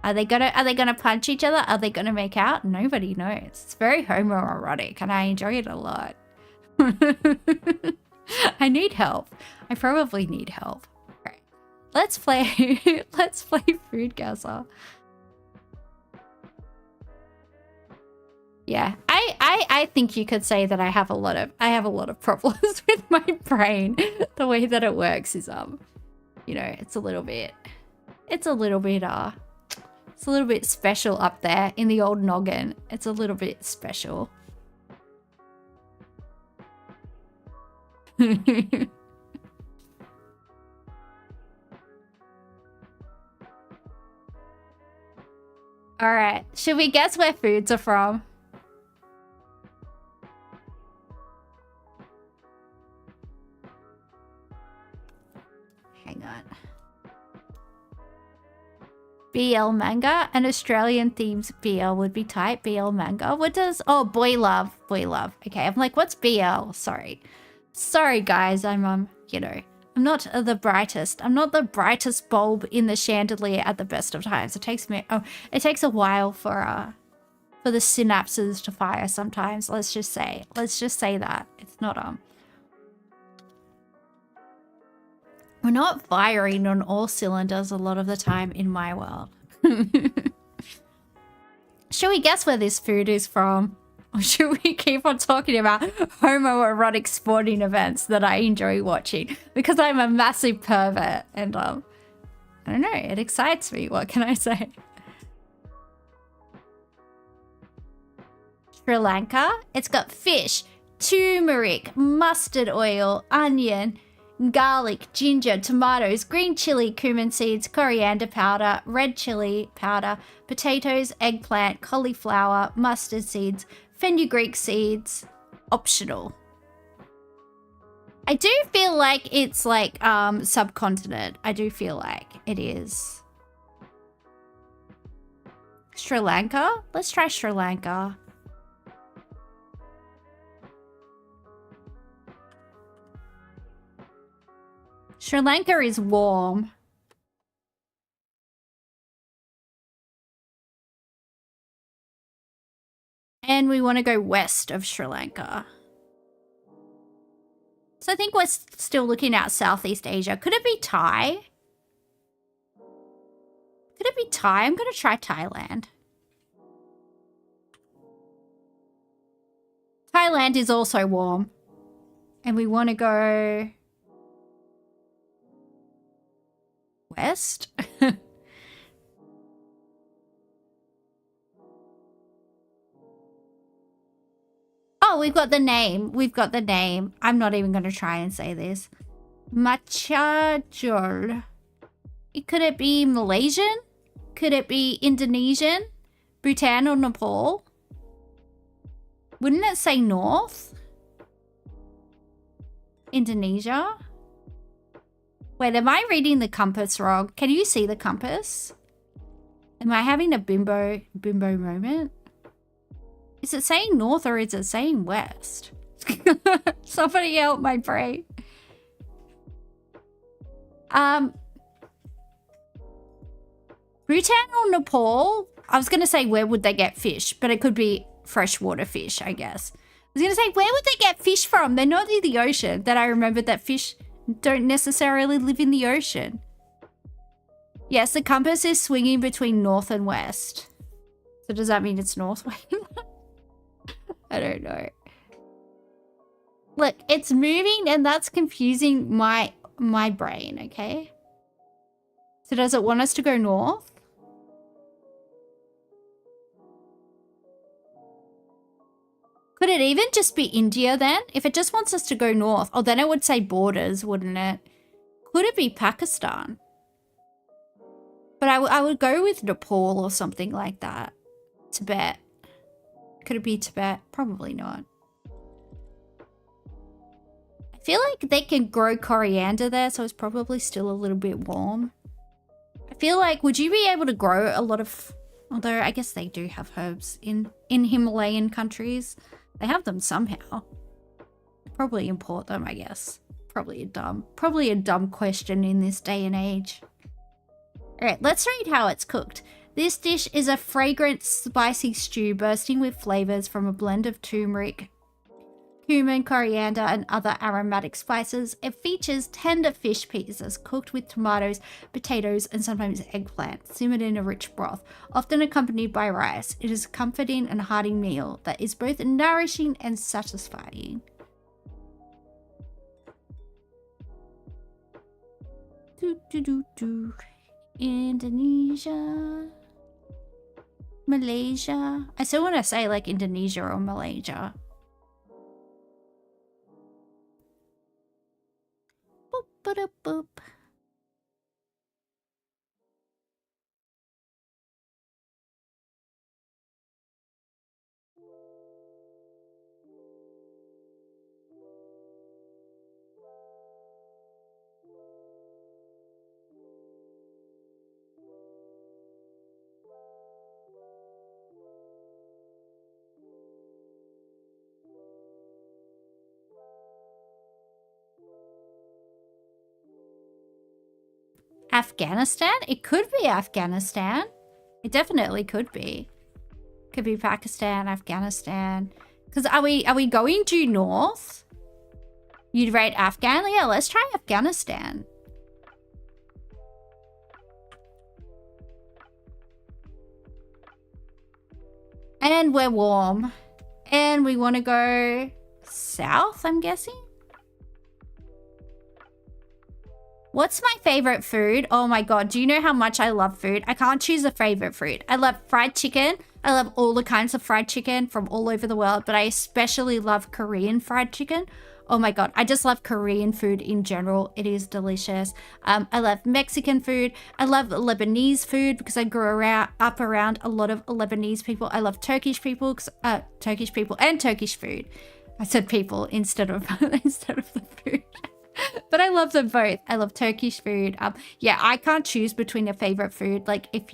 Are they gonna punch each other? Are they gonna make out? Nobody knows. It's very homoerotic, and I enjoy it a lot. I need help. I probably need help. Right. Let's play Food Guesser. Yeah, I think you could say that I have a lot of problems with my brain. The way that it works is it's a little bit It's a little bit special up there in the old noggin. It's a little bit special. Alright, should we guess where foods are from? Hang on. BL manga? An Australian themed BL would be tight. BL manga. What does... Oh, boy love. Boy love. Okay, I'm like, what's BL? Sorry. Sorry, guys. I'm, you know... I'm not the brightest. I'm not the brightest bulb in the chandelier at the best of times. It takes me... Oh, it takes a while for the synapses to fire sometimes. Let's just say. Let's just say that. It's not, We're not firing on all cylinders a lot of the time in my world. Should we guess where this food is from? Or should we keep on talking about homoerotic sporting events that I enjoy watching? Because I'm a massive pervert and I don't know, it excites me. What can I say? Sri Lanka. It's got fish, turmeric, mustard oil, onion, garlic, ginger, tomatoes, green chili, cumin seeds, coriander powder, red chili powder, potatoes, eggplant, cauliflower, mustard seeds, fenugreek seeds, optional. I do feel like it's like subcontinent. I do feel like it is. Sri Lanka? Let's try Sri Lanka. Sri Lanka is warm. And we want to go west of Sri Lanka. So I think we're still looking at Southeast Asia. Could it be Thai? Could it be Thai? I'm going to try Thailand. Thailand is also warm. And we want to go... west? Oh, we've got the name. We've got the name. I'm not even going to try and say this. Machajol. Could it be Malaysian? Could it be Indonesian? Bhutan or Nepal? Wouldn't it say north? Indonesia? Wait, am I reading the compass wrong? Can you see the compass? Am I having a bimbo moment? Is it saying north or is it saying west? Somebody help my brain. Bhutan or Nepal? I was going to say where would they get fish, but it could be freshwater fish, I guess. I was going to say where would they get fish from? They're not in the ocean. Then I remembered that fish don't necessarily live in the ocean. Yes, the compass is swinging between north and west. So does that mean it's north? I don't know. Look, it's moving and that's confusing my brain, okay? So does it want us to go north? Could it even just be India then? If it just wants us to go north, oh, then it would say borders, wouldn't it? Could it be Pakistan? But I would go with Nepal or something like that. Tibet. Could it be Tibet? Probably not. I feel like they can grow coriander there, so it's probably still a little bit warm. I feel like, would you be able to grow a lot of... Although, I guess they do have herbs in Himalayan countries. They have them somehow. Probably import them, I guess. Probably a dumb question in this day and age. Alright, let's read how it's cooked. This dish is a fragrant, spicy stew bursting with flavors from a blend of turmeric, cumin, coriander, and other aromatic spices. It features tender fish pieces cooked with tomatoes, potatoes, and sometimes eggplant, simmered in a rich broth, often accompanied by rice. It is a comforting and hearty meal that is both nourishing and satisfying. Indonesia. Malaysia. I still want to say like Indonesia or Malaysia. Boop, boop, boop. Afghanistan? It could be Afghanistan. It definitely could be. Could be Pakistan, Afghanistan. Because are we going due north? You'd rate Afghan? Yeah, let's try Afghanistan. And we're warm. And we want to go south, I'm guessing? What's my favorite food? Oh my god, do you know how much I love food? I can't choose a favorite food. I love fried chicken. I love all the kinds of fried chicken from all over the world, but I especially love Korean fried chicken. Oh my god, I just love Korean food in general. It is delicious. I love Mexican food. I love Lebanese food because I grew up around a lot of Lebanese people. I love Turkish people, Turkish people and Turkish food. I said people instead of the food. But I love them both. I love Turkish food. Yeah, I can't choose between a favorite food. Like if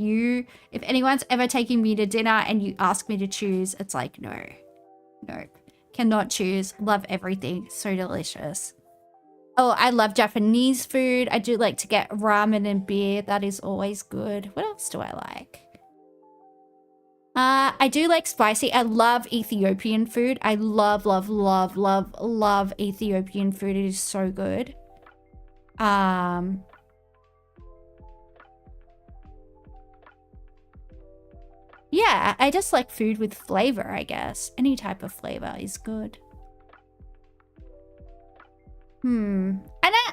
anyone's ever taking me to dinner and you ask me to choose, it's like no, cannot choose. Love everything. So delicious. Oh, I love Japanese food. I do like to get ramen and beer. That is always good. What else do I like? I do like spicy. I love Ethiopian food. I love Ethiopian food. It is so good. Yeah, I just like food with flavor, I guess. Any type of flavor is good.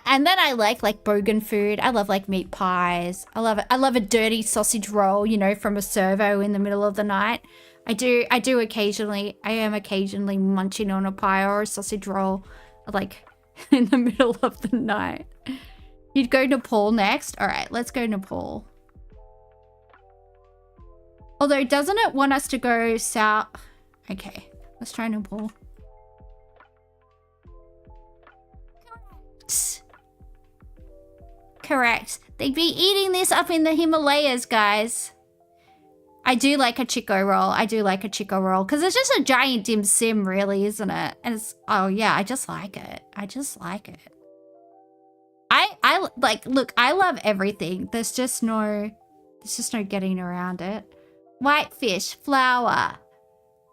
And then I like bogan food. I love like meat pies. I love it. I love a dirty sausage roll, you know, from a servo in the middle of the night. I do occasionally. I am occasionally munching on a pie or a sausage roll, like in the middle of the night. You'd go Nepal next? All right, let's go Nepal. Although, doesn't it want us to go south? Okay, let's try Nepal. Correct. They'd be eating this up in the Himalayas, guys. I do like a Chico roll. I do like a Chico roll because it's just a giant dim sim, really, isn't it? And it's, oh yeah, I just like it. I just like it. I like, look, I love everything. There's just no getting around it. Whitefish, flour,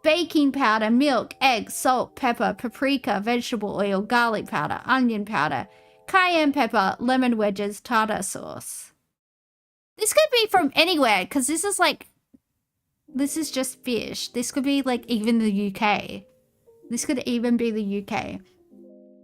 baking powder, milk, eggs, salt, pepper, paprika, vegetable oil, garlic powder, onion powder, cayenne pepper, lemon wedges, tartar sauce. This could be from anywhere because this is just fish. This could be like even the UK. This could even be the UK.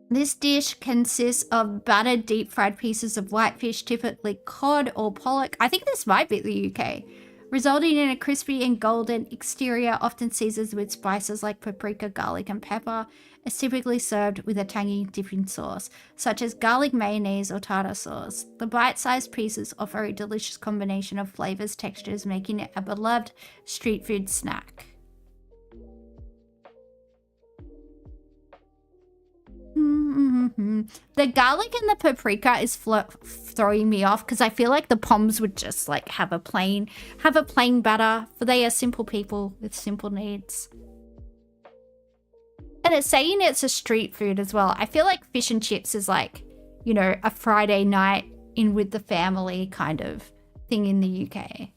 This dish consists of battered deep fried pieces of whitefish, typically cod or pollock. I think this might be the UK. Resulting in a crispy and golden exterior, often seasoned with spices like paprika, garlic, and pepper. It's typically served with a tangy dipping sauce, such as garlic mayonnaise or tartar sauce. The bite-sized pieces offer a delicious combination of flavors, textures, making it a beloved street food snack. The garlic and the paprika is throwing me off because I feel like the Poms would just like have a plain batter, for they are simple people with simple needs. And it's saying it's a street food as well. I feel like fish and chips is like, you know, a Friday night in with the family kind of thing in the UK.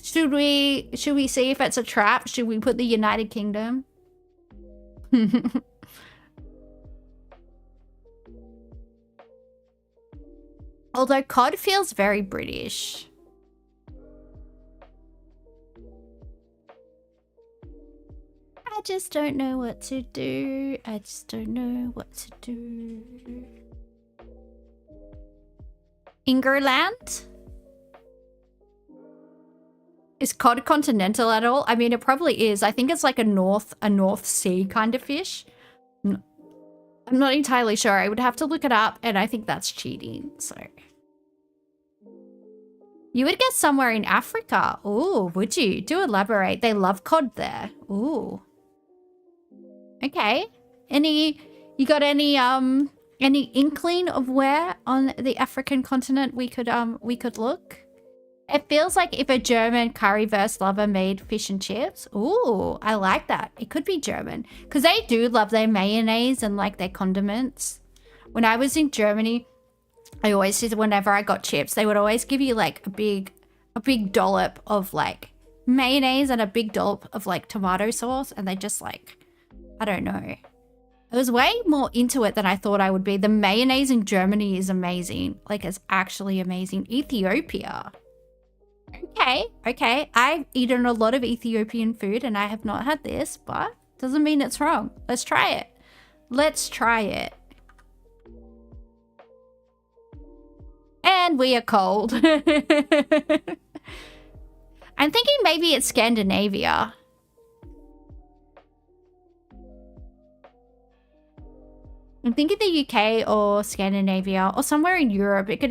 Should we see if it's a trap? Should we put the United Kingdom? Although cod feels very British. I just don't know what to do. I just don't know what to do. Ingerland? Is cod continental at all? I mean, it probably is. I think it's like a North Sea kind of fish. I'm not entirely sure. I would have to look it up, and I think that's cheating, so. You would get somewhere in Africa. Ooh, would you? Do elaborate. They love cod there. Ooh. Okay. You got any inkling of where on the African continent we could look? It feels like if a German currywurst lover made fish and chips. Ooh, I like that. It could be German. Because they do love their mayonnaise and like their condiments. When I was in Germany, I always did, whenever I got chips, they would always give you like a big dollop of like mayonnaise and a big dollop of like tomato sauce. And they just like, I don't know. I was way more into it than I thought I would be. The mayonnaise in Germany is amazing. Like, it's actually amazing. Ethiopia. Okay. I've eaten a lot of Ethiopian food and I have not had this, but doesn't mean it's wrong. Let's try it. And we are cold. I'm thinking maybe it's Scandinavia. I'm thinking the UK or Scandinavia or somewhere in Europe. It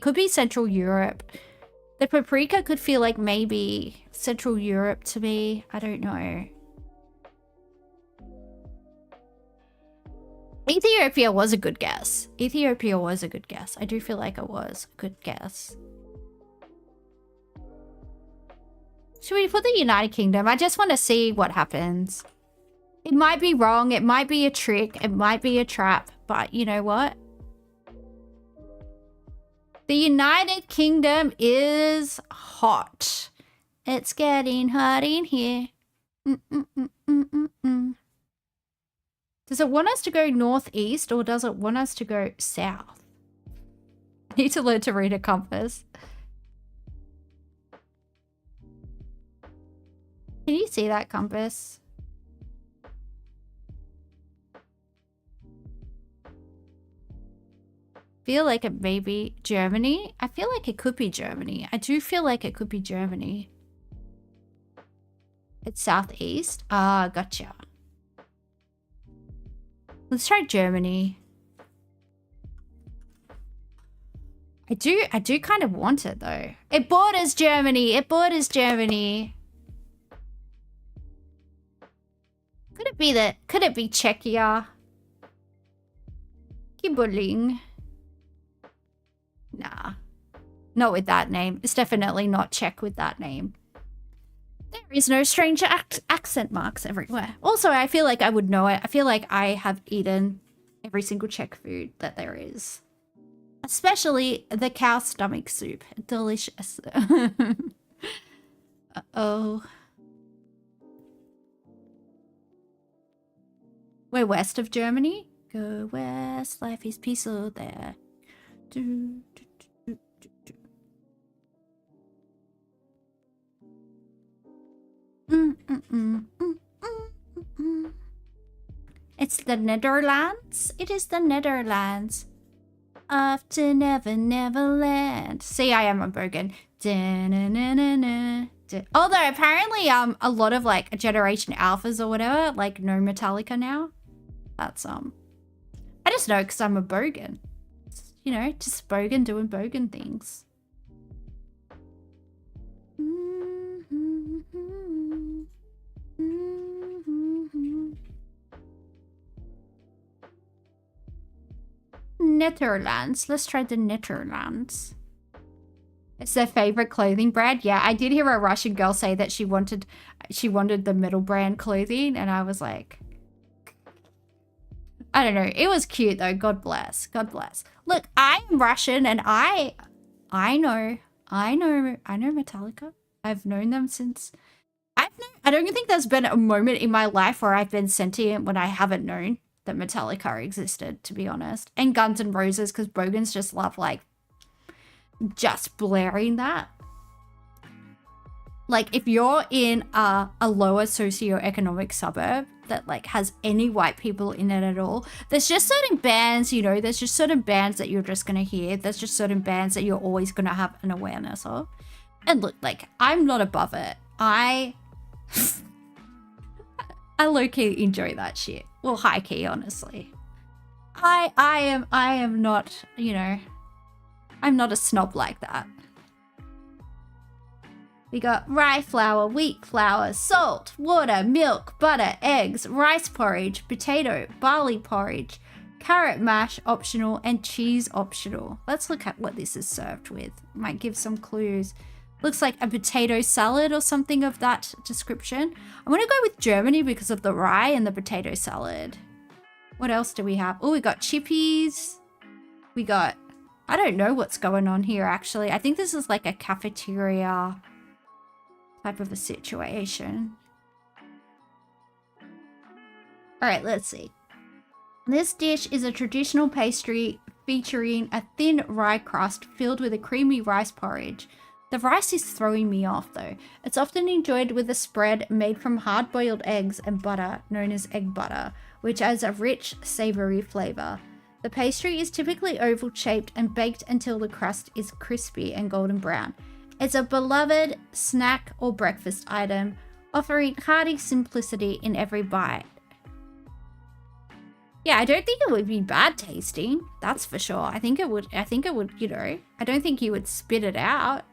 could be Central Europe. The paprika could feel like maybe Central Europe to me. I don't know. Ethiopia was a good guess. I do feel like it was a good guess. Should we put the United Kingdom? I just want to see what happens. It might be wrong. It might be a trick. It might be a trap. But you know what? The United Kingdom is hot. It's getting hot in here. Does it want us to go northeast or does it want us to go south? I need to learn to read a compass. Can you see that compass? Feel like it may be Germany. I feel like it could be Germany. I do feel like it could be Germany. It's southeast. Ah, gotcha. Let's try Germany. I do kind of want it though. It borders Germany. Could it be Czechia? Kibbuling. Nah, not with that name. It's definitely not Czech with that name. There is no strange accent marks everywhere. Also, I feel like I would know it. I feel like I have eaten every single Czech food that there is. Especially the cow stomach soup. Delicious. Uh-oh. We're west of Germany. Go west, life is peaceful there. It's the Netherlands. It is the Netherlands. Off to Neverland. See, I am a bogan. Although apparently a lot of like Generation Alphas or whatever like know Metallica now. That's I just know because I'm a bogan. You know, just bogan doing bogan things. Netherlands. Let's try the Netherlands. It's their favorite clothing brand. Yeah, I did hear a Russian girl say that she wanted the metal brand clothing, and I was like, I don't know. It was cute though. God bless. God bless. Look, I'm Russian, and I know Metallica. I've known them since. I don't think there's been a moment in my life where I've been sentient when I haven't known that Metallica existed, to be honest. And Guns N' Roses, because bogans just love like just blaring that. Like if you're in a lower socioeconomic suburb that like has any white people in it at all, there's just certain bands, you know, there's just certain bands that you're just gonna hear. There's just certain bands that you're always gonna have an awareness of. And look, like, I'm not above it. I low-key enjoy that shit. Well, high-key, honestly. I am not, you know, I'm not a snob like that. We got rye flour, wheat flour, salt, water, milk, butter, eggs, rice porridge, potato, barley porridge, carrot mash optional, and cheese optional. Let's look at what this is served with. Might give some clues. Looks like a potato salad or something of that description. I'm gonna go with Germany because of the rye and the potato salad. What else do we have? Oh, we got chippies. We got, I don't know what's going on here actually. I think this is like a cafeteria type of a situation. All right, let's see. This dish is a traditional pastry featuring a thin rye crust filled with a creamy rice porridge. The rice is throwing me off though. It's often enjoyed with a spread made from hard-boiled eggs and butter, known as egg butter, which adds a rich, savory flavor. The pastry is typically oval-shaped and baked until the crust is crispy and golden brown. It's a beloved snack or breakfast item, offering hearty simplicity in every bite. Yeah, I don't think it would be bad tasting. That's for sure. I think it would, you know, I don't think you would spit it out.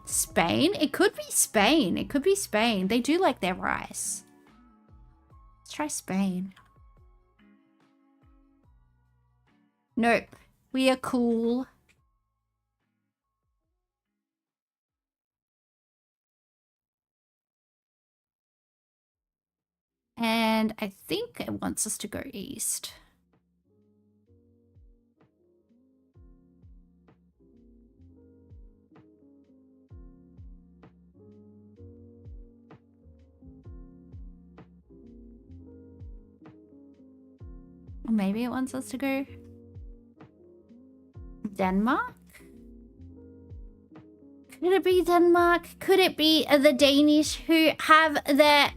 Spain? It could be Spain. It could be Spain. They do like their rice. Let's try Spain. Nope. We are cool. And I think it wants us to go east. Or maybe it wants us to go Denmark? Could it be Denmark? Could it be the Danish who have their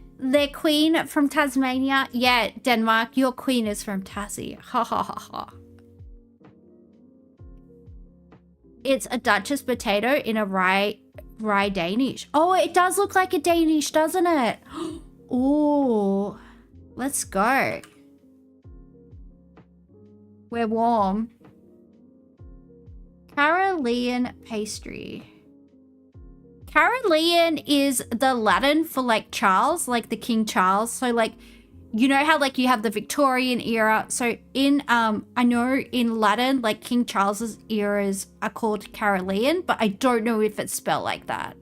queen from Tasmania? Yeah, Denmark, your queen is from Tassie. Ha ha ha ha. It's a Duchess potato in a rye Danish. Oh, it does look like a Danish, doesn't it? Oh, let's go. We're warm. Carolean pastry. Carolean is the Latin for like Charles, like the King Charles. So like, you know how like you have the Victorian era. So in, I know in Latin, like King Charles's eras are called Carolean, but I don't know if it's spelled like that.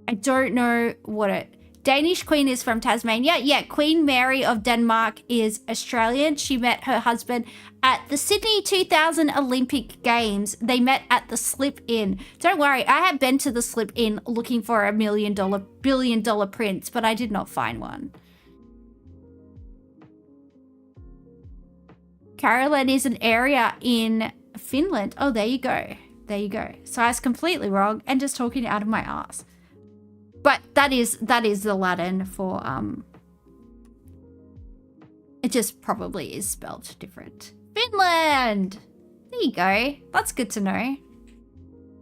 I don't know what it, Danish queen is from Tasmania. Yeah, Queen Mary of Denmark is Australian. She met her husband at the Sydney 2000 Olympic Games. They met at the Slip Inn. Don't worry, I have been to the Slip Inn looking for a $1 billion prince, but I did not find one. Caroline is an area in Finland. Oh, there you go. There you go. So I was completely wrong and just talking out of my ass. But that is the Latin for, it just probably is spelled different. Finland! There you go. That's good to know.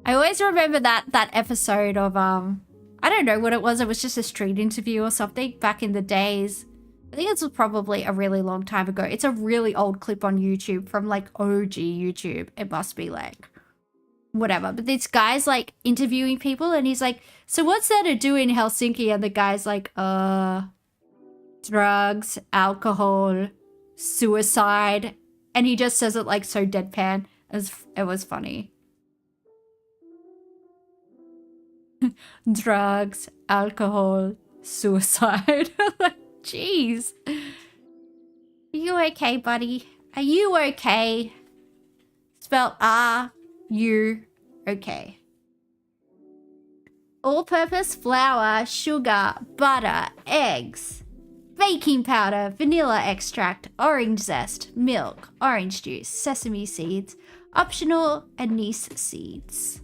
I always remember that episode of, I don't know what it was. It was just a street interview or something back in the days. I think this was probably a really long time ago. It's a really old clip on YouTube from like OG YouTube. It must be like whatever. But this guy's like interviewing people and he's like, so what's there to do in Helsinki? And the guy's like, drugs, alcohol, suicide. And he just says it like so deadpan. It was funny. Drugs, alcohol, suicide. Like, jeez. Are you okay, buddy? Are you okay? Spell R-U okay. All-purpose flour, sugar, butter, eggs, baking powder, vanilla extract, orange zest, milk, orange juice, sesame seeds, optional anise seeds.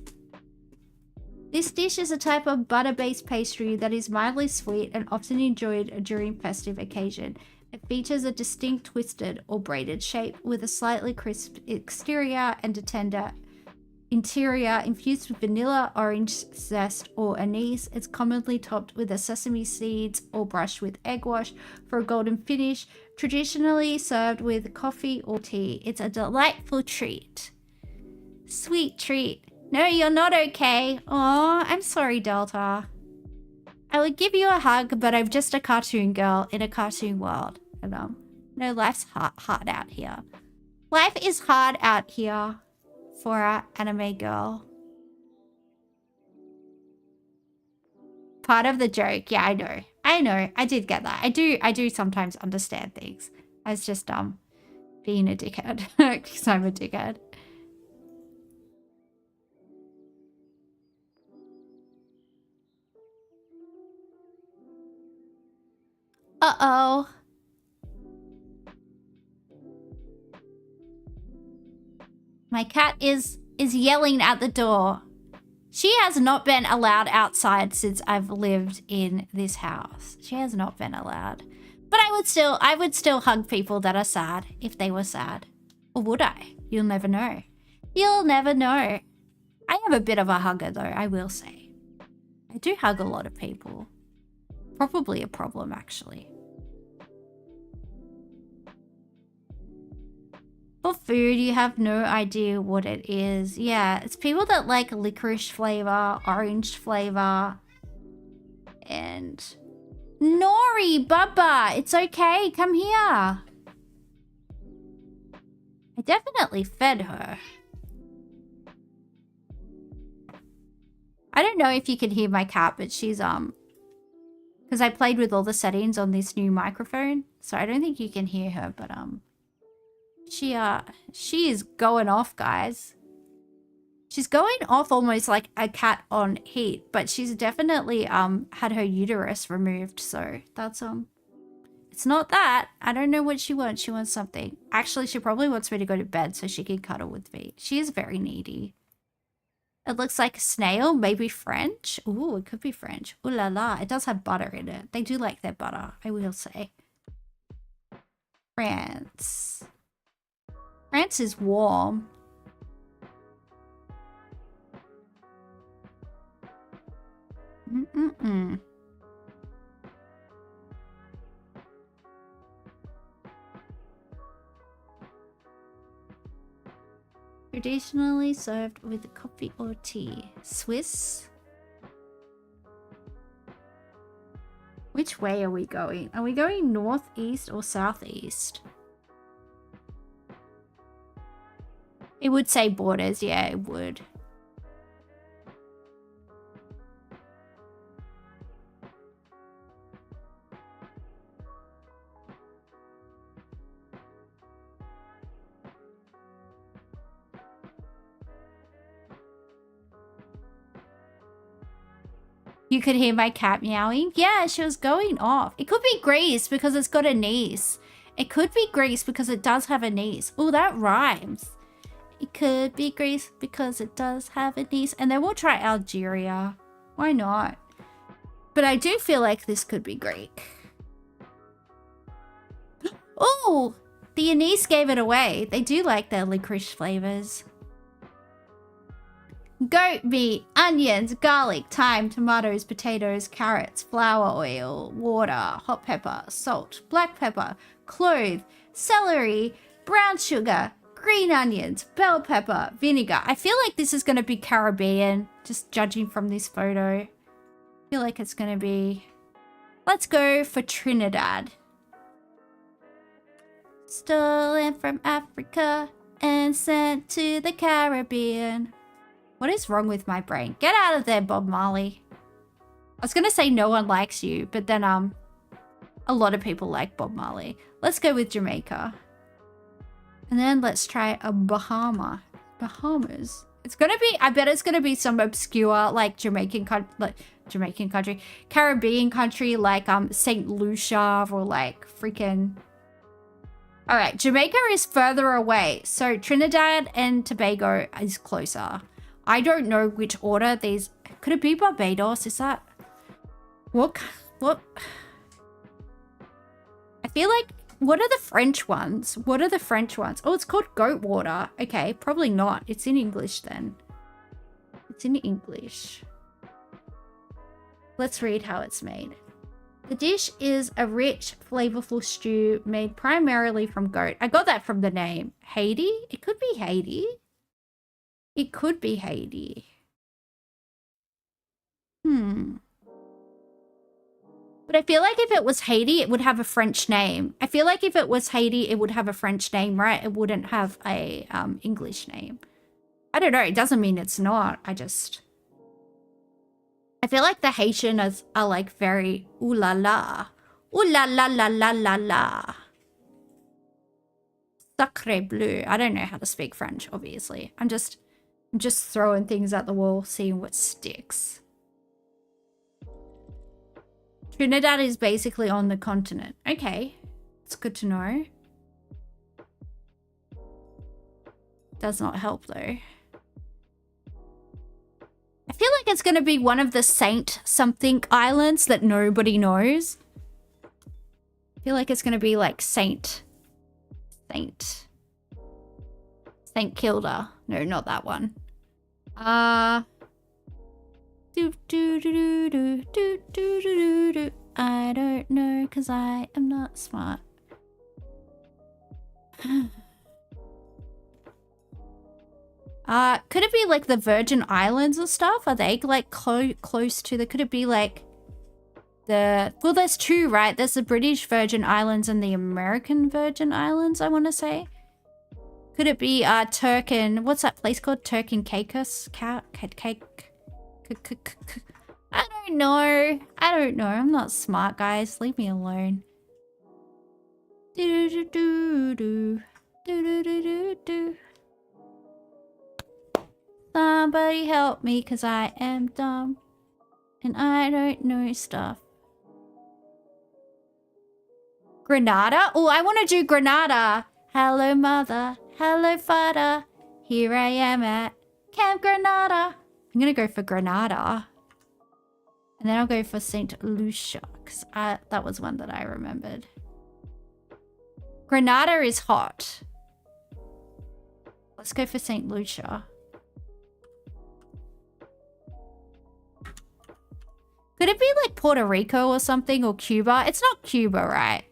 This dish is a type of butter-based pastry that is mildly sweet and often enjoyed during festive occasion. It features a distinct twisted or braided shape with a slightly crisp exterior and a tender interior infused with vanilla, orange zest, or anise. It's commonly topped with a sesame seeds or brushed with egg wash for a golden finish. Traditionally served with coffee or tea. It's a delightful treat. Sweet treat. No, you're not okay. Aw, I'm sorry, Delta. I would give you a hug, but I'm just a cartoon girl in a cartoon world. And no, life's hard out here. Life is hard out here for our anime girl. Part of the joke. Yeah, I know. I did get that. I do sometimes understand things. I was just being a dickhead because I'm a dickhead. Uh-oh. My cat is yelling at the door. She has not been allowed outside since I've lived in this house. She has not been allowed. But I would still hug people that are sad if they were sad. Or would I? You'll never know. You'll never know. I am a bit of a hugger though, I will say. I do hug a lot of people. Probably a problem actually. For food, you have no idea what it is. Yeah, it's people that like licorice flavor, orange flavor, and Nori, Bubba, it's okay, come here. I definitely fed her. I don't know if you can hear my cat, but she's because I played with all the settings on this new microphone, so I don't think you can hear her, but she is going off, guys. She's going off almost like a cat on heat, but she's definitely had her uterus removed, so that's it's not that. I don't know what she wants. She wants something. Actually, she probably wants me to go to bed so she can cuddle with me. She is very needy. It looks like a snail, maybe French. Ooh, it could be French. Ooh la la, it does have butter in it. They do like their butter, I will say. France. France is warm. Traditionally served with coffee or tea. Swiss. Which way are we going? Are we going northeast or southeast? It would say borders, yeah, it would. You could hear my cat meowing? Yeah, she was going off. It could be Greece because it's got a niece. It could be Greece because it does have a niece. Oh, that rhymes. It could be Greece because it does have a niece. And then we'll try Algeria. Why not? But I do feel like this could be Greek. Oh, the anise gave it away. They do like their licorice flavors. Goat meat, onions, garlic, thyme, tomatoes, potatoes, carrots, flour oil, water, hot pepper, salt, black pepper, clove, celery, brown sugar, green onions, bell pepper, vinegar. I feel like this is going to be Caribbean, just judging from this photo. I feel like it's going to be... Let's go for Trinidad. Stolen from Africa and sent to the Caribbean. What is wrong with my brain? Get out of there, Bob Marley. I was going to say no one likes you, but then a lot of people like Bob Marley. Let's go with Jamaica. And then let's try a Bahamas. It's going to be, I bet it's going to be some obscure like Jamaican country, Caribbean country like St. Lucia or like freaking... All right, Jamaica is further away. So Trinidad and Tobago is closer. I don't know which order these... Could it be Barbados? Is that... What? I feel like... What are the French ones? Oh, it's called goat water. Okay, probably not. It's in English then. It's in English. Let's read how it's made. The dish is a rich, flavorful stew made primarily from goat. I got that from the name. Haiti? It could be Haiti. It could be Haiti. But I feel like if it was Haiti, it would have a French name. I feel like if it was Haiti, it would have a French name, right? It wouldn't have a English name. I don't know. It doesn't mean it's not. I feel like the Haitians are like very ooh la la. Ooh la la la la la la. Sacre bleu. I don't know how to speak French, obviously. I'm just throwing things at the wall, seeing what sticks. Trinidad is basically on the continent. Okay. It's good to know. Does not help though. I feel like it's going to be one of the Saint something islands that nobody knows. I feel like it's going to be like Saint Kilda. No, not that one. I don't know, because I am not smart. Could it be like the Virgin Islands or stuff? Are they like close to the... Could it be like the... Well, there's two, right? There's the British Virgin Islands and the American Virgin Islands, I want to say. Could it be Turk and... What's that place called? Turk and Caicos? I don't know. I don't know. I'm not smart, guys. Leave me alone. Somebody help me, because I am dumb. And I don't know stuff. Grenada? Oh, I want to do Grenada. Hello, mother. Hello, father. Here I am at Camp Grenada. I'm going to go for Grenada. And then I'll go for St. Lucia, because that was one that I remembered. Grenada is hot. Let's go for St. Lucia. Could it be like Puerto Rico or something, or Cuba? It's not Cuba, right?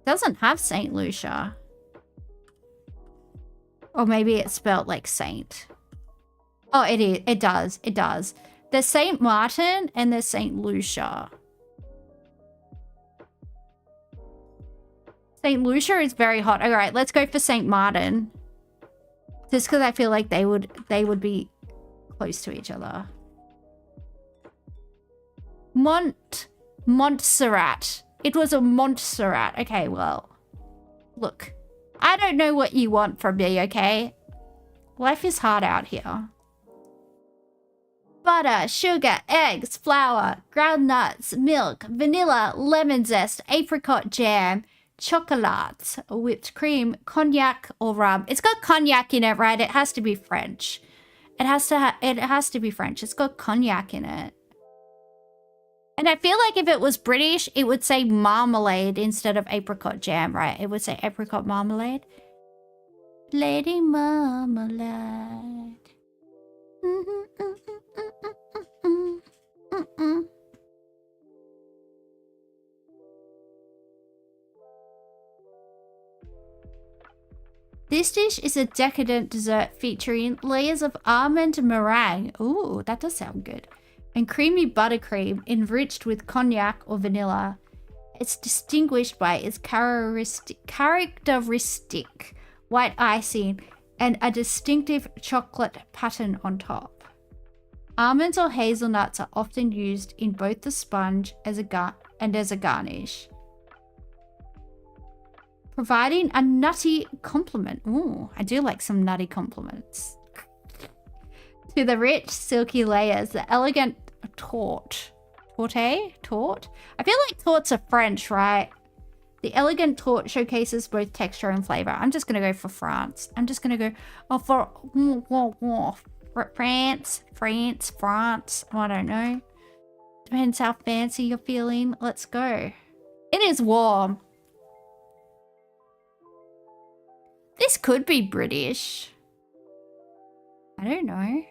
Doesn't have St. Lucia. Or maybe it's spelled like Saint. Oh, it is. It does. It does. There's St. Martin and there's St. Lucia. St. Lucia is very hot. All right, let's go for St. Martin. Just because I feel like they would be close to each other. Montserrat. It was a Montserrat. Okay, well, look. I don't know what you want from me, okay? Life is hard out here. Butter, sugar, eggs, flour, ground nuts, milk, vanilla, lemon zest, apricot jam, chocolate, whipped cream, cognac or rum. It's got cognac in it, right? It has to be French. It has to be French. It's got cognac in it. And I feel like if it was British, it would say marmalade instead of apricot jam, right? It would say apricot marmalade. Lady Marmalade. This dish is a decadent dessert featuring layers of almond meringue. Ooh, that does sound good. And creamy buttercream enriched with cognac or vanilla. It's distinguished by its characteristic white icing and a distinctive chocolate pattern on top. Almonds or hazelnuts are often used in both the sponge as a garnish, providing a nutty complement. Ooh, I do like some nutty compliments. To the rich, silky layers, the elegant torte. I feel like tortes are French, right? The elegant torte showcases both texture and flavor. I'm just going to go for France. I'm just going to go for France. I don't know. Depends how fancy you're feeling. Let's go. It is warm. This could be British. I don't know.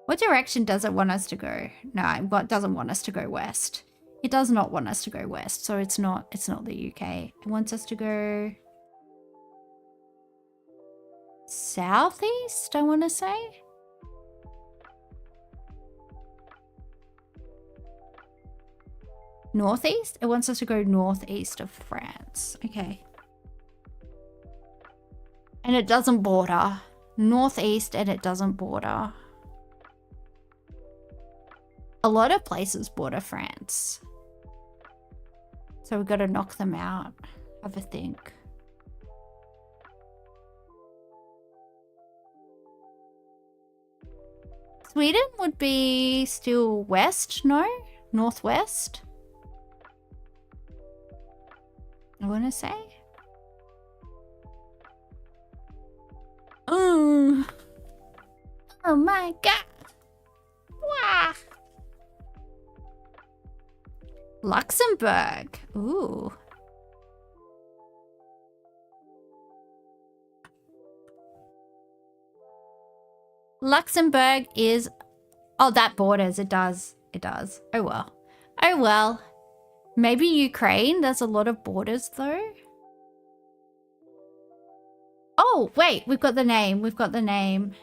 What direction does it want us to go? No, it doesn't want us to go west. It does not want us to go west, so it's not the UK. It wants us to go southeast, I want to say. Northeast? It wants us to go northeast of France. Okay. And it doesn't border. Northeast, and it doesn't border. A lot of places border France. So we've got to knock them out. Have a think. Sweden would be still west, no? Northwest? I want to say. Oh my god. Wow. Luxembourg. Ooh. Luxembourg is... Oh, that borders. It does. It does. Oh well. Oh well. Maybe Ukraine. There's a lot of borders though. Oh, wait. We've got the name. We've got the name.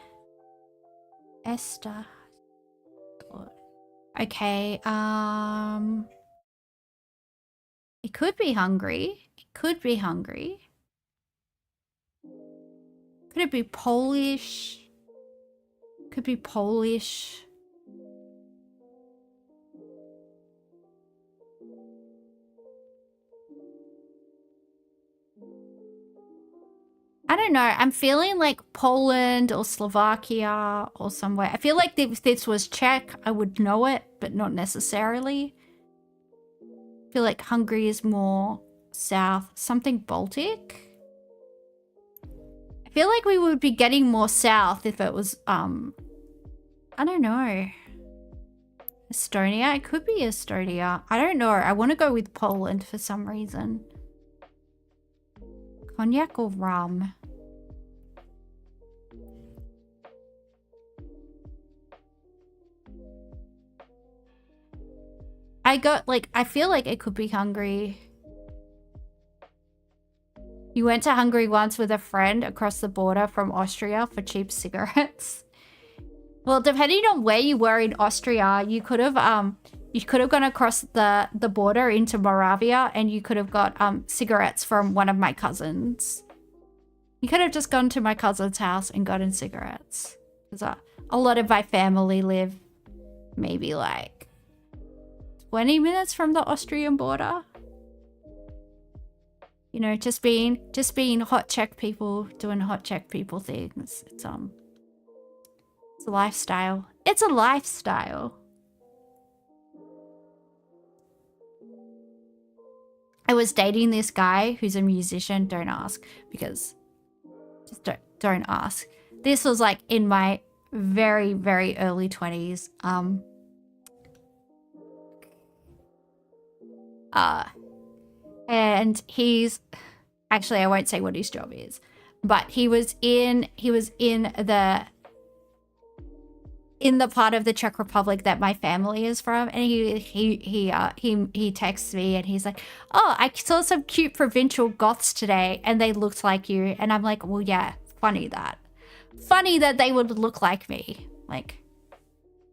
Esther. Okay. It could be Hungary. It could be Hungary. Could it be Polish? Could be Polish. I don't know. I'm feeling like Poland or Slovakia or somewhere. I feel like if this was Czech, I would know it, but not necessarily. I feel like Hungary is more south. Something Baltic? I feel like we would be getting more south if it was, I don't know. Estonia? It could be Estonia. I don't know. I want to go with Poland for some reason. Cognac or rum? I feel like it could be Hungary. You went to Hungary once with a friend across the border from Austria for cheap cigarettes. Well, depending on where you were in Austria, you could have gone across the border into Moravia and you could have got cigarettes from one of my cousins. You could have just gone to my cousin's house and gotten cigarettes. Because a lot of my family live maybe like 20 minutes from the Austrian border. You know, just being hot Czech people, doing hot Czech people things. It's a lifestyle. It's a lifestyle. I was dating this guy who's a musician. Don't ask, because just don't ask. This was like in my very, very early 20s. And he's actually, I won't say what his job is, but he was in the part of the Czech Republic that my family is from, and he texts me and he's like, "Oh, I saw some cute provincial goths today and they looked like you." And I'm like, "Well, yeah, funny that they would look like me." Like,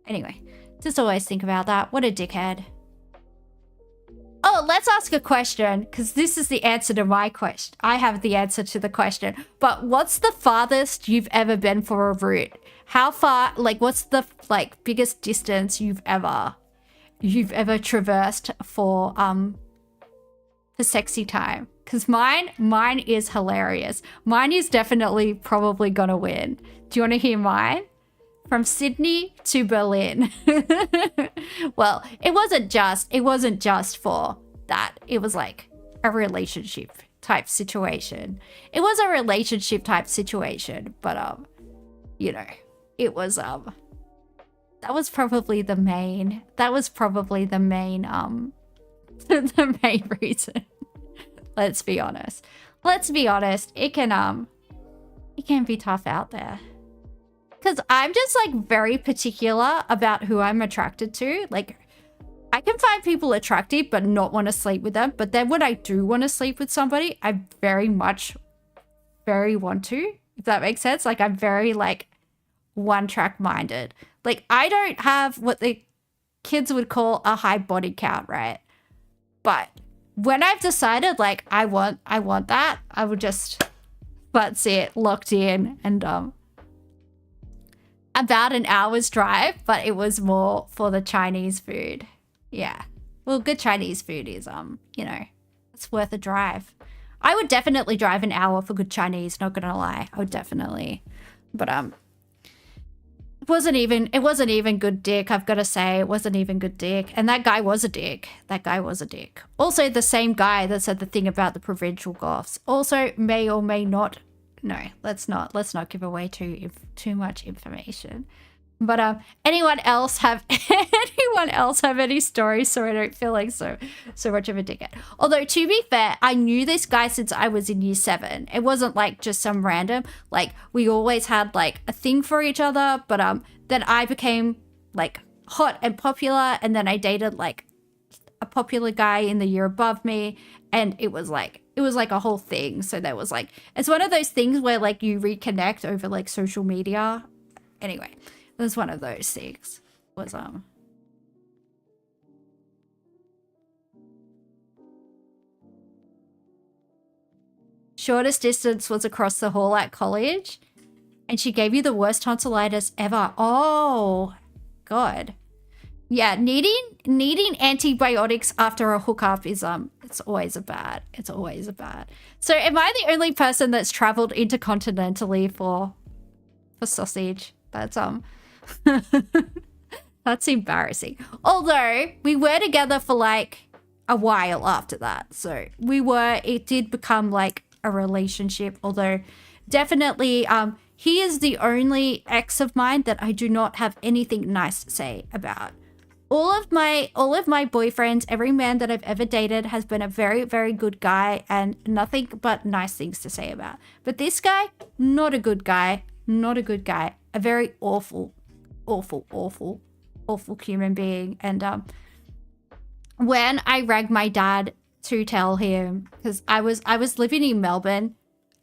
anyway, just always think about that. What a dickhead. Oh, let's ask a question, because this is the answer to my question. I have the answer to the question. But what's the farthest you've ever been for a route? How far, like, what's the, like, biggest distance you've ever traversed for sexy time? Because mine is hilarious. Mine is definitely probably gonna win. Do you want to hear mine? From Sydney to Berlin. Well, it wasn't just for that. It was like a relationship type situation. It was a relationship type situation, but you know, it was that was probably the main the main reason. Let's be honest. It can It can be tough out there. Because I'm just like very particular about who I'm attracted to. Like, I can find people attractive but not want to sleep with them. But then when I do want to sleep with somebody, I very want to, if that makes sense. Like, I'm very like one-track minded. Like, I don't have what the kids would call a high body count, right? But when I've decided like I want that, I would just, that's it, locked in. And about an hour's drive, but it was more for the Chinese food. Yeah. Well, good Chinese food is, you know, it's worth a drive. I would definitely drive an hour for good Chinese, not gonna lie. I would definitely. But it wasn't even good dick, I've got to say. It wasn't even good dick. And that guy was a dick. That guy was a dick. Also, the same guy that said the thing about the provincial goths also may or may not. No, let's not give away too much information. But anyone else have any stories so I don't feel like so much of a dickhead? Although, to be fair, I knew this guy since I was in year 7. It wasn't like just some random, like we always had like a thing for each other, but then I became like hot and popular, and then I dated like a popular guy in the year above me, and it was like a whole thing. So there was like, it's one of those things where like you reconnect over like social media. Anyway, it was one of those things. It was shortest distance was across the hall at college, and she gave you the worst tonsillitis ever. Oh God. Yeah, needing antibiotics after a hookup is it's always a bad. So am I the only person that's traveled intercontinentally for sausage? That's that's embarrassing. Although we were together for like a while after that. So it did become like a relationship, although definitely he is the only ex of mine that I do not have anything nice to say about. All of my boyfriends, every man that I've ever dated has been a very, very good guy and nothing but nice things to say about. But this guy, not a good guy. A very awful human being. And when I rang my dad to tell him, because I was living in Melbourne.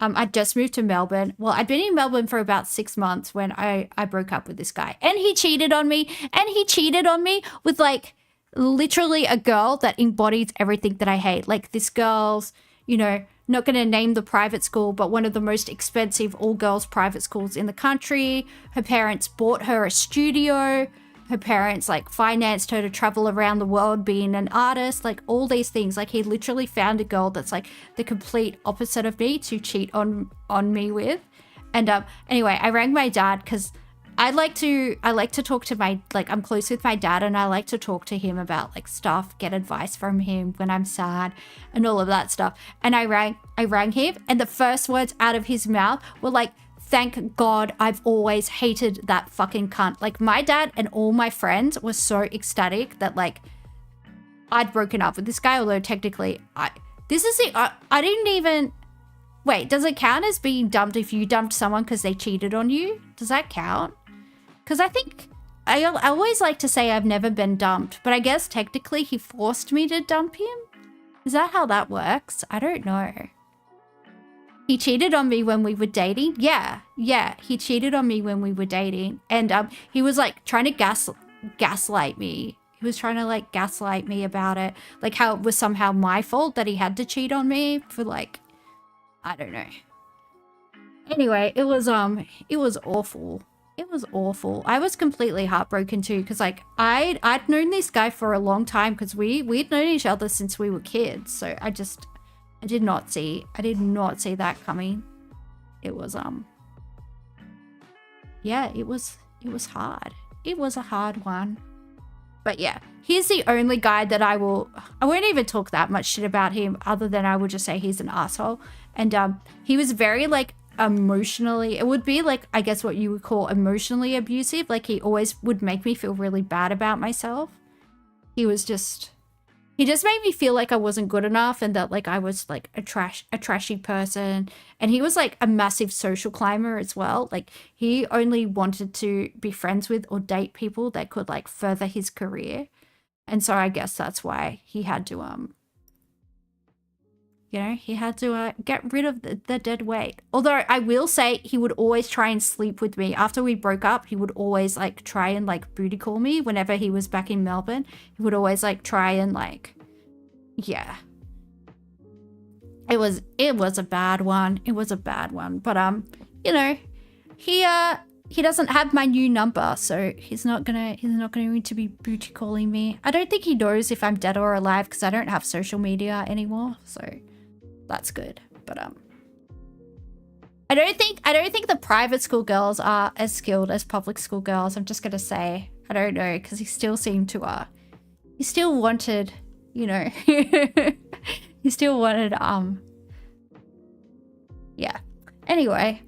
I just moved to Melbourne. Well, I'd been in Melbourne for about 6 months when I broke up with this guy. And he cheated on me. And he cheated on me with like literally a girl that embodies everything that I hate. Like this girl's, you know, not going to name the private school, but one of the most expensive all-girls private schools in the country. Her parents bought her a studio. Her parents like financed her to travel around the world being an artist, like all these things. Like he literally found a girl that's like the complete opposite of me to cheat on me with. And anyway, I rang my dad because I like to talk to I'm close with my dad, and I like to talk to him about like stuff, get advice from him when I'm sad and all of that stuff. And I rang him, and the first words out of his mouth were like, "Thank God I've always hated that fucking cunt." Like my dad and all my friends were so ecstatic that like I'd broken up with this guy, although technically I didn't even, wait, does it count as being dumped if you dumped someone because they cheated on you? Does that count? Because I think, I always like to say I've never been dumped, but I guess technically he forced me to dump him? Is that how that works? I don't know. He cheated on me when we were dating. Yeah, he cheated on me when we were dating. And he was like trying to gaslight me. He was trying to like gaslight me about it. Like how it was somehow my fault that he had to cheat on me for like, I don't know. Anyway, it was awful. It was awful. I was completely heartbroken too, because like I'd known this guy for a long time, because we'd known each other since we were kids. So I did not see that coming. It was yeah, it was hard. It was a hard one. But yeah, he's the only guy that I won't even talk that much shit about him, other than I would just say he's an asshole. And he was very like emotionally, it would be like, I guess what you would call emotionally abusive. Like he always would make me feel really bad about myself. He was He just made me feel like I wasn't good enough and that like I was like a trashy person. And he was like a massive social climber as well. Like he only wanted to be friends with or date people that could like further his career. And so I guess that's why he had to you know, he had to get rid of the dead weight. Although I will say he would always try and sleep with me. After we broke up, he would always like try and like booty call me whenever he was back in Melbourne. He would always like try and like, yeah. It was a bad one. It was a bad one. But you know, he doesn't have my new number, so he's not going to be booty calling me. I don't think he knows if I'm dead or alive because I don't have social media anymore, so that's good. But I don't think the private school girls are as skilled as public school girls. I'm just gonna say, I don't know, because he still seemed to he still wanted, you know, he still wanted yeah. Anyway.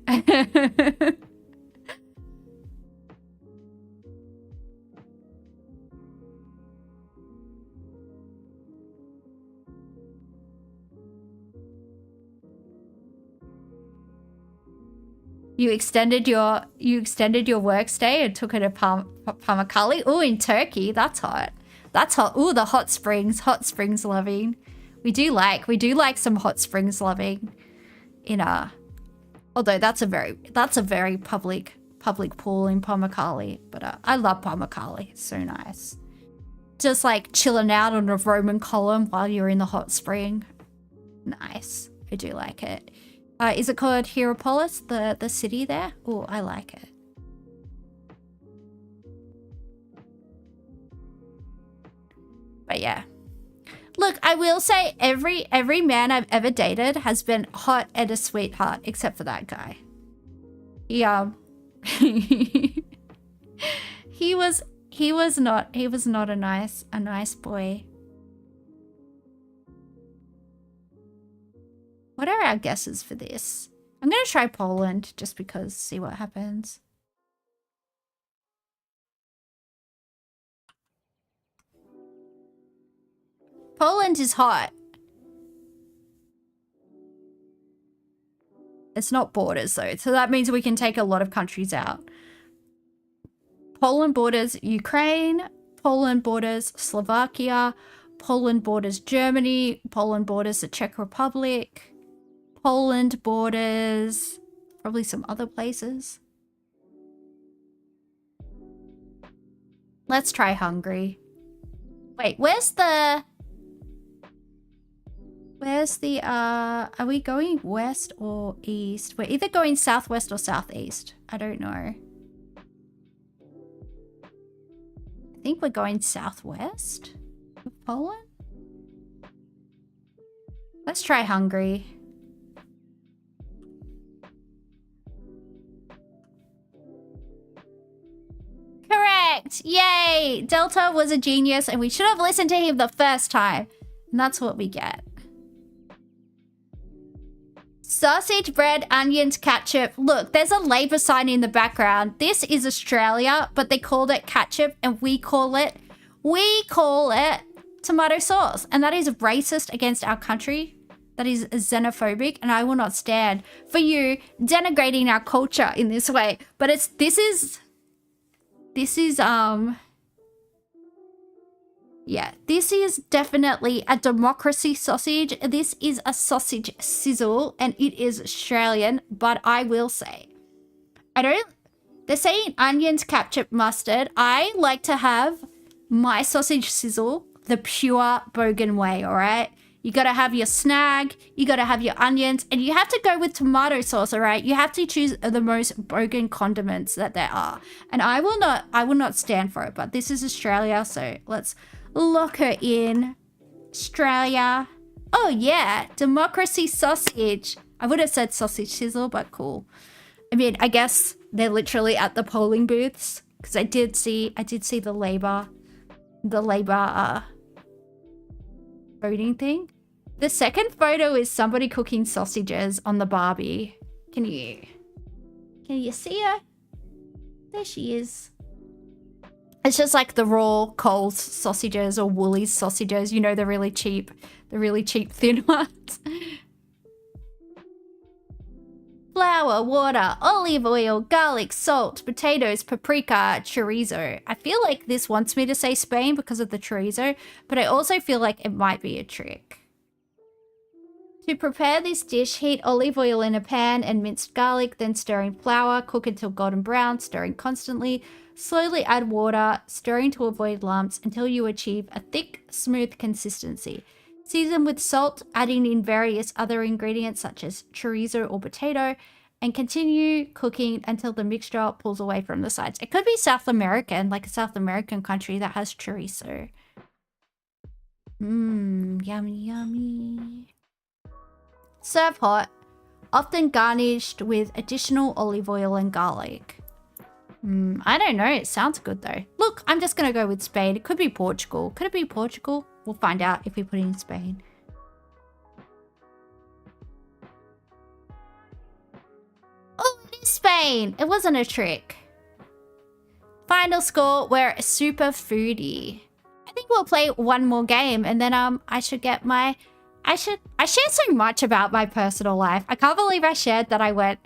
You extended your work stay and took it to Pamukkale. Oh, in Turkey, that's hot. That's hot. Oh, the hot springs loving. We do like some hot springs loving. Although that's a very public pool in Pamukkale. But I love Pamukkale. It's so nice. Just like chilling out on a Roman column while you're in the hot spring. Nice. I do like it. Is it called Hierapolis, the city there? Oh, I like it. But yeah. Look, I will say every man I've ever dated has been hot and a sweetheart, except for that guy. He was not a nice boy. What are our guesses for this? I'm going to try Poland just because, see what happens. Poland is hot. It's not borders though, so that means we can take a lot of countries out. Poland borders Ukraine, Poland borders Slovakia, Poland borders Germany, Poland borders the Czech Republic. Poland borders probably some other places. Let's try Hungary. Wait, where's the are we going west or east? We're either going southwest or southeast. I don't know. I think we're going southwest of Poland. Let's try Hungary. Correct! Yay! Delta was a genius and we should have listened to him the first time. And that's what we get. Sausage, bread, onions, ketchup. Look, there's a Labour sign in the background. This is Australia, but they called it ketchup and we call it tomato sauce. And that is racist against our country. That is xenophobic, and I will not stand for you denigrating our culture in this way. But this is definitely a democracy sausage. This is a sausage sizzle, and it is Australian, but I will say, they're saying onions, ketchup, mustard. I like to have my sausage sizzle the pure Bogan way, all right? You gotta have your snag, you gotta have your onions, and you have to go with tomato sauce, all right? You have to choose the most Bogan condiments that there are. And I will not stand for it, but this is Australia, so let's lock her in. Australia. Oh yeah, democracy sausage. I would have said sausage sizzle, but cool. I mean, I guess they're literally at the polling booths, because I did see the Labour voting thing. The second photo is somebody cooking sausages on the barbie. Can you see her? There she is. It's just like the raw Coles sausages or Woolies sausages, you know, the really cheap thin ones. Flour, water, olive oil, garlic, salt, potatoes, paprika, chorizo. I feel like this wants me to say Spain because of the chorizo, but I also feel like it might be a trick. To prepare this dish, heat olive oil in a pan and minced garlic, then stir in flour, cook until golden brown, stirring constantly. Slowly add water, stirring to avoid lumps until you achieve a thick, smooth consistency. Season with salt, adding in various other ingredients such as chorizo or potato, and continue cooking until the mixture pulls away from the sides. It could be South American, like a South American country that has chorizo. Yummy, yummy. Serve hot, often garnished with additional olive oil and garlic. I don't know. It sounds good though. Look, I'm just going to go with Spain. It could be Portugal. Could it be Portugal? We'll find out if we put in Spain. Oh, it is Spain. It wasn't a trick. Final score, we're a super foodie. I think we'll play one more game and then I should get my... I share so much about my personal life. I can't believe I shared that I went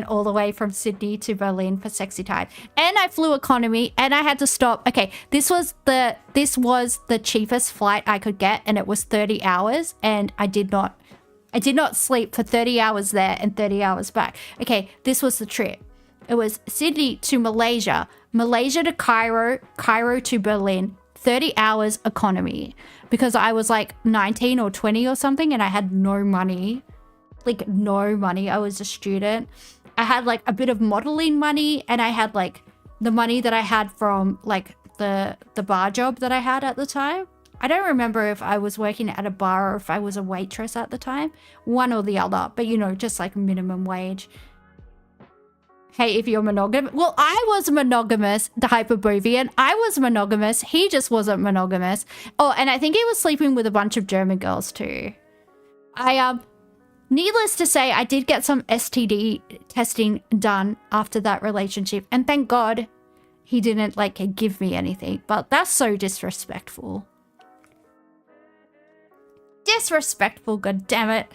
all the way from Sydney to Berlin for sexy time. And I flew economy and I had to stop. Okay, this was the cheapest flight I could get and it was 30 hours and I did not sleep for 30 hours there and 30 hours back. Okay, this was the trip. It was Sydney to Malaysia, Malaysia to Cairo, Cairo to Berlin, 30 hours economy because I was like 19 or 20 or something and I had no money. Like no money. I was a student. I had like a bit of modeling money and I had like the money that I had from like the bar job that I had at the time. I don't remember if I was working at a bar or if I was a waitress at the time. One or the other, but you know, just like minimum wage. Hey, if you're monogamous. Well, I was monogamous, the Hyperbovian. I was monogamous. He just wasn't monogamous. Oh, and I think he was sleeping with a bunch of German girls too. Needless to say, I did get some STD testing done after that relationship. And thank God he didn't like give me anything. But that's so disrespectful. Disrespectful, goddammit.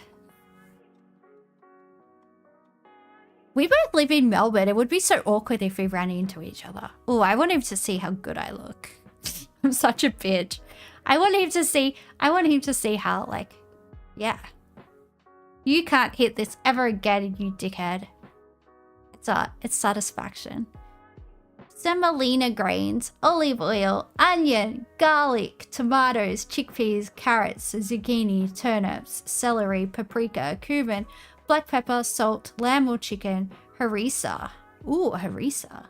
We both live in Melbourne. It would be so awkward if we ran into each other. Oh, I want him to see how good I look. I'm such a bitch. I want him to see how, like, yeah. You can't hit this ever again, you dickhead. It's satisfaction. Semolina grains, olive oil, onion, garlic, tomatoes, chickpeas, carrots, zucchini, turnips, celery, paprika, cumin, black pepper, salt, lamb or chicken, harissa. Ooh, harissa.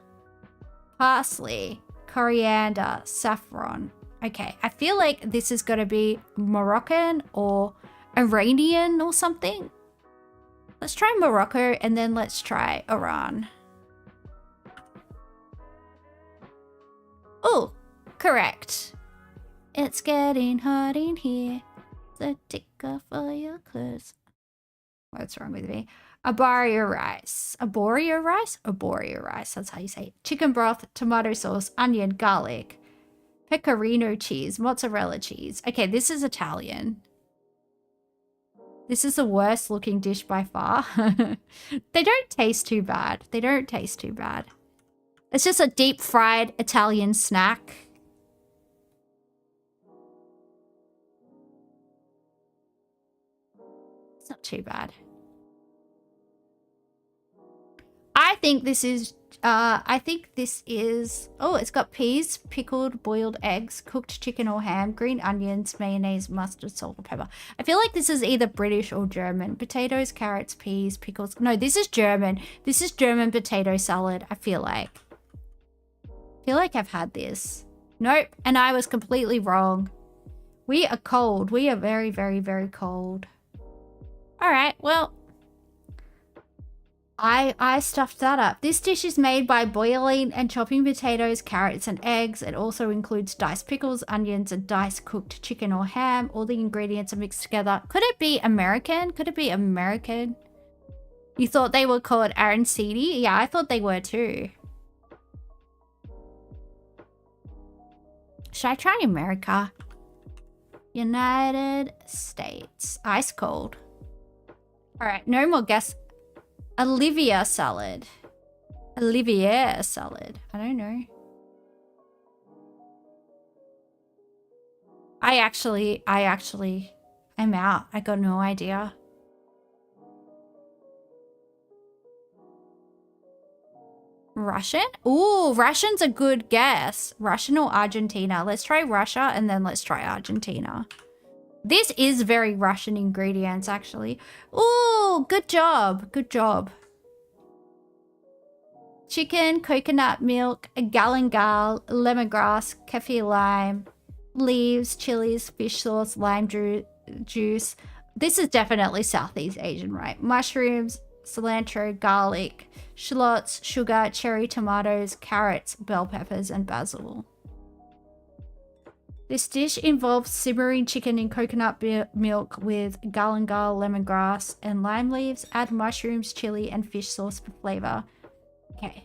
Parsley, coriander, saffron. Okay, I feel like this is going to be Moroccan or Iranian or something. Let's try Morocco and then let's try Iran. Oh, correct. It's getting hot in here. So take off all your clothes. What's wrong with me? Arborio rice. Arborio rice? Arborio rice. That's how you say it. Chicken broth, tomato sauce, onion, garlic, pecorino cheese, mozzarella cheese. Okay, this is Italian. This is the worst looking dish by far. They don't taste too bad. They don't taste too bad. It's just a deep fried Italian snack. It's not too bad. I think this is, oh, it's got peas, pickled boiled eggs, cooked chicken or ham, green onions, mayonnaise, mustard, salt, or pepper. I feel like this is either British or German. Potatoes, carrots, peas, pickles. No, this is German. This is German potato salad, I feel like. I feel like I've had this. Nope, and I was completely wrong. We are cold. We are very, very, very cold. All right, well, I stuffed that up. This dish is made by boiling and chopping potatoes, carrots, and eggs. It also includes diced pickles, onions, and diced cooked chicken or ham. All the ingredients are mixed together. Could it be American? Could it be American? You thought they were called arancini? Yeah, I thought they were too. Should I try America? United States. Ice cold. Alright, no more guess. Olivia salad. Olivier salad. I don't know. I'm out. I got no idea. Russian? Ooh, Russian's a good guess. Russian or Argentina? Let's try Russia and then let's try Argentina. This is very Russian ingredients, actually. Ooh, good job. Good job. Chicken, coconut milk, galangal, lemongrass, kaffir lime, leaves, chilies, fish sauce, lime juice. This is definitely Southeast Asian, right? Mushrooms, cilantro, garlic, shallots, sugar, cherry tomatoes, carrots, bell peppers, and basil. This dish involves simmering chicken in coconut milk with galangal, lemongrass, and lime leaves. Add mushrooms, chili, and fish sauce for flavor. Okay,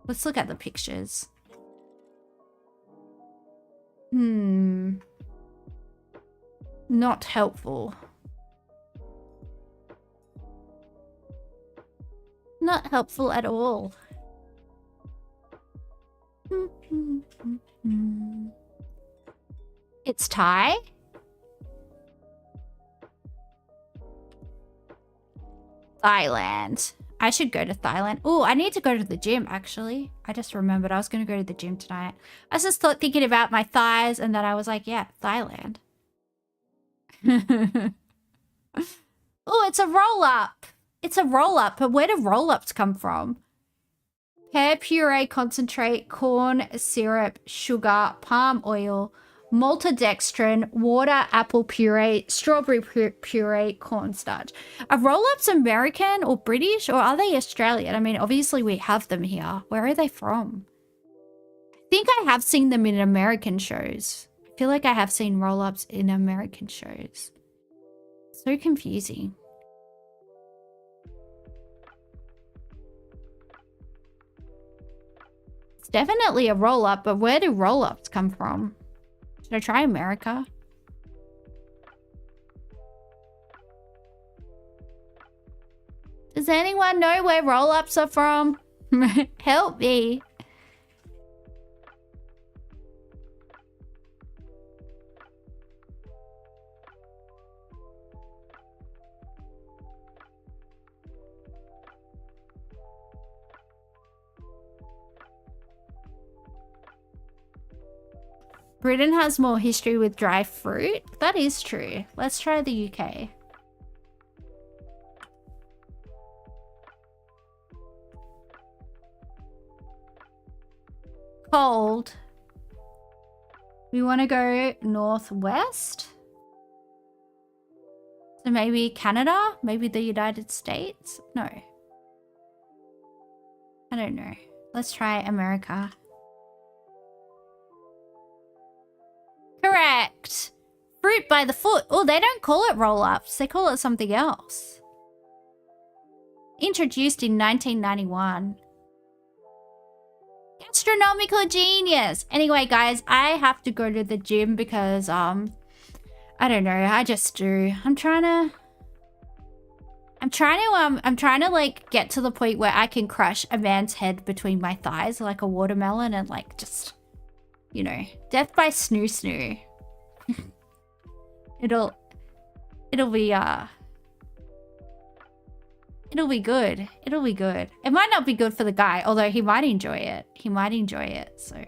let's look at the pictures. Not helpful. Not helpful at all. It's Thai? Thailand. I should go to Thailand. Oh, I need to go to the gym, actually. I just remembered I was going to go to the gym tonight. I was just thinking about my thighs, and then I was like, yeah, Thailand. Oh, it's a roll-up. It's a roll-up, but where do roll-ups come from? Pear puree concentrate, corn syrup, sugar, palm oil, maltodextrin, water, apple puree, strawberry puree, cornstarch. Are roll-ups American or British, or are they Australian? I mean, obviously we have them here. Where are they from? I think I have seen them in American shows. I feel like I have seen roll-ups in American shows. So confusing. It's definitely a roll-up, but where do roll-ups come from? Should I try America? Does anyone know where roll-ups are from? Help me. Britain has more history with dry fruit. That is true. Let's try the UK. Cold. We want to go northwest. So maybe Canada? Maybe the United States? No. I don't know. Let's try America. Correct. Fruit by the foot. Oh, they don't call it roll-ups. They call it something else. Introduced in 1991. Astronomical genius. Anyway, guys, I have to go to the gym because, I don't know. I just do. I'm trying to like get to the point where I can crush a man's head between my thighs like a watermelon and like just, you know, death by snoo. It'll be good. It'll be good. It might not be good for the guy, although he might enjoy it. He might enjoy it, so.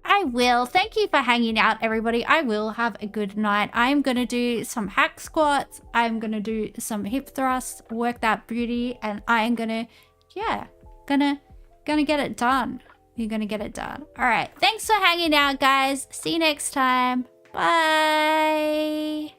I will. Thank you for hanging out, everybody. I will have a good night. I'm going to do some hack squats. I'm going to do some hip thrusts, work that booty, and I'm going to, yeah, gonna get it done. You're going to get it done. All right. Thanks for hanging out, guys. See you next time. Bye.